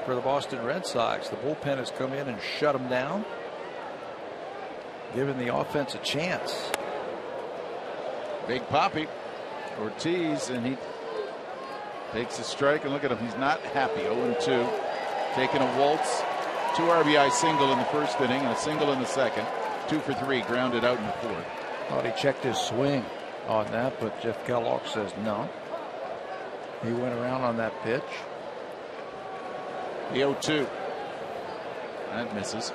for the Boston Red Sox. The bullpen has come in and shut them down, giving the offense a chance.
Big Papi Ortiz, and he takes a strike, and look at him, he's not happy. 0-2, taking a waltz, 2 RBI single in the first inning and a single in the second, 2 for 3 grounded out in the fourth.
Thought he checked his swing on that, but Jeff Kellogg says no. He went around on that pitch.
The 0-2. That misses.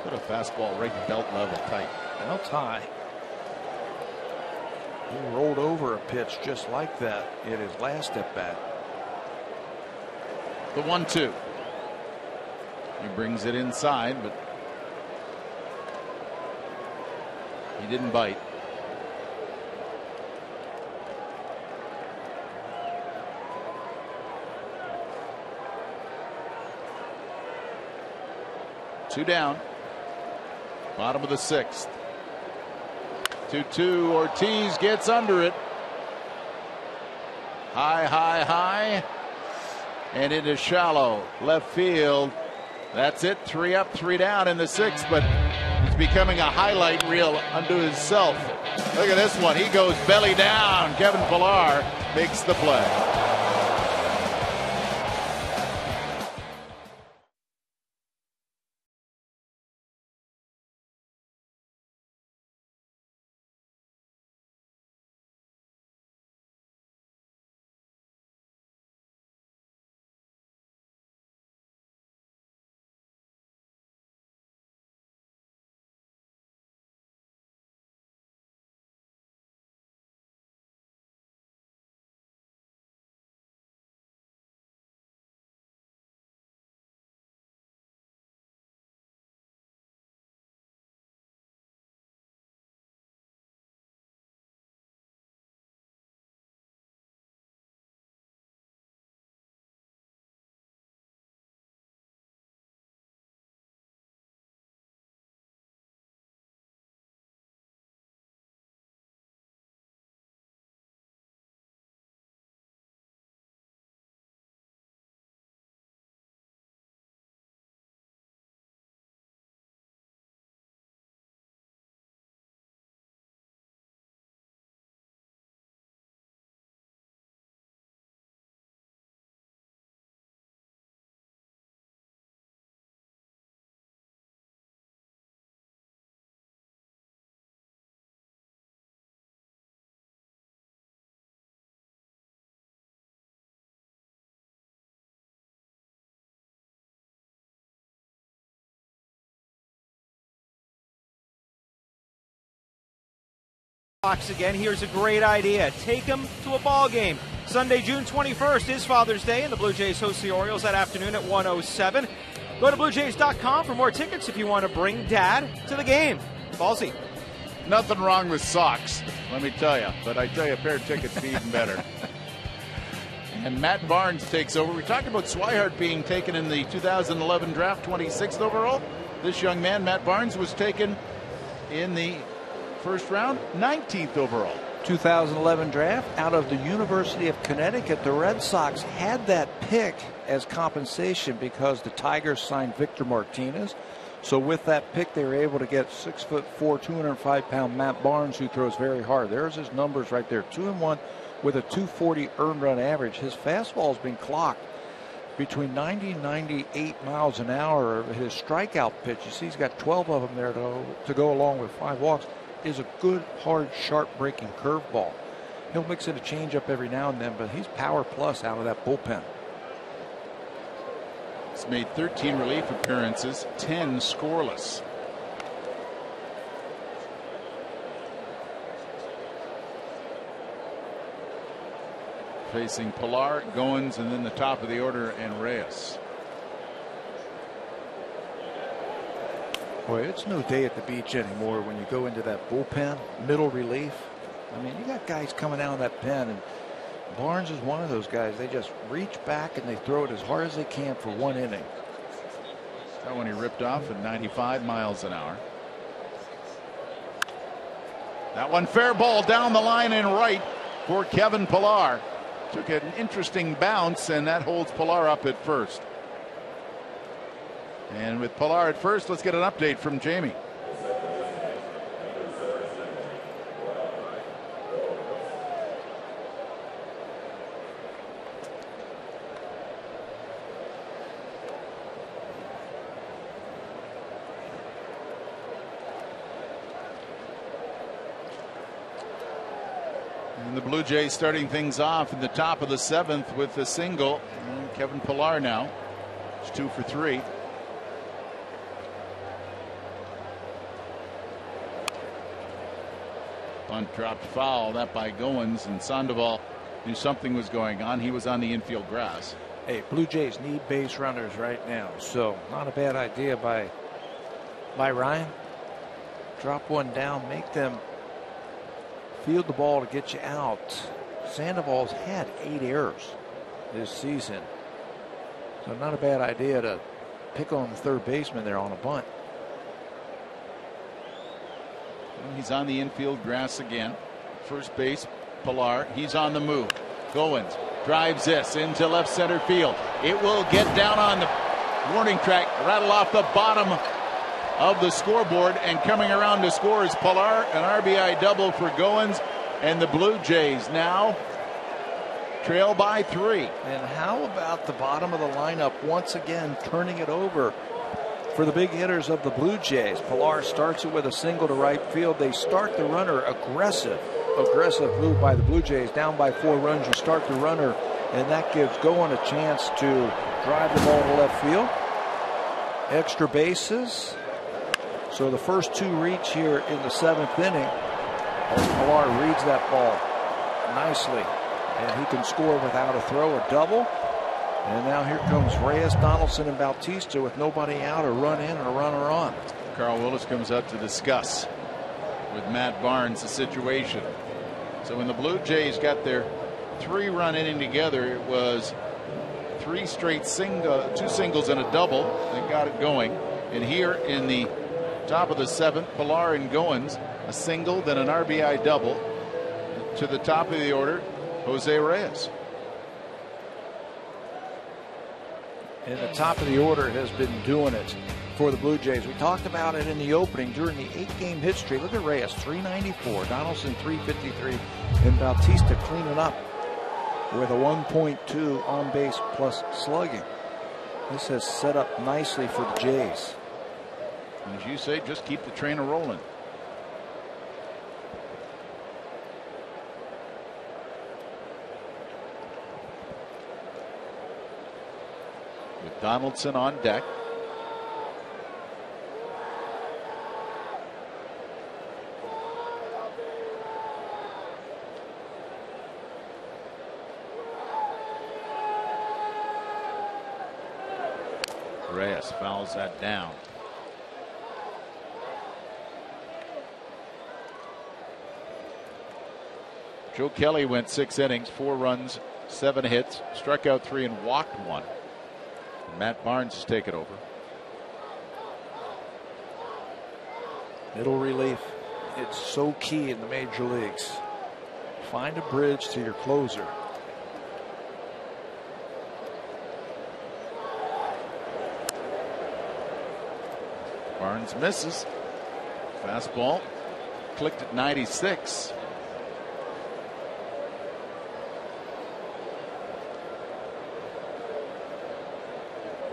Put a fastball right belt level tight.
Belt high. He rolled over a pitch just like that in his last at bat.
The 1-2. He brings it inside, but he didn't bite. Two down. Bottom of the 6th. 2-2. Ortiz gets under it. High, high, high. And into shallow left field. That's it. 3 up, 3 down in the 6th, but it's becoming a highlight reel unto himself. Look at this one. He goes belly down. Kevin Pilar makes the play.
Sox again. Here's a great idea. Take them to a ball game. Sunday, June 21st is Father's Day, and the Blue Jays host the Orioles that afternoon at 1:07. Go to BlueJays.com for more tickets if you want to bring Dad to the game. Ballsy.
Nothing wrong with socks, let me tell you. But I tell you, a pair of tickets would be even better. And Matt Barnes takes over. We talked about Swihart being taken in the 2011 draft, 26th overall. This young man, Matt Barnes, was taken in the first round, 19th overall.
2011 draft out of the University of Connecticut. The Red Sox had that pick as compensation because the Tigers signed Victor Martinez. So with that pick, they were able to get 6'4", 205-pound Matt Barnes, who throws very hard. There's his numbers right there, 2-1 with a 240 earned run average. His fastball has been clocked between 90 and 98 miles an hour. His strikeout pitch, you see he's got 12 of them there to go along with 5 walks, is a good, hard, sharp-breaking curveball. He'll mix in a changeup every now and then, but he's power plus out of that bullpen.
He's made 13 relief appearances, 10 scoreless. Facing Pilar, Goins, and then the top of the order, and Reyes.
Boy, it's no day at the beach anymore when you go into that bullpen, middle relief. I mean, you got guys coming out of that pen, and Barnes is one of those guys. They just reach back and they throw it as hard as they can for one inning.
That one he ripped off at 95 miles an hour. That one fair ball down the line and right for Kevin Pilar. Took an interesting bounce, and that holds Pilar up at first. And with Pilar at first, let's get an update from Jamie. And the Blue Jays starting things off in the top of the 7th with a single. And Kevin Pilar now is 2 for 3. Bunt dropped foul, that by Goins, and Sandoval knew something was going on. He was on the infield grass.
Hey, Blue Jays need base runners right now, so not a bad idea by Ryan. Drop one down, make them field the ball to get you out. Sandoval's had 8 errors this season, so not a bad idea to pick on the third baseman there on a bunt.
He's on the infield grass again. First base, Pilar. He's on the move. Goins drives this into left center field. It will get down on the warning track, rattle off the bottom of the scoreboard, and coming around to score is Pilar. An RBI double for Goins, and the Blue Jays now trail by 3.
And how about the bottom of the lineup once again turning it over for the big hitters of the Blue Jays? Pilar starts it with a single to right field. They start the runner. Aggressive move by the Blue Jays. Down by 4 runs, you start the runner, and that gives Goin a chance to drive the ball to left field. Extra bases. So the first 2 reach here in the 7th inning. As Pilar reads that ball nicely, and he can score without a throw, a double. And now here comes Reyes, Donaldson, and Bautista with nobody out, a run in and a runner on.
Carl Willis comes out to discuss with Matt Barnes the situation. So when the Blue Jays got their 3-run inning together, it was 3 straight 2 singles and a double that got it going. And here in the top of the 7th, Pilar and Goins, a single, then an RBI double. To the top of the order, Jose Reyes.
And the top of the order has been doing it for the Blue Jays. We talked about it in the opening during the 8-game hit streak. Look at Reyes, 394, Donaldson 353, and Bautista cleaning up with a 1.2 on base plus slugging. This has set up nicely for the Jays.
As you say, just keep the train rolling. With Donaldson on deck. Reyes fouls that down. Joe Kelly went 6 innings, 4 runs, 7 hits, struck out 3 and walked 1. And Matt Barnes has taken over.
Middle relief. It's so key in the major leagues. Find a bridge to your closer.
Barnes misses. Fastball clicked at 96.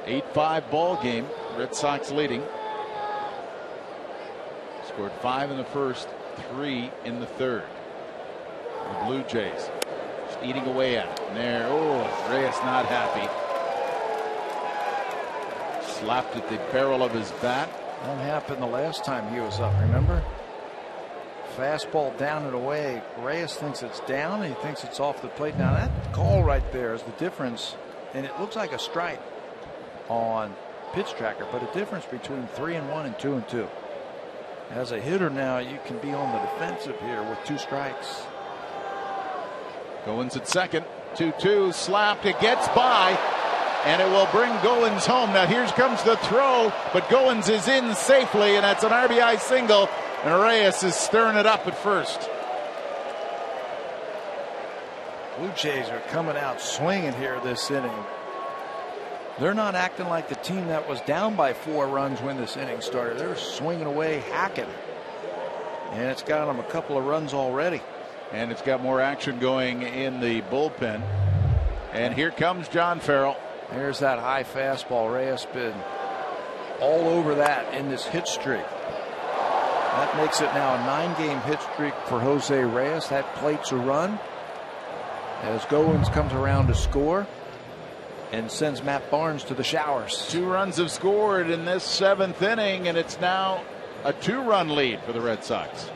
Eight-5 ball game. Red Sox leading. Scored 5 in the first, 3 in the third. The Blue Jays just eating away at it. And there, Reyes not happy. Slapped at the barrel of his bat.
That happened the last time he was up, remember? Fastball down and away. Reyes thinks it's down, and he thinks it's off the plate. Now that call right there is the difference, and it looks like a strike on pitch tracker, but a difference between 3-1 and 2-2. As a hitter now, you can be on the defensive here with 2 strikes.
Goins at second. 2-2 slapped. It gets by, and it will bring Goins home. Now here comes the throw, but Goins is in safely, and that's an RBI single, and Reyes is stirring it up at first.
Blue Jays are coming out swinging here this inning. They're not acting like the team that was down by 4 runs when this inning started. They're swinging away, hacking. And it's got them a couple of runs already.
And it's got more action going in the bullpen. And here comes John Farrell.
There's that high fastball. Reyes been all over that in this hit streak. That makes it now a 9-game hit streak for Jose Reyes. That plates a run as Goins comes around to score and sends Matt Barnes to the showers.
2 runs have scored in this 7th inning, and it's now a 2-run lead for the Red Sox.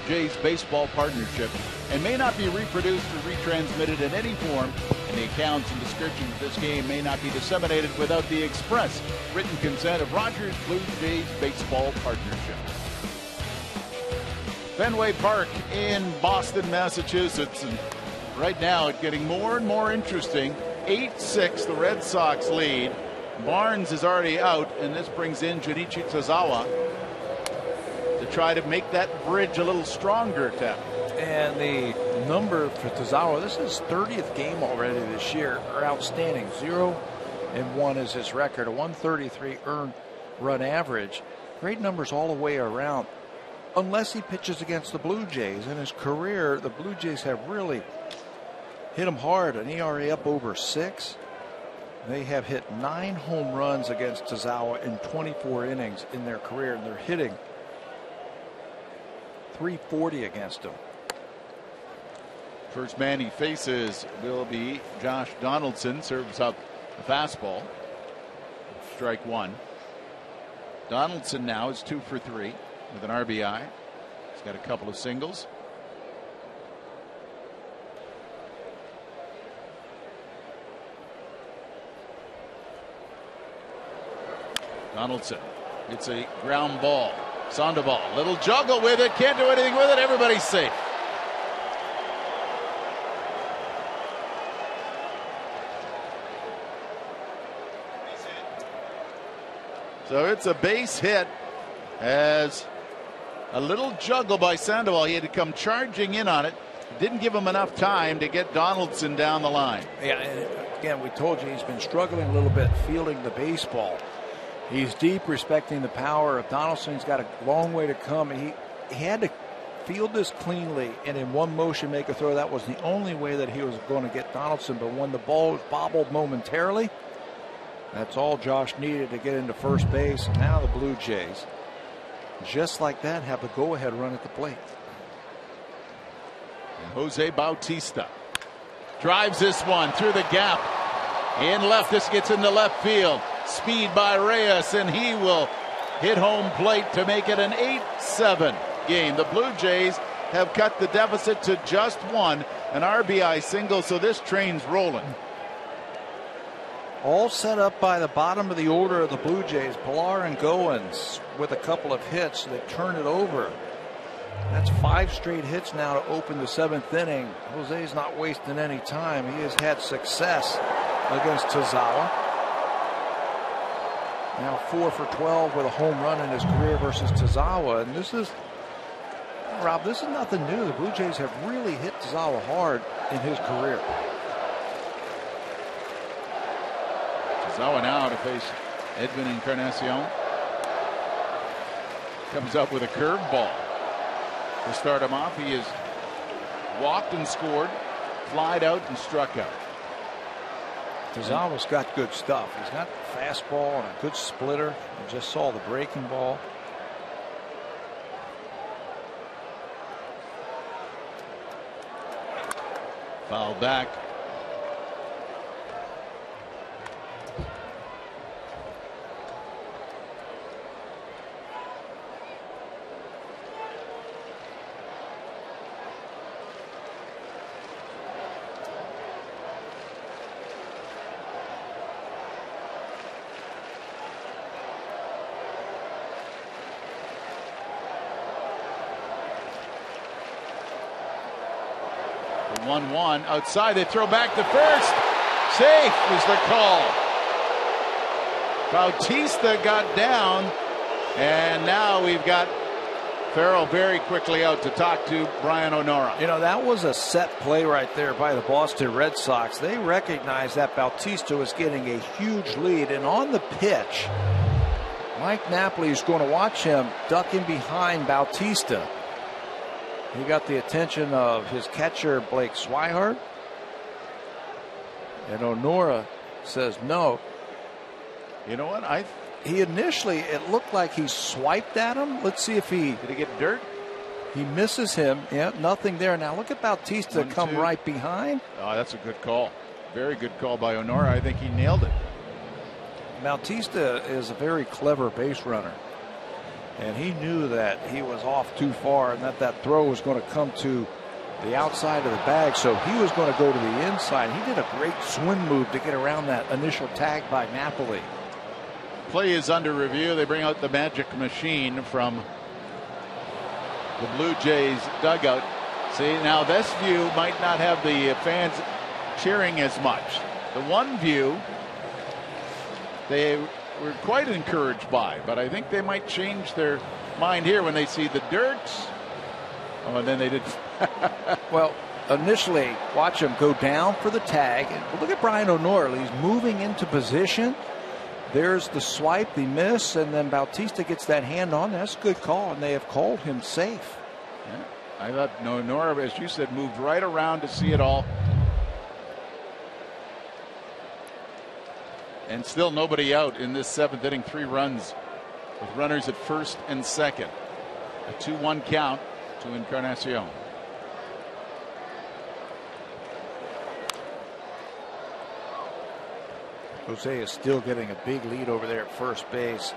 Jays Baseball Partnership and may not be reproduced or retransmitted in any form, and the accounts and descriptions of this game may not be disseminated without the express written consent of Rogers Blue Jays Baseball Partnership. Fenway Park in Boston, Massachusetts, and right now it's getting more and more interesting. 8-6 the Red Sox lead. Barnes is already out, and this brings in Junichi Tozawa to try to make that bridge a little stronger, Tap.
And the number for Tozawa, this is his 30th game already this year, are outstanding. 0-1 is his record, a 133 earned run average. Great numbers all the way around, unless he pitches against the Blue Jays. In his career, the Blue Jays have really hit him hard, an ERA up over 6. They have hit 9 home runs against Tozawa in 24 innings in their career, and they're hitting .340 against him.
First man he faces will be Josh Donaldson. Serves up a fastball. Strike one. Donaldson now is 2 for 3 with an RBI. He's got a couple of singles. Donaldson. It's a ground ball. Sandoval. Little juggle with it. Can't do anything with it. Everybody's safe. So it's a base hit as a little juggle by Sandoval. He had to come charging in on it. Didn't give him enough time to get Donaldson down the line.
Yeah, again, we told you he's been struggling a little bit fielding the baseball. He's deep, respecting the power of Donaldson. He's got a long way to come. He had to field this cleanly and in one motion make a throw. That was the only way that he was going to get Donaldson. But when the ball was bobbled momentarily, that's all Josh needed to get into first base. And now the Blue Jays, just like that, have the go-ahead run at the plate.
And Jose Bautista drives this one through the gap. In left, this gets into left field. Speed by Reyes, and he will hit home plate to make it an 8-7 game. The Blue Jays have cut the deficit to just one, an RBI single, so this train's rolling.
All set up by the bottom of the order of the Blue Jays. Pilar and Goins with a couple of hits. They turn it over. That's 5 straight hits now to open the 7th inning. Jose's not wasting any time. He has had success against Tazawa. Now 4 for 12 with a home run in his career versus Tazawa. And this is, Rob, this is nothing new. The Blue Jays have really hit Tazawa hard in his career.
Tazawa now to face Edwin Encarnacion. Comes up with a curveball. To start him off, he has walked and scored, flied out and struck out.
Tazawa's got good stuff. He's got fastball and a good splitter. You just saw the breaking ball.
Foul back. The 1-1 outside. They throw back to first. Safe was the call. Bautista got down, and now we've got Farrell very quickly out to talk to Brian O'Nora.
You know, that was a set play right there by the Boston Red Sox. They recognized that Bautista was getting a huge lead, and on the pitch, Mike Napoli is going to watch him duck in behind Bautista. He got the attention of his catcher, Blake Swihart. And O'Nora says no.
You know what?
He initially, it looked like he swiped at him. Let's see if he...
Did he get dirt?
He misses him. Yeah, nothing there. Now look at Bautista come right behind.
Oh, that's a good call. Very good call by O'Nora. I think he nailed it.
Bautista is a very clever base runner. And he knew that he was off too far and that throw was going to come to the outside of the bag. So he was going to go to the inside. He did a great swing move to get around that initial tag by Napoli.
Play is under review. They bring out the magic machine from the Blue Jays dugout. See, now this view might not have the fans cheering as much. The one view they were quite encouraged by, but I think they might change their mind here when they see the dirt. Oh, and then they did.
Well, initially, watch him go down for the tag. And look at Brian O'Nora. He's moving into position. There's the swipe, the miss, and then Bautista gets that hand on. That's a good call, and they have called him safe.
Yeah, I thought O'Nora, as you said, moved right around to see it all. And still nobody out in this 7th inning. 3 runs with runners at first and second. A 2-1 count. to Encarnacion.
Jose is still getting a big lead over there at first base.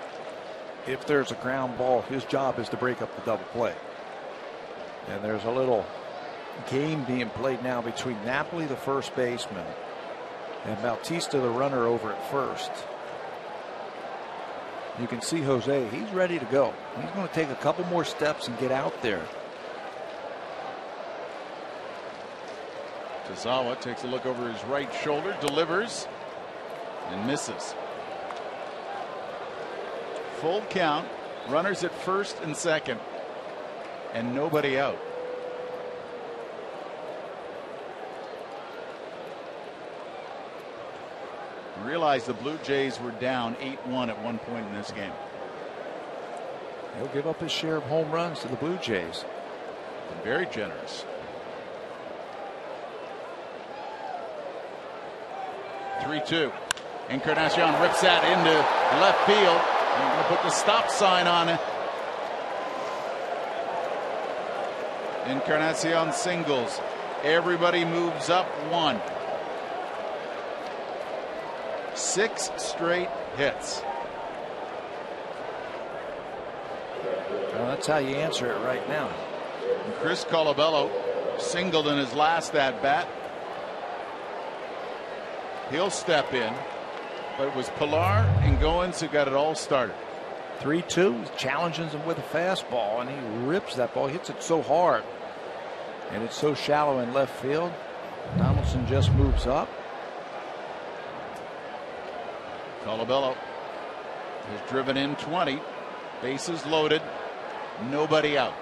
If there's a ground ball, his job is to break up the double play. And there's a little game being played now between Napoli, the first baseman, and Bautista, the runner, over at first. You can see Jose, he's ready to go. He's going to take a couple more steps and get out there.
Tazawa takes a look over his right shoulder, delivers, and misses. Full count, runners at first and second, and nobody out. Realize the Blue Jays were down 8-1 at one point in this game.
He'll give up his share of home runs to the Blue Jays.
Been very generous. 3-2. Encarnacion rips that into left field. They're going to put the stop sign on it. Encarnacion singles. Everybody moves up one. 6 straight hits.
Well, that's how you answer it right now.
And Chris Colabello singled in his last at bat. He'll step in, but it was Pilar and Goins who got it all started.
3-2, challenges him with a fastball, and he rips that ball. He hits it so hard, and it's so shallow in left field. Donaldson just moves up.
Colabello has driven in 20. Bases loaded. Nobody out.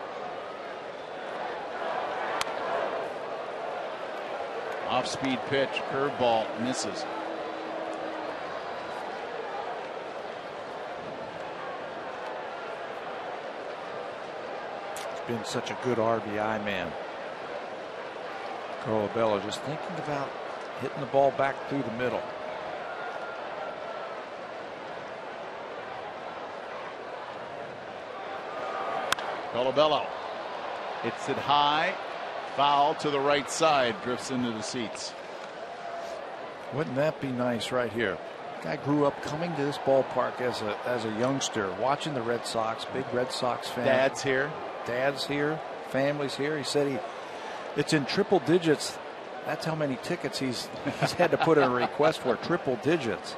Off-speed pitch, curveball, misses.
He's been such a good RBI man. Colabello just thinking about hitting the ball back through the middle.
Colabello hits it high, foul to the right side, drifts into the seats.
Wouldn't that be nice right here? Guy grew up coming to this ballpark as a youngster, watching the Red Sox, big Red Sox fan.
Dad's here.
Dad's here. Family's here. He said it's in triple digits. That's how many tickets he's had to put in a request for, triple digits.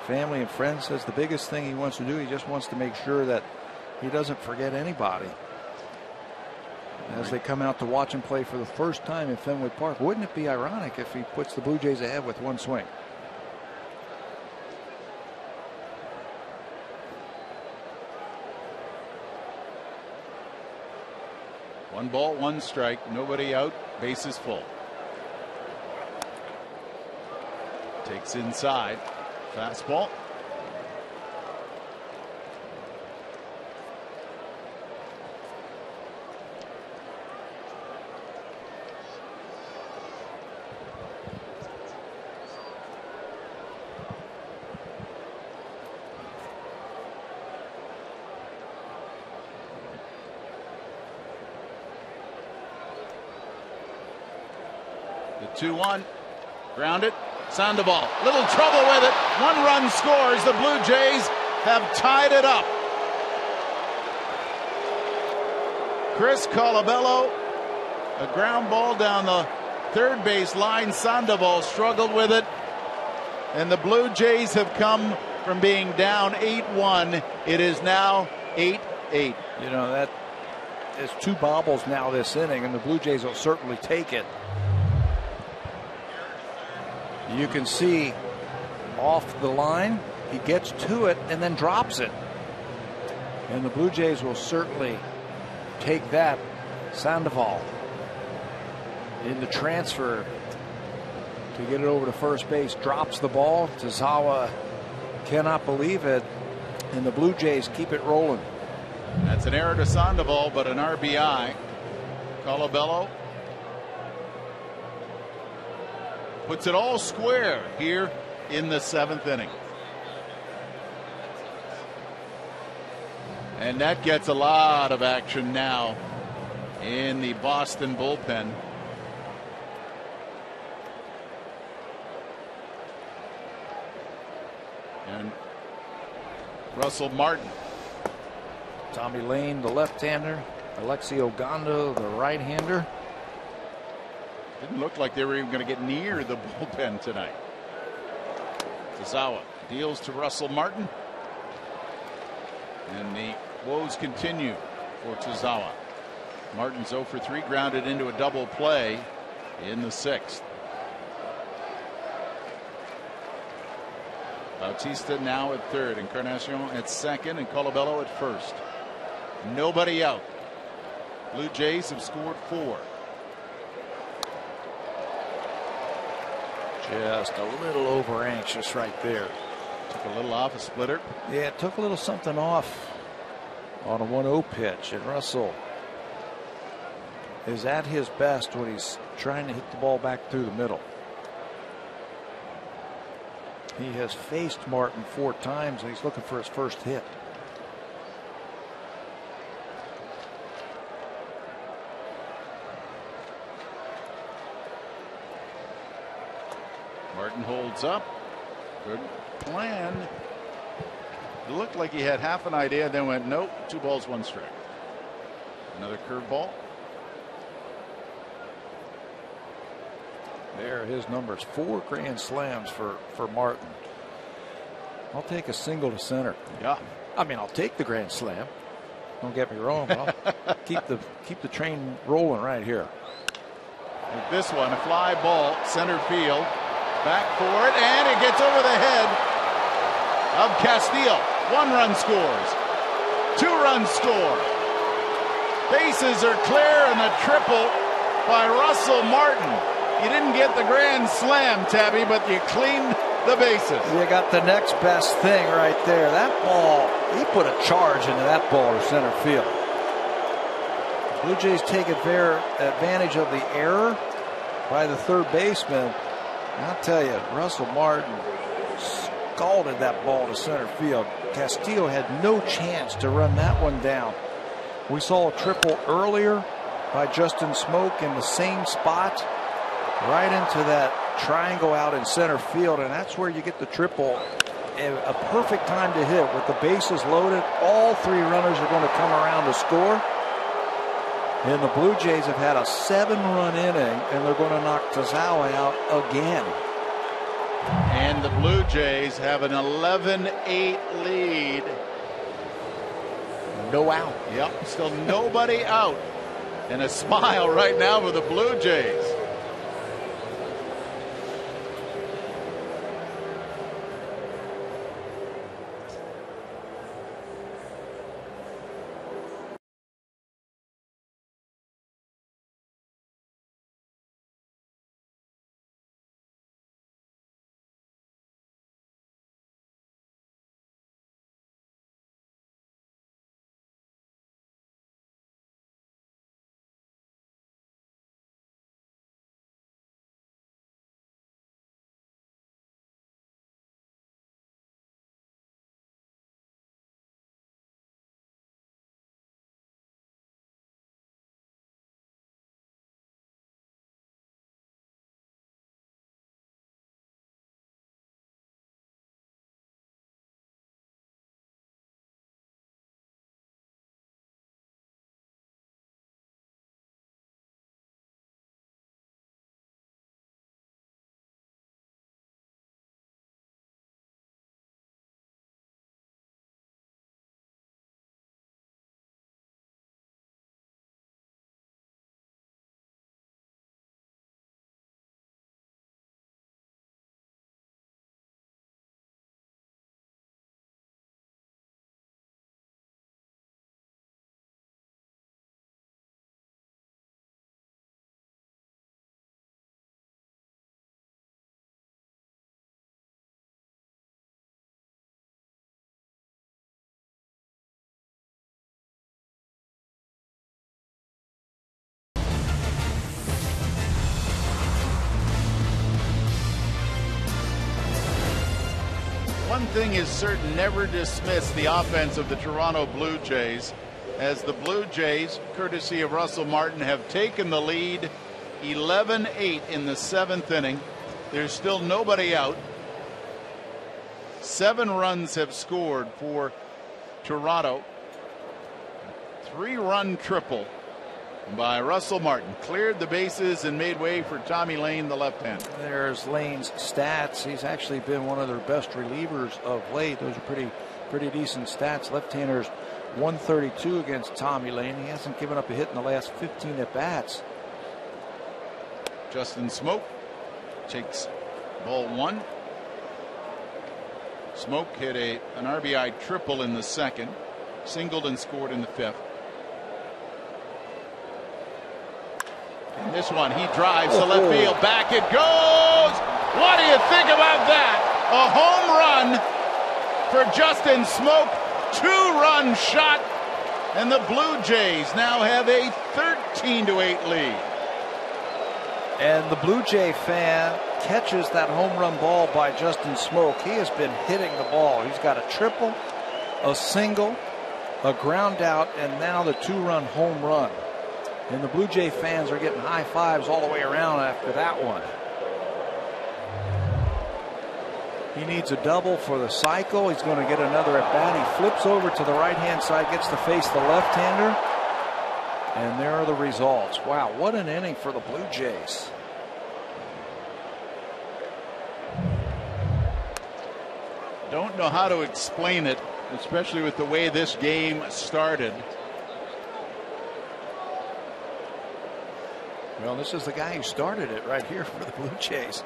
Family and friends says the biggest thing he wants to do, he just wants to make sure that he doesn't forget anybody as they come out to watch him play for the first time in Fenway Park. Wouldn't it be ironic if he puts the Blue Jays ahead with one swing?
One ball, one strike, nobody out, bases full. Takes inside, fastball. The 2-1, grounded, Sandoval, little trouble with it. 1 run scores. The Blue Jays have tied it up. Chris Colabello, a ground ball down the third base line. Sandoval struggled with it, and the Blue Jays have come from being down 8-1. It is now 8-8.
You know, that is 2 bobbles now this inning, and the Blue Jays will certainly take it. You can see off the line, he gets to it and then drops it. And the Blue Jays will certainly take that. Sandoval in the transfer to get it over to first base, drops the ball. Tazawa cannot believe it, and the Blue Jays keep it rolling.
That's an error to Sandoval, but an RBI. Colabello puts it all square here in the 7th inning. And that gets a lot of action now in the Boston bullpen. And Russell Martin.
Tommy Lane, the left-hander. Alexi Ogando, the right-hander.
Didn't look like they were even going to get near the bullpen tonight. Tazawa deals to Russell Martin. And the woes continue for Tazawa. Martin's 0 for 3, grounded into a double play in the 6th. Bautista now at third, Encarnacion at second, and Colabello at first. Nobody out. Blue Jays have scored 4.
Just a little over anxious right there.
Took a little off a splitter.
Yeah, it took a little something off on a 1-0 pitch, and Russell is at his best when he's trying to hit the ball back through the middle. He has faced Martin 4 times, and he's looking for his first hit.
Martin holds up. Good plan. It looked like he had half an idea, then went nope. 2 balls, 1 strike. Another curveball.
There are his numbers. 4 grand slams for Martin. I'll take a single to center.
Yeah.
I mean, I'll take the grand slam. Don't get me wrong. But I'll keep the train rolling right here.
Like this one, a fly ball, center field. Back for it, and it gets over the head of Castillo. 1 run scores. 2 runs score. Bases are clear, and the triple by Russell Martin. You didn't get the grand slam, Tabby, but you cleaned the bases.
You got the next best thing right there. That ball, he put a charge into that ball to center field. Blue Jays take advantage of the error by the third baseman. I'll tell you, Russell Martin scalded that ball to center field. Castillo had no chance to run that one down. We saw a triple earlier by Justin Smoke in the same spot, right into that triangle out in center field, and that's where you get the triple. A perfect time to hit with the bases loaded. All 3 runners are going to come around to score. And the Blue Jays have had a 7-run inning, and they're going to knock Tazawa out again.
And the Blue Jays have an 11-8 lead.
No out.
Yep, still nobody out. And a smile right now for the Blue Jays. One thing is certain, never dismiss the offense of the Toronto Blue Jays. as the Blue Jays, courtesy of Russell Martin, have taken the lead 11-8 in the 7th inning. There's still nobody out. 7 runs have scored for Toronto. 3-run triple by Russell Martin. Cleared the bases and made way for Tommy Lane, the left-hander.
There's Lane's stats. He's actually been one of their best relievers of late. Those are pretty decent stats. Left-handers 132 against Tommy Lane. He hasn't given up a hit in the last 15 at-bats.
Justin Smoke takes ball 1. Smoke hit an RBI triple in the 2nd, singled and scored in the 5th. And this one, he drives to left field. Back it goes. What do you think about that? A home run for Justin Smoke. 2-run shot. And the Blue Jays now have a 13-8 lead.
And the Blue Jay fan catches that home run ball by Justin Smoke. He has been hitting the ball. He's got a triple, a single, a ground out, and now the 2-run home run. And the Blue Jay fans are getting high fives all the way around after that one. He needs a double for the cycle. He's going to get another at bat. He flips over to the right-hand side, gets to face the left-hander. And there are the results. Wow, what an inning for the Blue Jays.
Don't know how to explain it, especially with the way this game started.
Well, this is the guy who started it right here for the Blue Jays.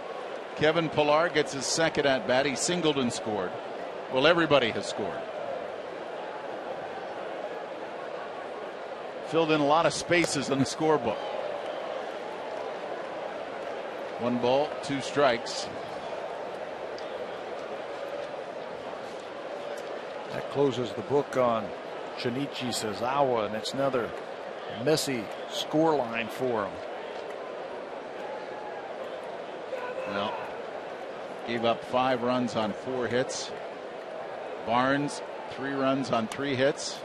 Kevin Pillar gets his 2nd at bat. He singled and scored. Well, everybody has scored. Filled in a lot of spaces in the scorebook. 1 ball, 2 strikes.
That closes the book on Shinichi Sazawa, and it's another messy score line for him.
Well, gave up 5 runs on 4 hits. Barnes 3 runs on 3 hits.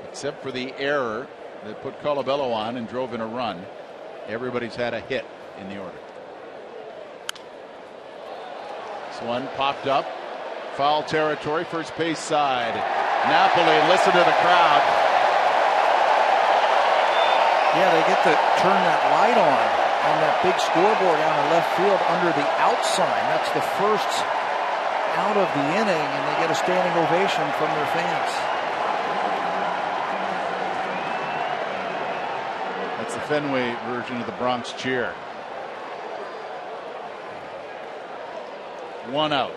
Except for the error that put Colabello on and drove in a run, everybody's had a hit in the order. This one popped up. Foul territory, first base side. Napoli, listen to the crowd.
Yeah, they get to turn that light on that big scoreboard down in left field under the out sign. That's the first out of the inning, and they get a standing ovation from their fans.
That's the Fenway version of the Bronx cheer. 1 out.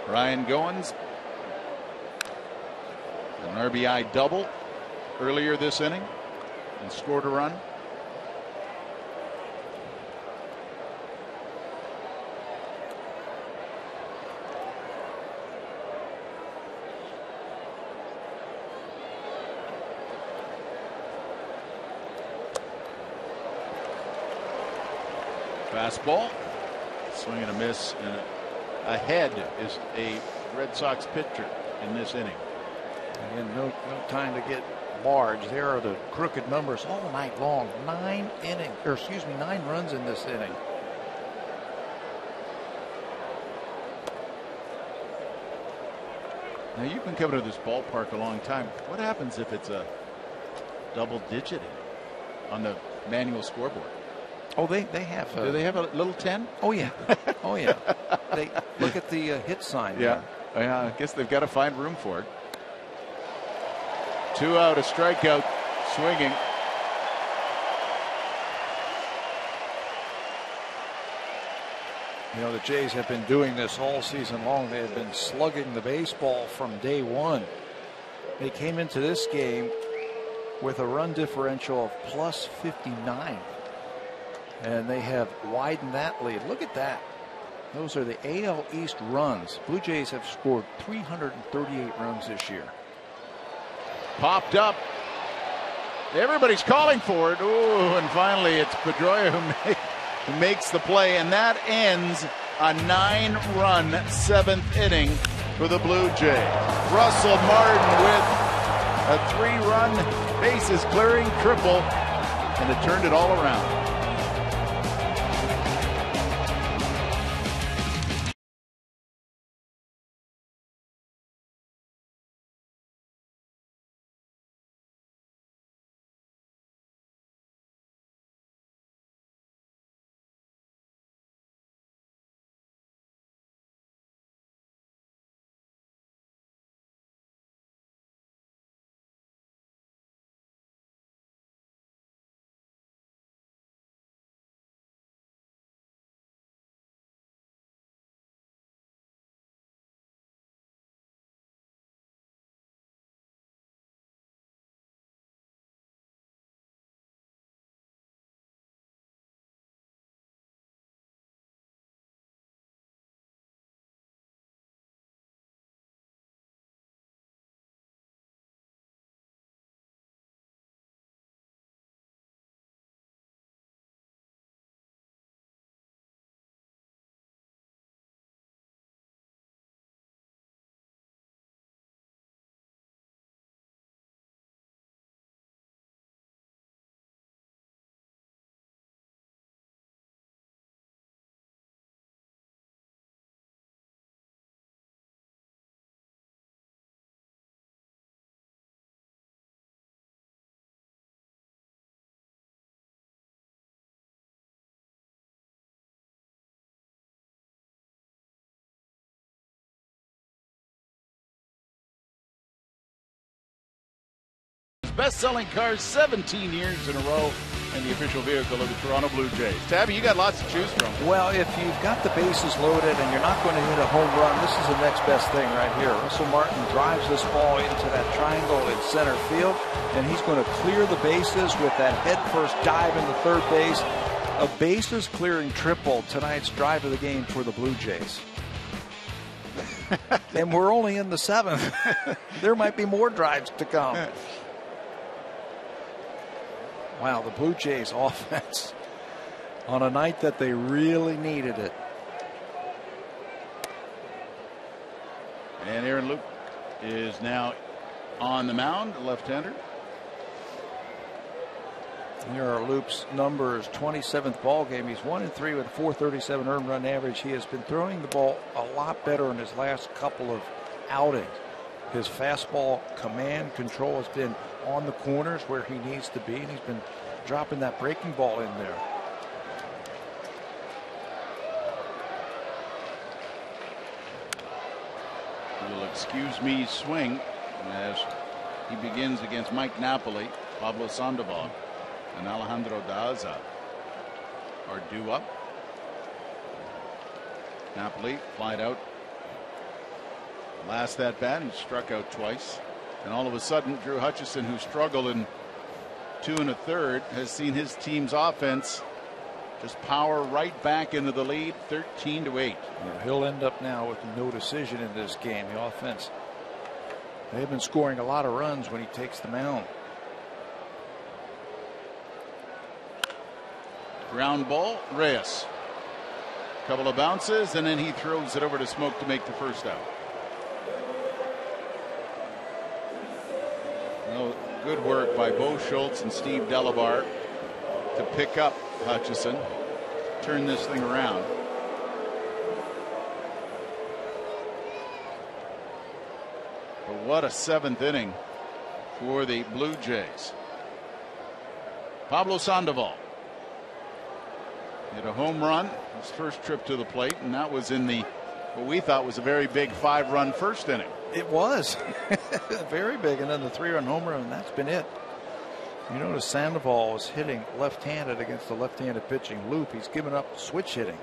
Ryan Goins, an RBI double earlier this inning and scored a run. Fastball, swing and a miss, and ahead is a Red Sox pitcher in this inning.
Again, no time to get large. There are the crooked numbers all night long. 9 runs in this inning.
Now, you've been coming to this ballpark a long time. What happens if it's a double digit on the manual scoreboard?
Oh, they have.
Do they have a little 10?
Oh yeah, oh yeah. They look at the hit sign.
Yeah, yeah. I guess they've got to find room for it. 2 out, a strikeout, swinging.
You know, the Jays have been doing this all season long. They have been slugging the baseball from day one. They came into this game with a run differential of plus 59. And they have widened that lead. Look at that. Those are the AL East runs. Blue Jays have scored 338 runs this year.
Popped up. Everybody's calling for it. Ooh, and finally it's Pedroia who makes the play, and that ends a 9-run 7th inning for the Blue Jays. Russell Martin with a 3-run bases clearing triple, and it turned it all around. Best-selling cars 17 years in a row, and the official vehicle of the Toronto Blue Jays. Tabby, you got lots to choose from.
Well, if you've got the bases loaded and you're not going to hit a home run, this is the next best thing right here. Russell Martin drives this ball into that triangle in center field, and he's going to clear the bases with that head-first dive into third base. A bases clearing triple, tonight's drive of the game for the Blue Jays. And we're only in the 7th. There might be more drives to come. Wow, the Blue Jays offense on a night that they really needed it.
And Aaron Luke is now on the mound, left-hander.
Here are Luke's numbers. 27th ball game. He's 1-3 with a .437 earned run average. He has been throwing the ball a lot better in his last couple of outings. His fastball command control has been on the corners where he needs to be, and he's been dropping that breaking ball in there.
You'll excuse me swing as he begins against Mike Napoli, Pablo Sandoval, and Alejandro Daza are due up. Napoli flied out last at bat and struck out twice. And all of a sudden, Drew Hutchison, who struggled in 2 1/3, has seen his team's offense just power right back into the lead, 13-8.
Yeah, he'll end up now with no decision in this game. The offense, they've been scoring a lot of runs when he takes the mound.
Ground ball, Reyes. Couple of bounces, and then he throws it over to Smoke to make the first out. Well, good work by Bo Schultz and Steve Delabar to pick up Hutchison, turn this thing around. But what a 7th inning for the Blue Jays. Pablo Sandoval hit a home run his first trip to the plate, and that was in the what we thought was a very big 5-run first inning.
It was very big, and then the 3-run home run, and that's been it. You notice Sandoval was hitting left-handed against the left-handed pitching Loop. He's given up switch hitting.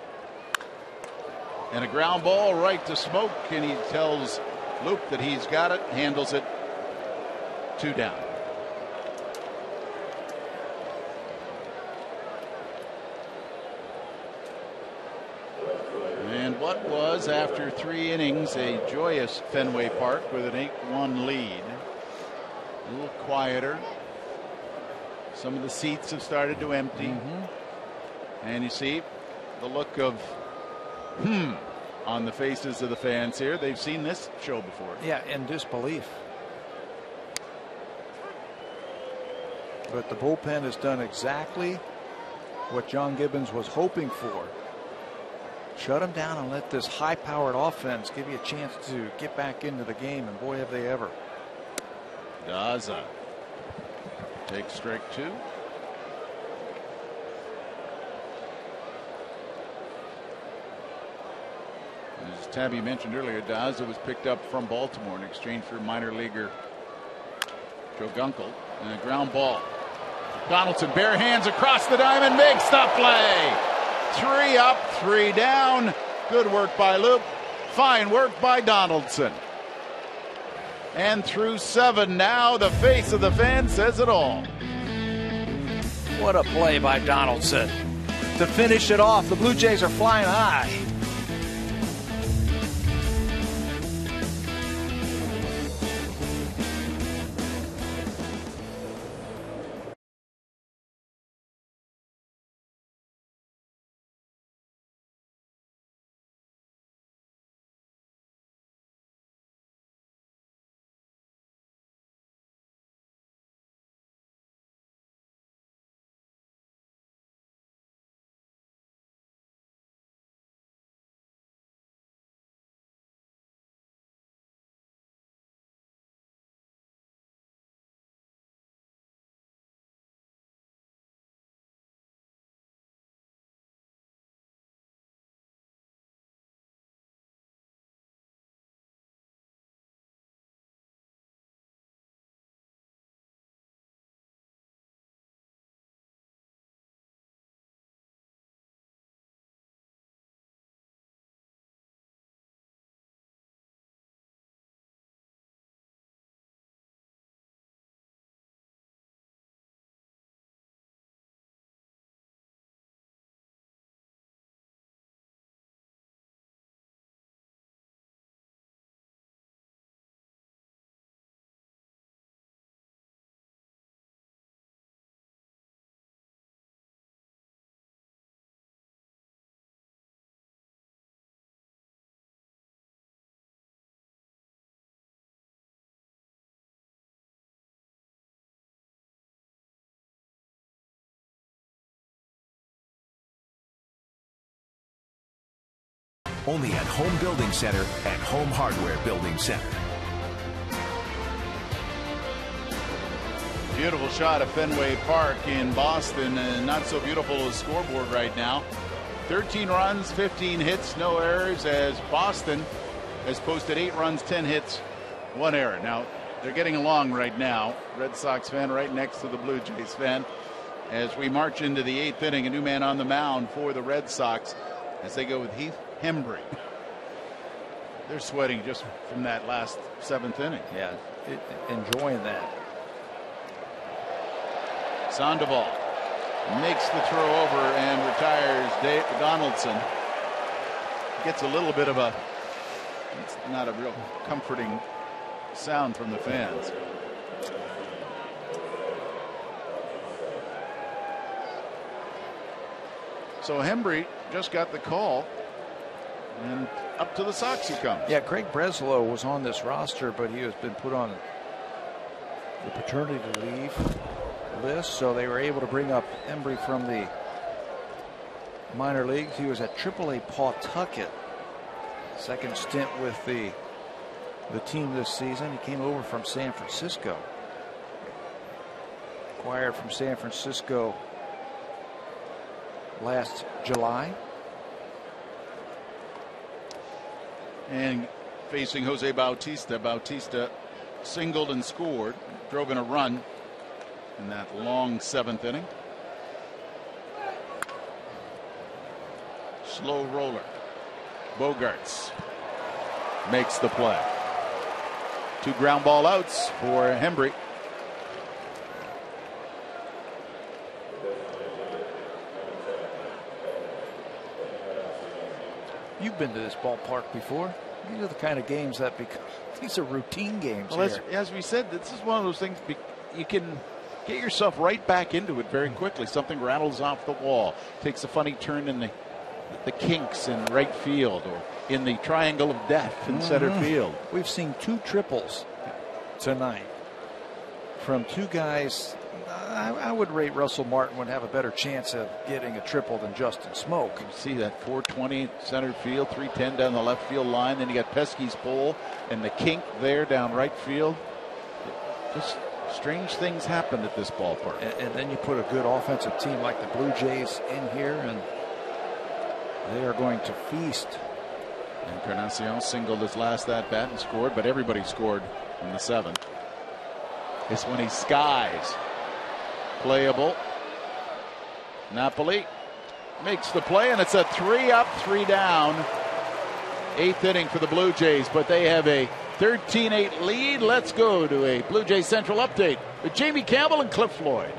And a ground ball right to Smoke, and he tells Loop that he's got it, handles it, 2 down. And what was, after 3 innings, a joyous Fenway Park with an 8-1 lead. A little quieter Some of the seats have started to empty. And you see the look of on the faces of the fans here. They've seen this show before.
Yeah, in disbelief. But the bullpen has done exactly what John Gibbons was hoping for. Shut him down and let this high-powered offense give you a chance to get back into the game, and boy, have they ever.
Daza takes strike 2. As Tabby mentioned earlier, Daza was picked up from Baltimore in exchange for minor leaguer Joe Gunkel. And a ground ball. Donaldson, bare hands across the diamond, makes the play. 3 up, 3 down. Good work by Luke. Fine work by Donaldson. And through 7 now, the face of the fan says it all.
What a play by Donaldson to finish it off. The Blue Jays are flying high.
Only at Home Building Center and Home Hardware Building Center.
Beautiful shot of Fenway Park in Boston, and not so beautiful a scoreboard right now. 13 runs, 15 hits, no errors, as Boston has posted 8 runs, 10 hits, 1 error. Now, they're getting along right now. Red Sox fan right next to the Blue Jays fan. As we march into the 8th inning, a new man on the mound for the Red Sox as they go with Heath Hembree. They're sweating just from that last 7th inning.
Yeah, enjoying that.
Sandoval makes the throw over and retires Donaldson. Gets a little bit of a, it's not a real comforting sound from the fans. So Hembree just got the call, and up to the Sox he comes.
Yeah, Craig Breslow was on this roster, but he has been put on the paternity leave list, so they were able to bring up Hembree from the minor leagues. He was at AAA Pawtucket, second stint with the team this season. He came over from San Francisco, acquired from San Francisco last July.
And facing Jose Bautista. Bautista singled and scored, drove in a run in that long 7th inning. Slow roller. Bogarts makes the play. 2 ground ball outs for Hembree.
You've been to this ballpark before. These are the kind of games that become, these are routine games.
Well,
here.
as we said, this is one of those things you can get yourself right back into it very quickly. Something rattles off the wall, takes a funny turn in the kinks in right field or in the triangle of death in center field.
We've seen 2 triples tonight from 2 guys. I would rate Russell Martin would have a better chance of getting a triple than Justin Smoke.
You see that 420 center field, 310 down the left field line. Then you got Pesky's pole and the kink there down right field. Just strange things happen at this ballpark.
And then you put a good offensive team like the Blue Jays in here, and they are going to feast.
Encarnacion singled his last at bat and scored, but everybody scored in the 7th. It's when he skies. Playable. Napoli makes the play, and it's a 3 up, 3 down. 8th inning for the Blue Jays, but they have a 13-8 lead. Let's go to a Blue Jays Central update with Jamie Campbell and Cliff Floyd.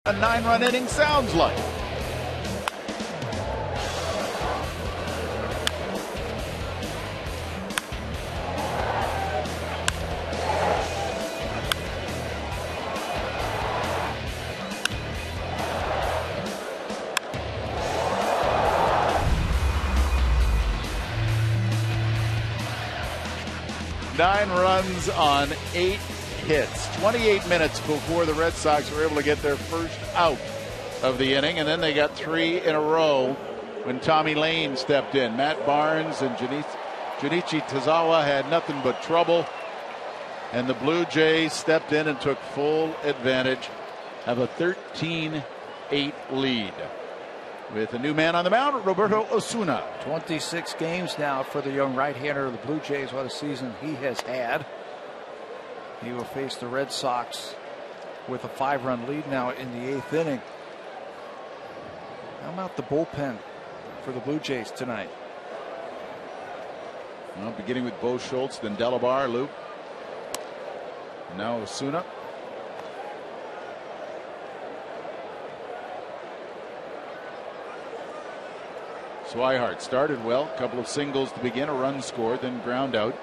A 9-run inning sounds like. Nine runs on 8 hits. 28 minutes before the Red Sox were able to get their first out of the inning, and then they got 3 in a row when Tommy Lane stepped in. Matt Barnes and Junichi Tazawa had nothing but trouble, and the Blue Jays stepped in and took full advantage of a 13-8 lead. With a new man on the mound, Roberto Osuna.
26 games now for the young right-hander of the Blue Jays. What a season he has had. He will face the Red Sox with a 5-run lead now in the 8th inning. How about the bullpen for the Blue Jays tonight?
Well, beginning with Bo Schultz, then Delabar, Luke. And now Osuna. Swihart started well, a couple of singles to begin, a run scored, then ground out.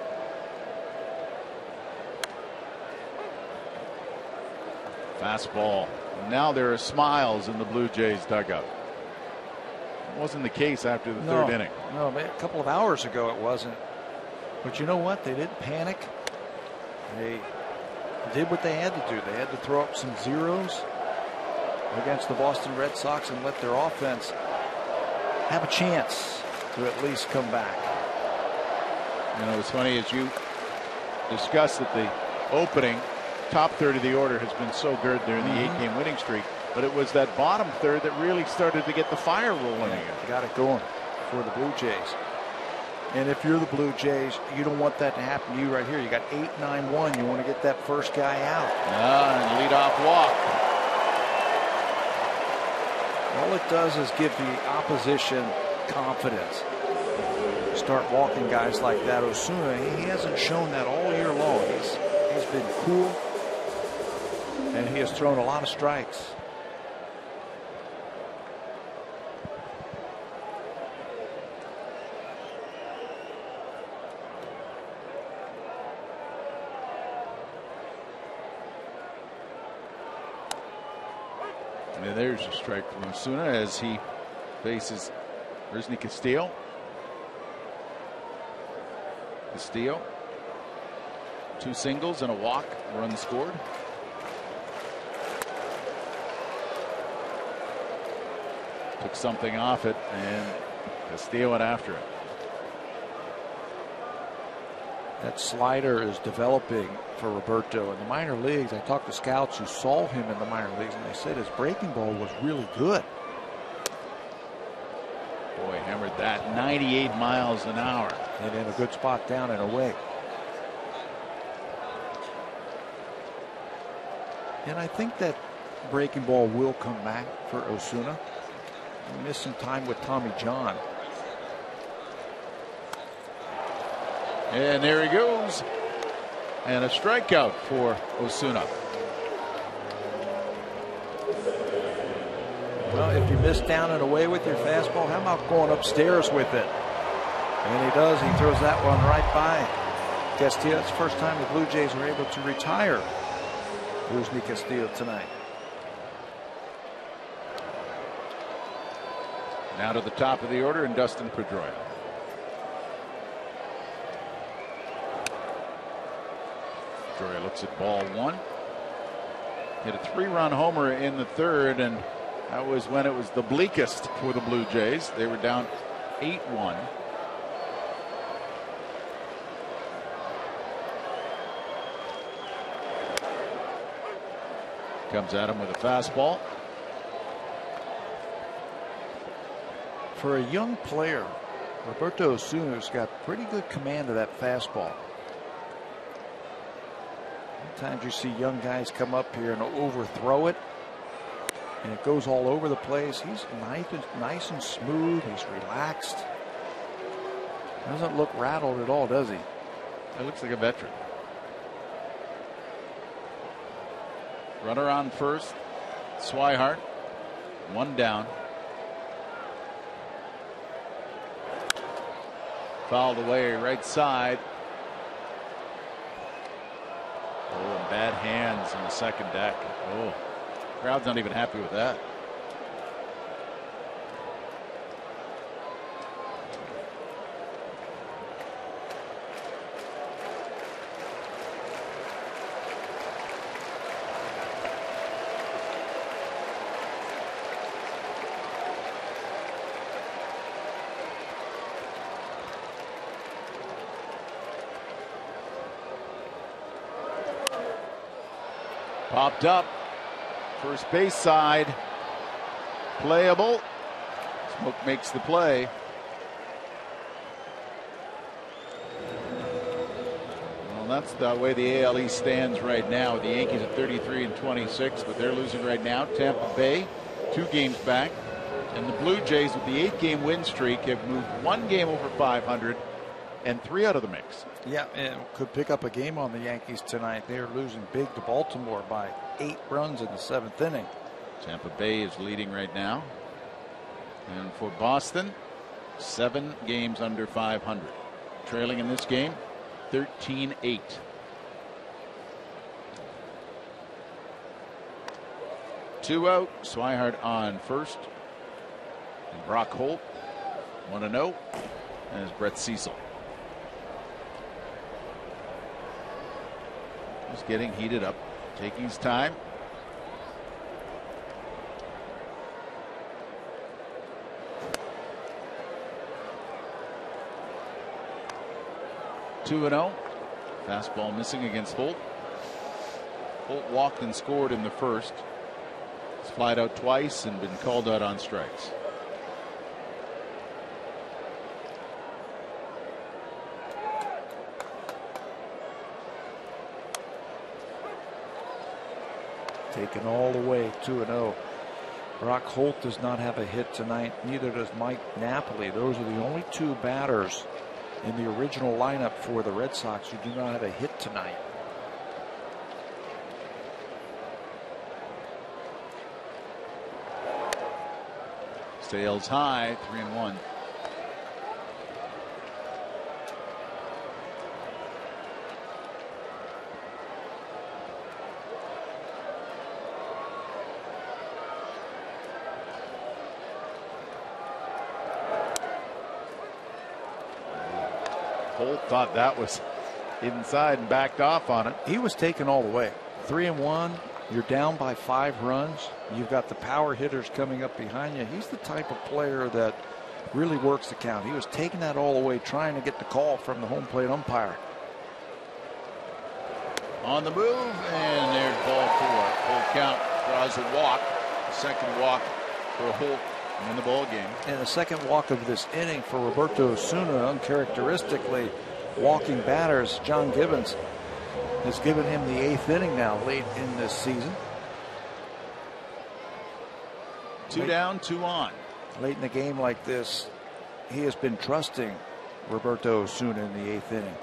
Fastball. Now there are smiles in the Blue Jays dugout. It wasn't the case after the third inning.
No, a couple of hours ago it wasn't. But you know what? They didn't panic. They did what they had to do. They had to throw up some zeros against the Boston Red Sox and let their offense have a chance to at least come back.
You know, it's funny, as you discussed at the opening, top third of the order has been so good during the 8-game winning streak, but it was that bottom third that really started to get the fire rolling again.
Got it going for the Blue Jays. And if you're the Blue Jays, you don't want that to happen to you right here. You got 8-9-1. You want to get that first guy out.
And leadoff walk.
All it does is give the opposition confidence. start walking guys like that. Osuna, he hasn't shown that all year long. He's been cool, and he has thrown a lot of strikes.
And there's a strike from Osuna as he faces Rusney Castillo. Castillo, 2 singles and a walk, run scored. Took something off it, and Castillo went after it.
That slider is developing for Roberto in the minor leagues. I talked to scouts who saw him in the minor leagues, and they said his breaking ball was really good.
Boy, hammered that 98 miles an hour.
And in a good spot down and away. And I think that breaking ball will come back for Osuna. He missed some time with Tommy John.
And there he goes. And a strikeout for Osuna.
Well, if you miss down and away with your fastball, how about going upstairs with it? And he does. He throws that one right by Castillo. It's the first time the Blue Jays were able to retire Rusney Castillo tonight.
Now to the top of the order, and Dustin Pedroia. Pedroia looks at ball 1. Hit a 3-run homer in the 3rd, and that was when it was the bleakest for the Blue Jays. They were down 8-1. Comes at him with a fastball.
For a young player, Roberto Osuna's got pretty good command of that fastball. Sometimes you see young guys come up here and overthrow it, and it goes all over the place. He's nice and smooth. He's relaxed. Doesn't look rattled at all, does he?
It looks like a veteran. Runner on first. Swihart. 1 down. Fouled away right side. Oh, and bad hands on the second deck. Oh, crowd's not even happy with that. Popped up. First base side. Playable. Smoke makes the play. Well, that's the way the AL East stands right now. The Yankees at 33-26, but they're losing right now. Tampa Bay, 2 games back. And the Blue Jays, with the 8-game win streak, have moved 1 game over 500 and 3 out of the mix.
Yeah, and could pick up a game on the Yankees tonight. They are losing big to Baltimore by 8 runs in the 7th inning.
Tampa Bay is leading right now. And for Boston, 7 games under 500. Trailing in this game, 13-8. Two out. Swihart on first. And Brock Holt, 1-0. And it's Brett Cecil. He's getting heated up, taking his time. (2-0). Fastball missing against Holt. Holt walked and scored in the first. He's flied out twice and been called out on strikes.
Taken all the way, 2-0. Brock Holt does not have a hit tonight. Neither does Mike Napoli. Those are the only two batters in the original lineup for the Red Sox who do not have a hit tonight.
Sales high, 3-1. Holt thought that was inside and backed off on it.
He was taken all the way. 3-1. You're down by 5 runs. You've got the power hitters coming up behind you. He's the type of player that really works the count. He was taking that all the way, trying to get the call from the home plate umpire.
On the move, and there's ball 4. Full count, draws a walk. Second walk for Holt in the ball game.
And the second walk of this inning for Roberto Osuna, uncharacteristically walking batters. John Gibbons has given him the 8th inning now late in this season.
2 down, 2 on.
Late in the game like this, he has been trusting Roberto Osuna in the 8th inning.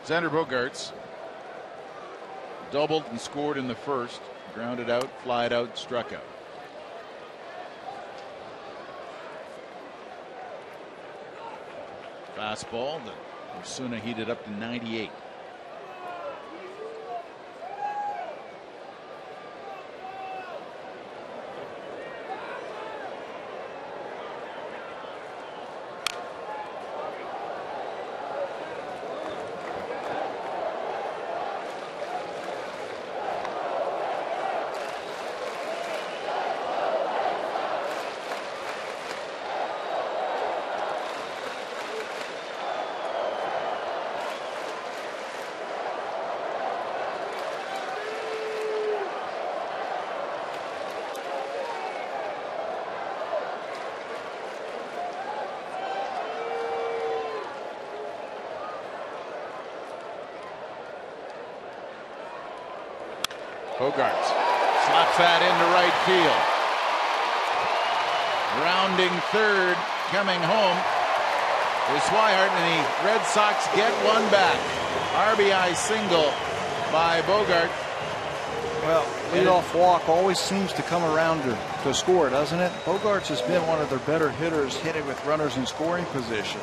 Xander Bogaerts doubled and scored in the first. Grounded out, flied out, struck out. Fastball that Osuna heated up to 98. Bogaerts slaps that into right field. Rounding third, coming home is Swihart, and the Red Sox get one back. RBI single by Bogart.
Well, leadoff walk always seems to come around to score, doesn't it? Bogaerts has been one of their better hitters, hitting with runners in scoring position.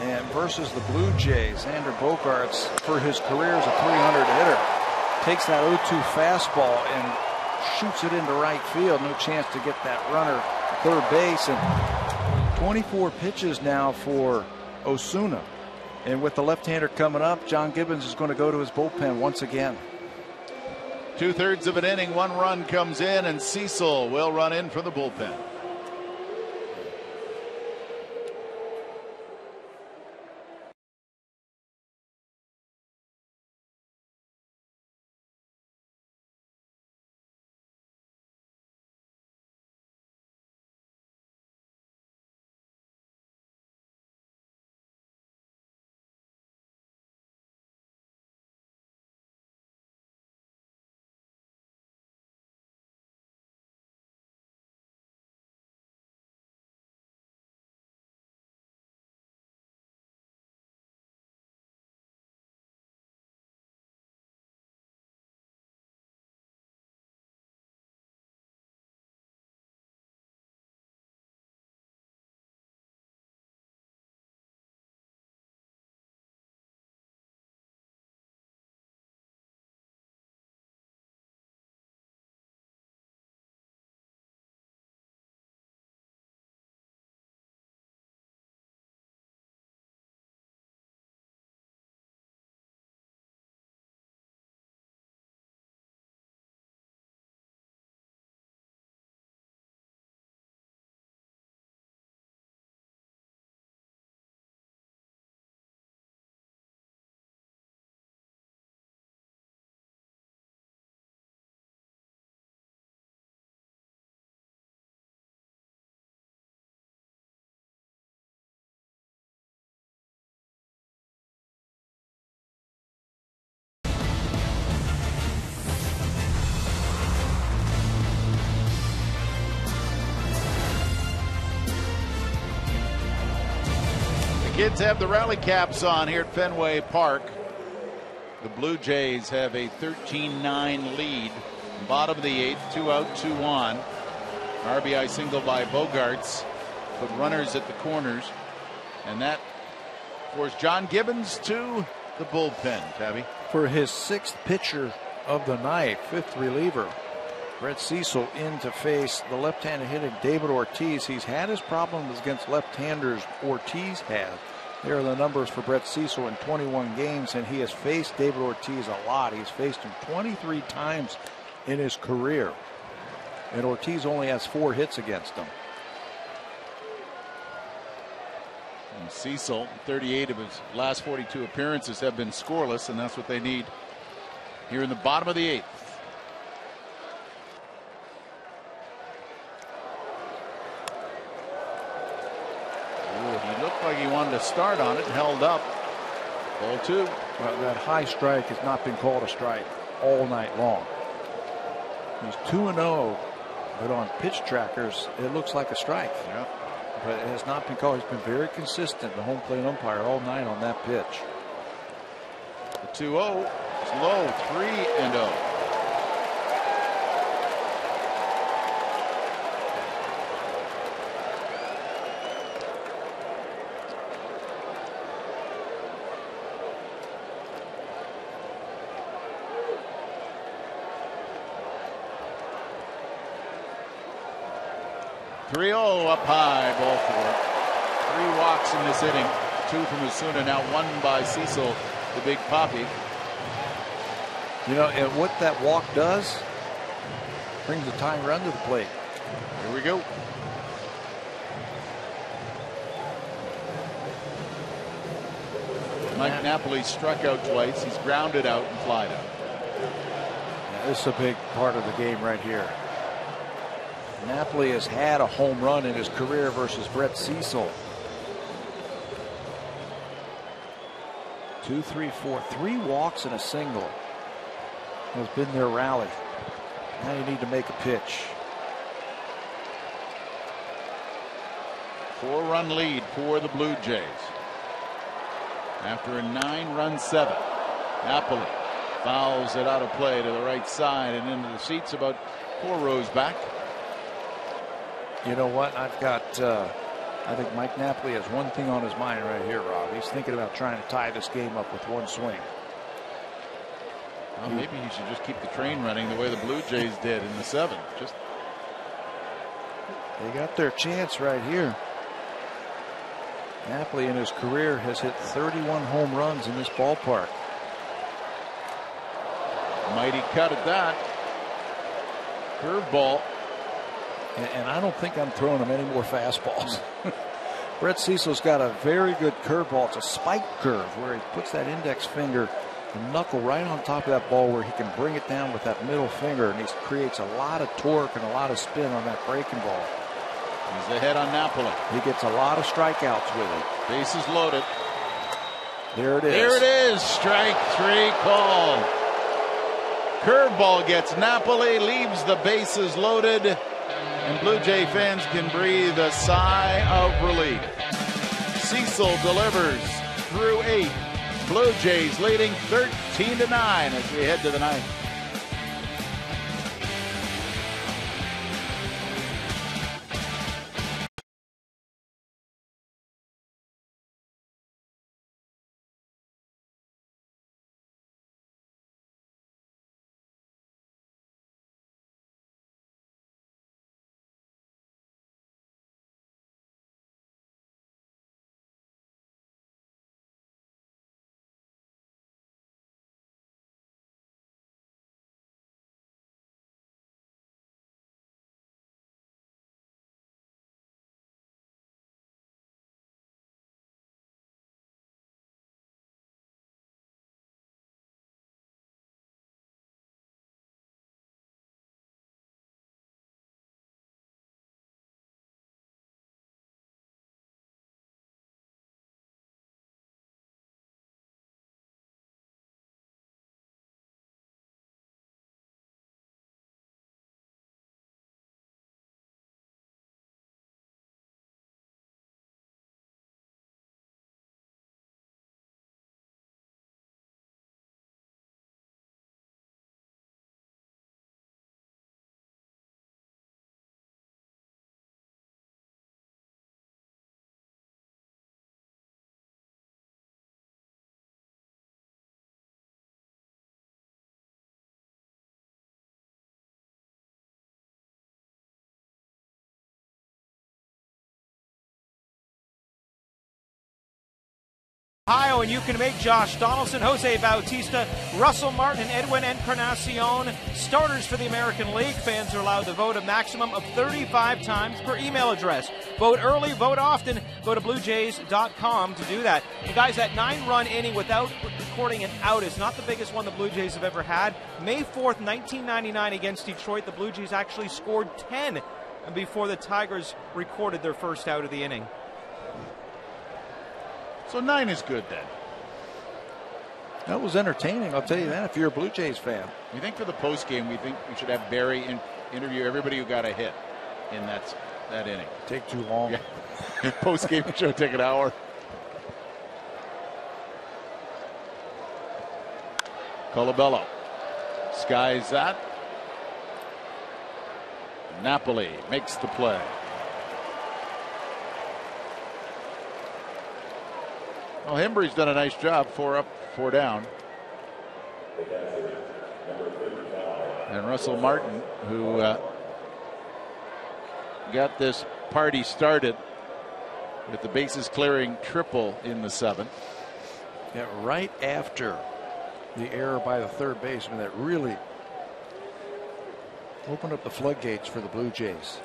And versus the Blue Jays, Xander Bogaerts, for his career, is a 300 hitter. Takes that 0-2 fastball and shoots it into right field. No chance to get that runner to third base. And 24 pitches now for Osuna. And with the left-hander coming up, John Gibbons is going to go to his bullpen once again.
2/3 of an inning, 1 run comes in, and Cecil will run in for the bullpen. kids have the rally caps on here at Fenway Park. The Blue Jays have a 13-9 lead. Bottom of the 8th, 2 out, 2 on. RBI single by Bogarts. Put runners at the corners. And that forced John Gibbons to the bullpen, Tabby.
For his 6th pitcher of the night, 5th reliever, Brett Cecil in to face the left-handed hitting David Ortiz. He's had his problems against left-handers. Ortiz has. There are the numbers for Brett Cecil in 21 games, and he has faced David Ortiz a lot. He's faced him 23 times in his career, and Ortiz only has 4 hits against him.
And Cecil, 38 of his last 42 appearances have been scoreless, and that's what they need here in the bottom of the 8th. He looked like he wanted to start on it and held up. Ball 2.
Well, that high strike has not been called a strike all night long. He's 2-0, but on pitch trackers, it looks like a strike.
Yeah.
But it has not been called. He's been very consistent, the home plate umpire, all night on that pitch.
The 2-0 is low, 3-0. Up high, ball 4. 3 walks in this inning. 2 from Osuna, now 1 by Cecil, the big poppy.
You know, and what that walk does, brings a tying run to the plate.
Here we go. Mike Napoli struck out twice. He's grounded out and flied out.
Yeah, this is a big part of the game right here. Napoli has had a home run in his career versus Brett Cecil. 2, 3, 4, 3 walks and a single has been their rally. Now you need to make a pitch.
4-run lead for the Blue Jays after a 9-run 7th. Napoli fouls it out of play to the right side and into the seats about 4 rows back.
You know what? I've got, I think Mike Napoli has one thing on his mind right here, Rob. He's thinking about trying to tie this game up with 1 swing.
Well, maybe he should just keep the train running the way the Blue Jays did in the 7th.
They got their chance right here. Napoli in his career has hit 31 home runs in this ballpark.
Mighty cut at that. Curveball.
And I don't think I'm throwing him any more fastballs. Brett Cecil's got a very good curveball. It's a spike curve where he puts that index finger and knuckle right on top of that ball where he can bring it down with that middle finger, and he creates a lot of torque and a lot of spin on that breaking ball.
He's ahead on Napoli.
He gets a lot of strikeouts with it.
Bases loaded.
There it is.
There it is. Strike 3 called. Curveball gets Napoli, leaves the bases loaded. And Blue Jay fans can breathe a sigh of relief. Cecil delivers through 8. Blue Jays leading 13-9 as we head to the 9th.
Ohio, and you can make Josh Donaldson, Jose Bautista, Russell Martin, and Edwin Encarnacion starters for the American League. Fans are allowed to vote a maximum of 35 times per email address. Vote early, vote often. Go to BlueJays.com to do that. And guys, that 9-run inning without recording an out is not the biggest one the Blue Jays have ever had. May 4th, 1999 against Detroit, the Blue Jays actually scored 10 before the Tigers recorded their first out of the inning.
So 9 is good then.
That was entertaining, I'll tell you that, if you're a Blue Jays fan.
We think for the post game, we think we should have Barry interview everybody who got a hit in that inning.
Take too long.
Yeah. Post game show take an hour. Colabello skies that. Napoli makes the play. Well, Hembry's done a nice job. 4 up, 4 down. And Russell Martin, who got this party started with the bases clearing triple in the 7th.
Yeah, right after the error by the third baseman that really opened up the floodgates for the Blue Jays.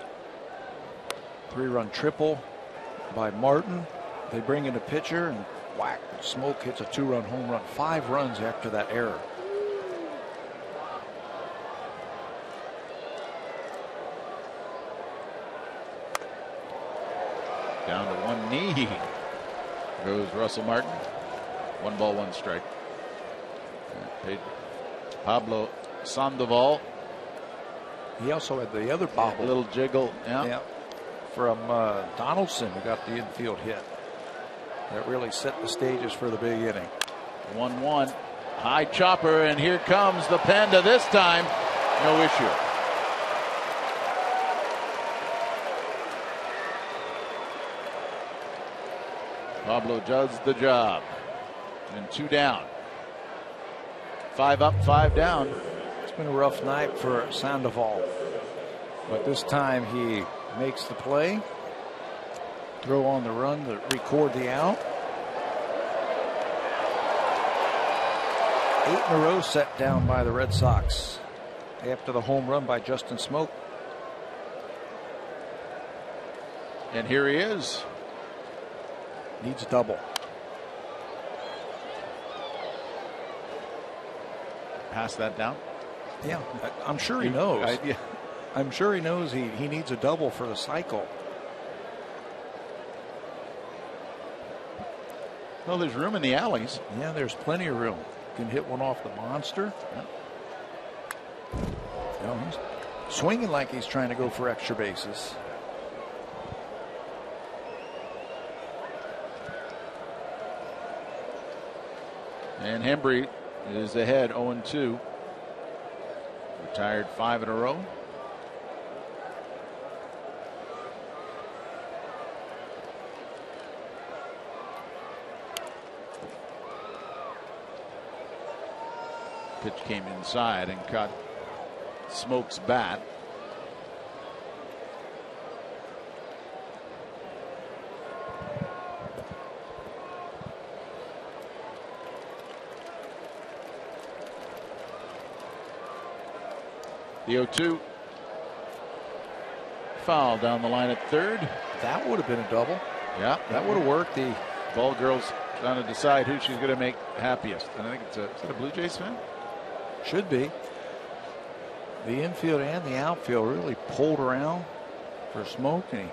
3-run triple by Martin. They bring in a pitcher and whack, Smoke hits a 2-run home run. 5 runs after that error.
Down to one knee goes Russell Martin. 1 ball, 1 strike. Pablo Sandoval.
He also had the other bobble.
A little jiggle. Yeah.
From Donaldson, who got the infield hit. That really set the stages for the big inning.
1-1. High chopper, and here comes the Panda this time. No issue. Pablo does the job. And 2 down. 5 up, 5 down.
It's been a rough night for Sandoval. But this time he makes the play. Throw on the run to record the out. 8 in a row set down by the Red Sox after the home run by Justin Smoke.
And here he is.
Needs a double.
Pass that down.
Yeah, I'm sure he knows. I'm sure he knows he needs a double for the cycle.
Well, there's room in the alleys.
Yeah, there's plenty of room. Can hit one off the monster. Yeah. You know, he's swinging like he's trying to go for extra bases.
And Hembry is ahead 0-2. Retired 5 in a row. Pitch came inside and caught Smoke's bat. The 0-2. Foul down the line at third.
That would have been a double.
Yeah,
that would have worked. The
ball girl's trying to decide who she's going to make happiest. And I think it's is it a Blue Jays fan?
Should be. The infield and the outfield really pulled around for Smoke, and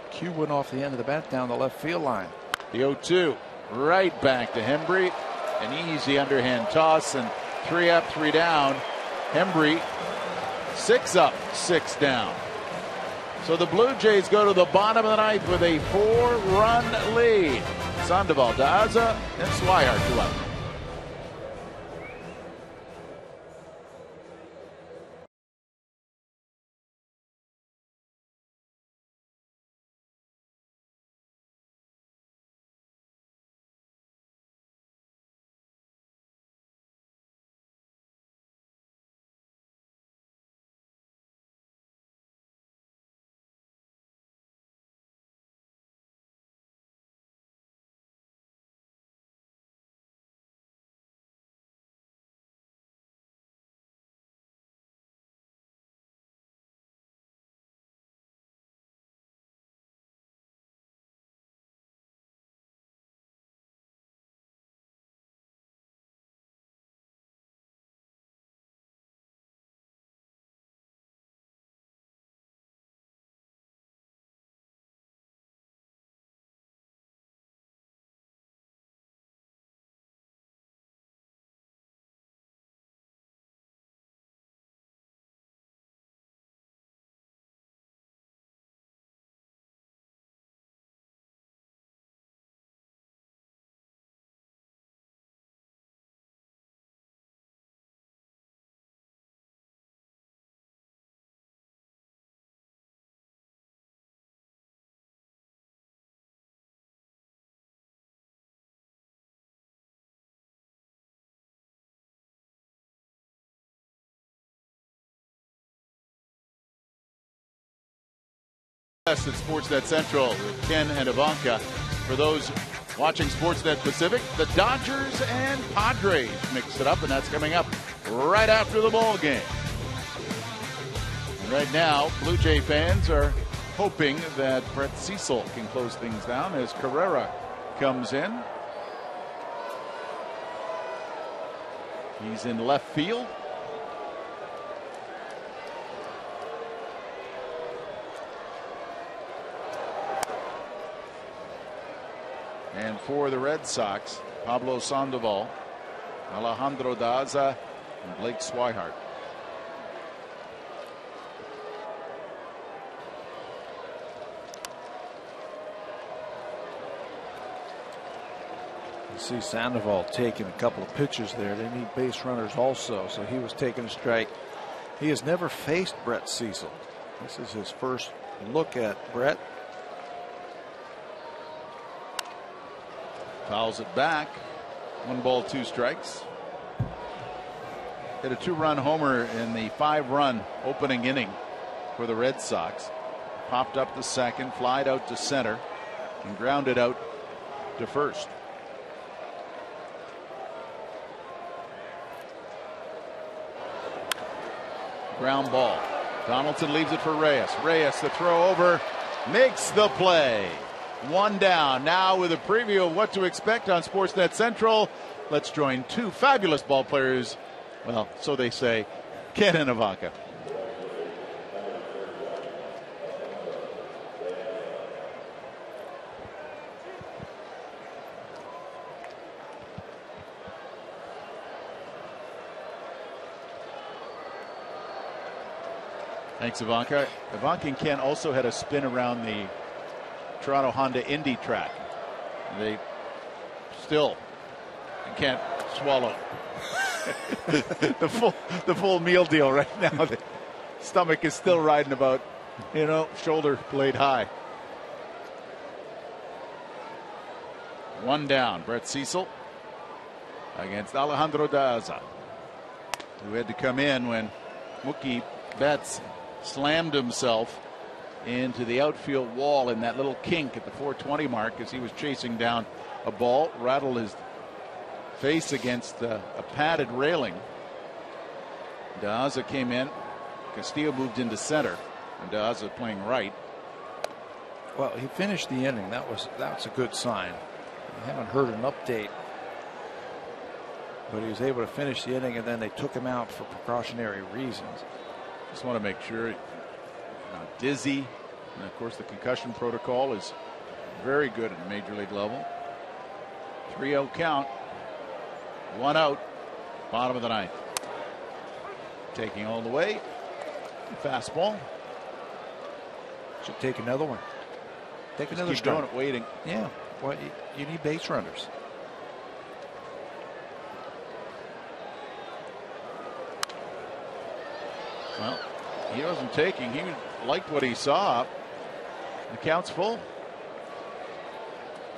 Q went off the end of the bat down the left field line.
The 0-2 right back to Hembry. An easy underhand toss, and 3 up, 3 down. Hembry 6 up, 6 down. So the Blue Jays go to the bottom of the 9th with a 4-run lead. Sandoval, Daza, and Swihart 2 up. At Sportsnet Central with Ken and Ivanka. For those watching Sportsnet Pacific, the Dodgers and Padres mix it up, and that's coming up right after the ball game. And right now, Blue Jay fans are hoping that Brett Cecil can close things down as Carrera comes in. He's in left field. And for the Red Sox, Pablo Sandoval, Alejandro Daza, and Blake Swihart.
You see Sandoval taking a couple of pitches there. They need base runners also, so he was taking a strike. He has never faced Brett Cecil. This is his first look at Brett.
Fouls it back. 1 ball, 2 strikes. Hit a 2-run homer in the 5-run opening inning for the Red Sox. Popped up to second, flied out to center, and grounded out to first. Ground ball. Donaldson leaves it for Reyes. Reyes, the throw over, makes the play. 1 down. Now with a preview of what to expect on Sportsnet Central, let's join 2 fabulous ball players. Well, so they say, Ken and Ivanka. Thanks, Ivanka. Ivanka and Ken also had a spin around the Toronto Honda Indy track. They still can't swallow the full meal deal right now. The stomach is still riding about, shoulder blade high. 1 down. Brett Cecil against Alejandro Daza, who had to come in when Mookie Betts slammed himself into the outfield wall in that little kink at the 420 mark as he was chasing down a ball, rattled his face against a padded railing. Daza came in. Castillo moved into center, and Daza playing right.
Well, he finished the inning. That's a good sign. I haven't heard an update, but he was able to finish the inning, and then they took him out for precautionary reasons.
Just want to make sure he's not dizzy. And of course, the concussion protocol is very good at the major league level. 3-0 count. 1 out. Bottom of the 9th. Taking all the way. Fastball.
Should take another one. Take
Just
another
keep
strike.
doing it, waiting.
Yeah. Well, you need base runners.
Well, he wasn't taking. He liked what he saw. The count's full.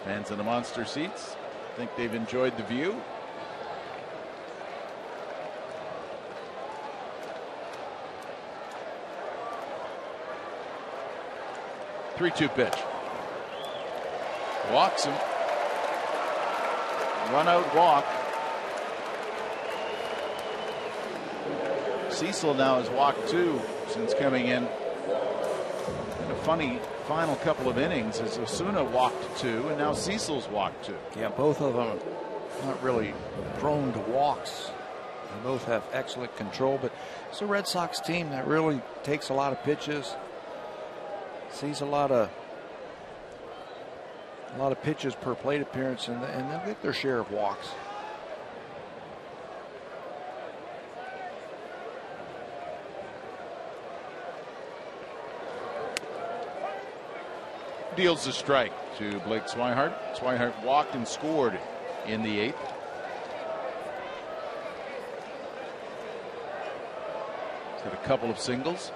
Fans in the monster seats think they've enjoyed the view. Three-two pitch. Walks him. Run out walk. Cecil now has walked 2 since coming in. And a funny final couple of innings as Osuna walked 2 and now Cecil's walked 2.
Yeah, both of them not really prone to walks. They both have excellent control, but it's a Red Sox team that really takes a lot of pitches, sees a lot of pitches per plate appearance, and they'll get their share of walks.
Deals the strike to Blake Swihart. Swihart walked and scored in the 8th. He's got a couple of singles.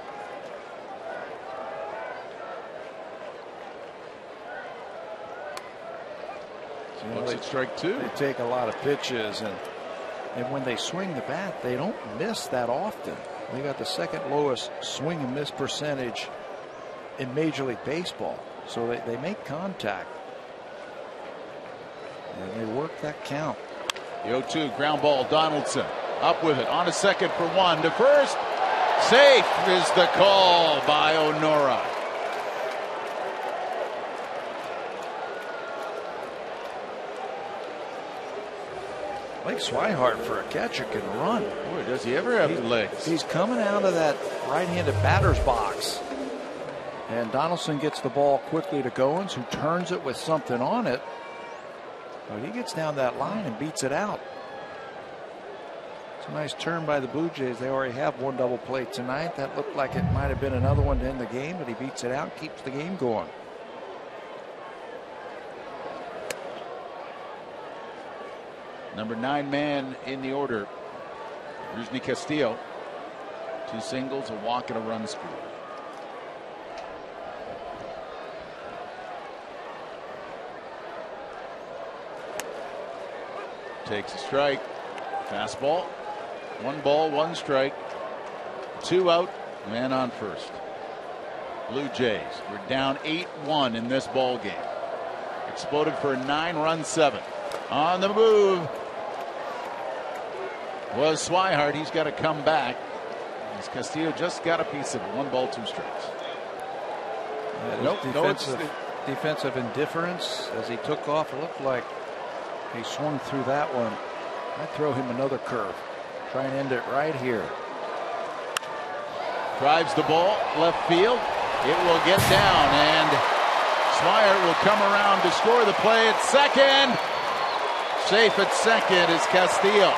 Looks at strike 2.
They take a lot of pitches, and when they swing the bat, they don't miss that often. They got the second lowest swing and miss percentage in Major League Baseball. So they make contact. And they work that count.
The 0-2 ground ball. Donaldson up with it on a second for one to first. Safe is the call by Onora.
Blake Swihart, for a catcher, can run.
Boy, does he ever have the legs.
He's coming out of that right-handed batter's box. And Donaldson gets the ball quickly to Goins, who turns it with something on it. But he gets down that line and beats it out. It's a nice turn by the Blue Jays. They already have one double play tonight. That looked like it might have been another one to end the game, but he beats it out, keeps the game going.
Number 9 man in the order, Rusney Castillo. 2 singles, a walk, and a run scored. Takes a strike. Fastball. 1 ball, 1 strike. 2 out. Man on first. Blue Jays were down 8-1 in this ball game. Exploded for a 9-run 7th. On the move was Swihart. He's got to come back. As Castillo just got a piece of it. 1 ball, 2 strikes.
Defensive indifference as he took off. It looked like he swung through that one. I'd throw him another curve. Try and end it right here.
Drives the ball left field. It will get down, and Swihart will come around to score the play at second. Safe at second is Castillo.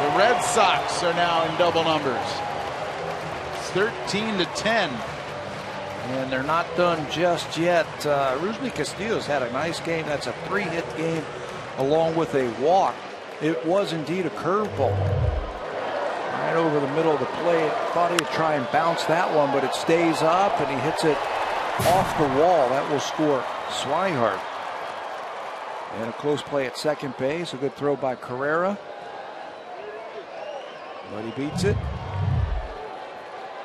The Red Sox are now in double numbers. It's 13-10.
And they're not done just yet. Rusney Castillo's had a nice game. That's a 3-hit game along with a walk. It was indeed a curveball. Right over the middle of the plate. Thought he'd try and bounce that one, but it stays up and he hits it off the wall. That will score Swihart. And a close play at second base. A good throw by Carrera. But he beats it.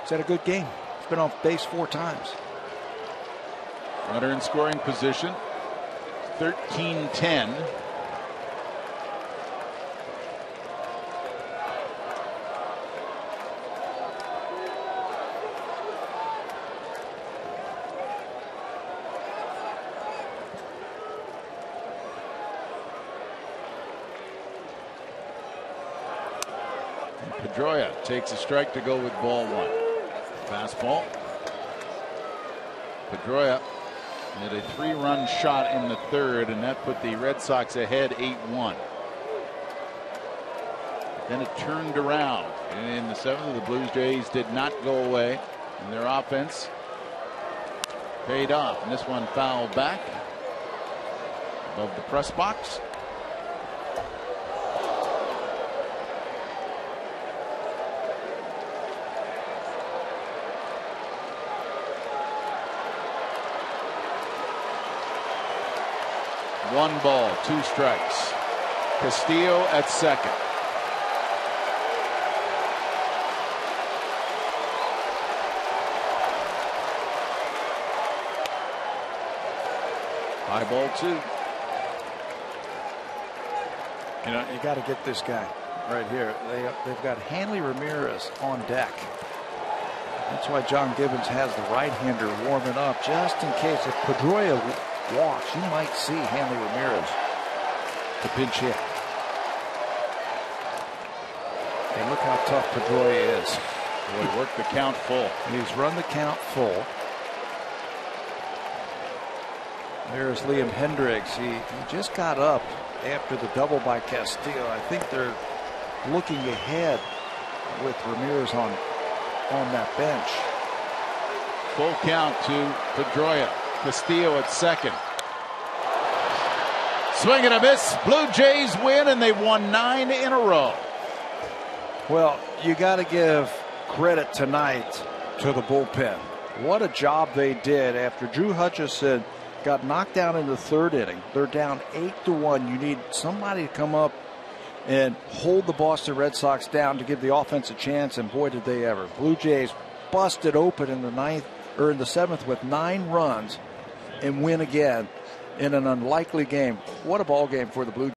He's had a good game. He's been off base 4 times.
Runner in scoring position. 13-10. Pedroia takes a strike to go with ball 1. Fastball. Pedroia had a 3-run shot in the 3rd, and that put the Red Sox ahead 8-1. Then it turned around. And in the 7th, the Blue Jays did not go away, and their offense paid off. And this one fouled back above the press box. One ball, 2 strikes. Castillo at second. High ball 2.
You know, you got to get this guy right here. They've got Hanley Ramirez on deck. That's why John Gibbons has the right-hander warming up, just in case if Pedroia walks, you might see Hanley Ramirez to pinch hit. And look how tough Pedroia is.
Boy, worked the count full.
He's run the count full. There's Liam Hendricks. He just got up after the double by Castillo. I think they're looking ahead with Ramirez on that bench.
Full count to Pedroia. Castillo at second. Swing and a miss. Blue Jays win, and they've won 9 in a row.
Well, you got to give credit tonight to the bullpen. What a job they did after Drew Hutchison got knocked down in the 3rd inning. They're down 8-1. You need somebody to come up and hold the Boston Red Sox down to give the offense a chance, and boy, did they ever. Blue Jays bust it open in the ninth or in the seventh with 9 runs and win again in an unlikely game. What a ball game for the Blue Jays.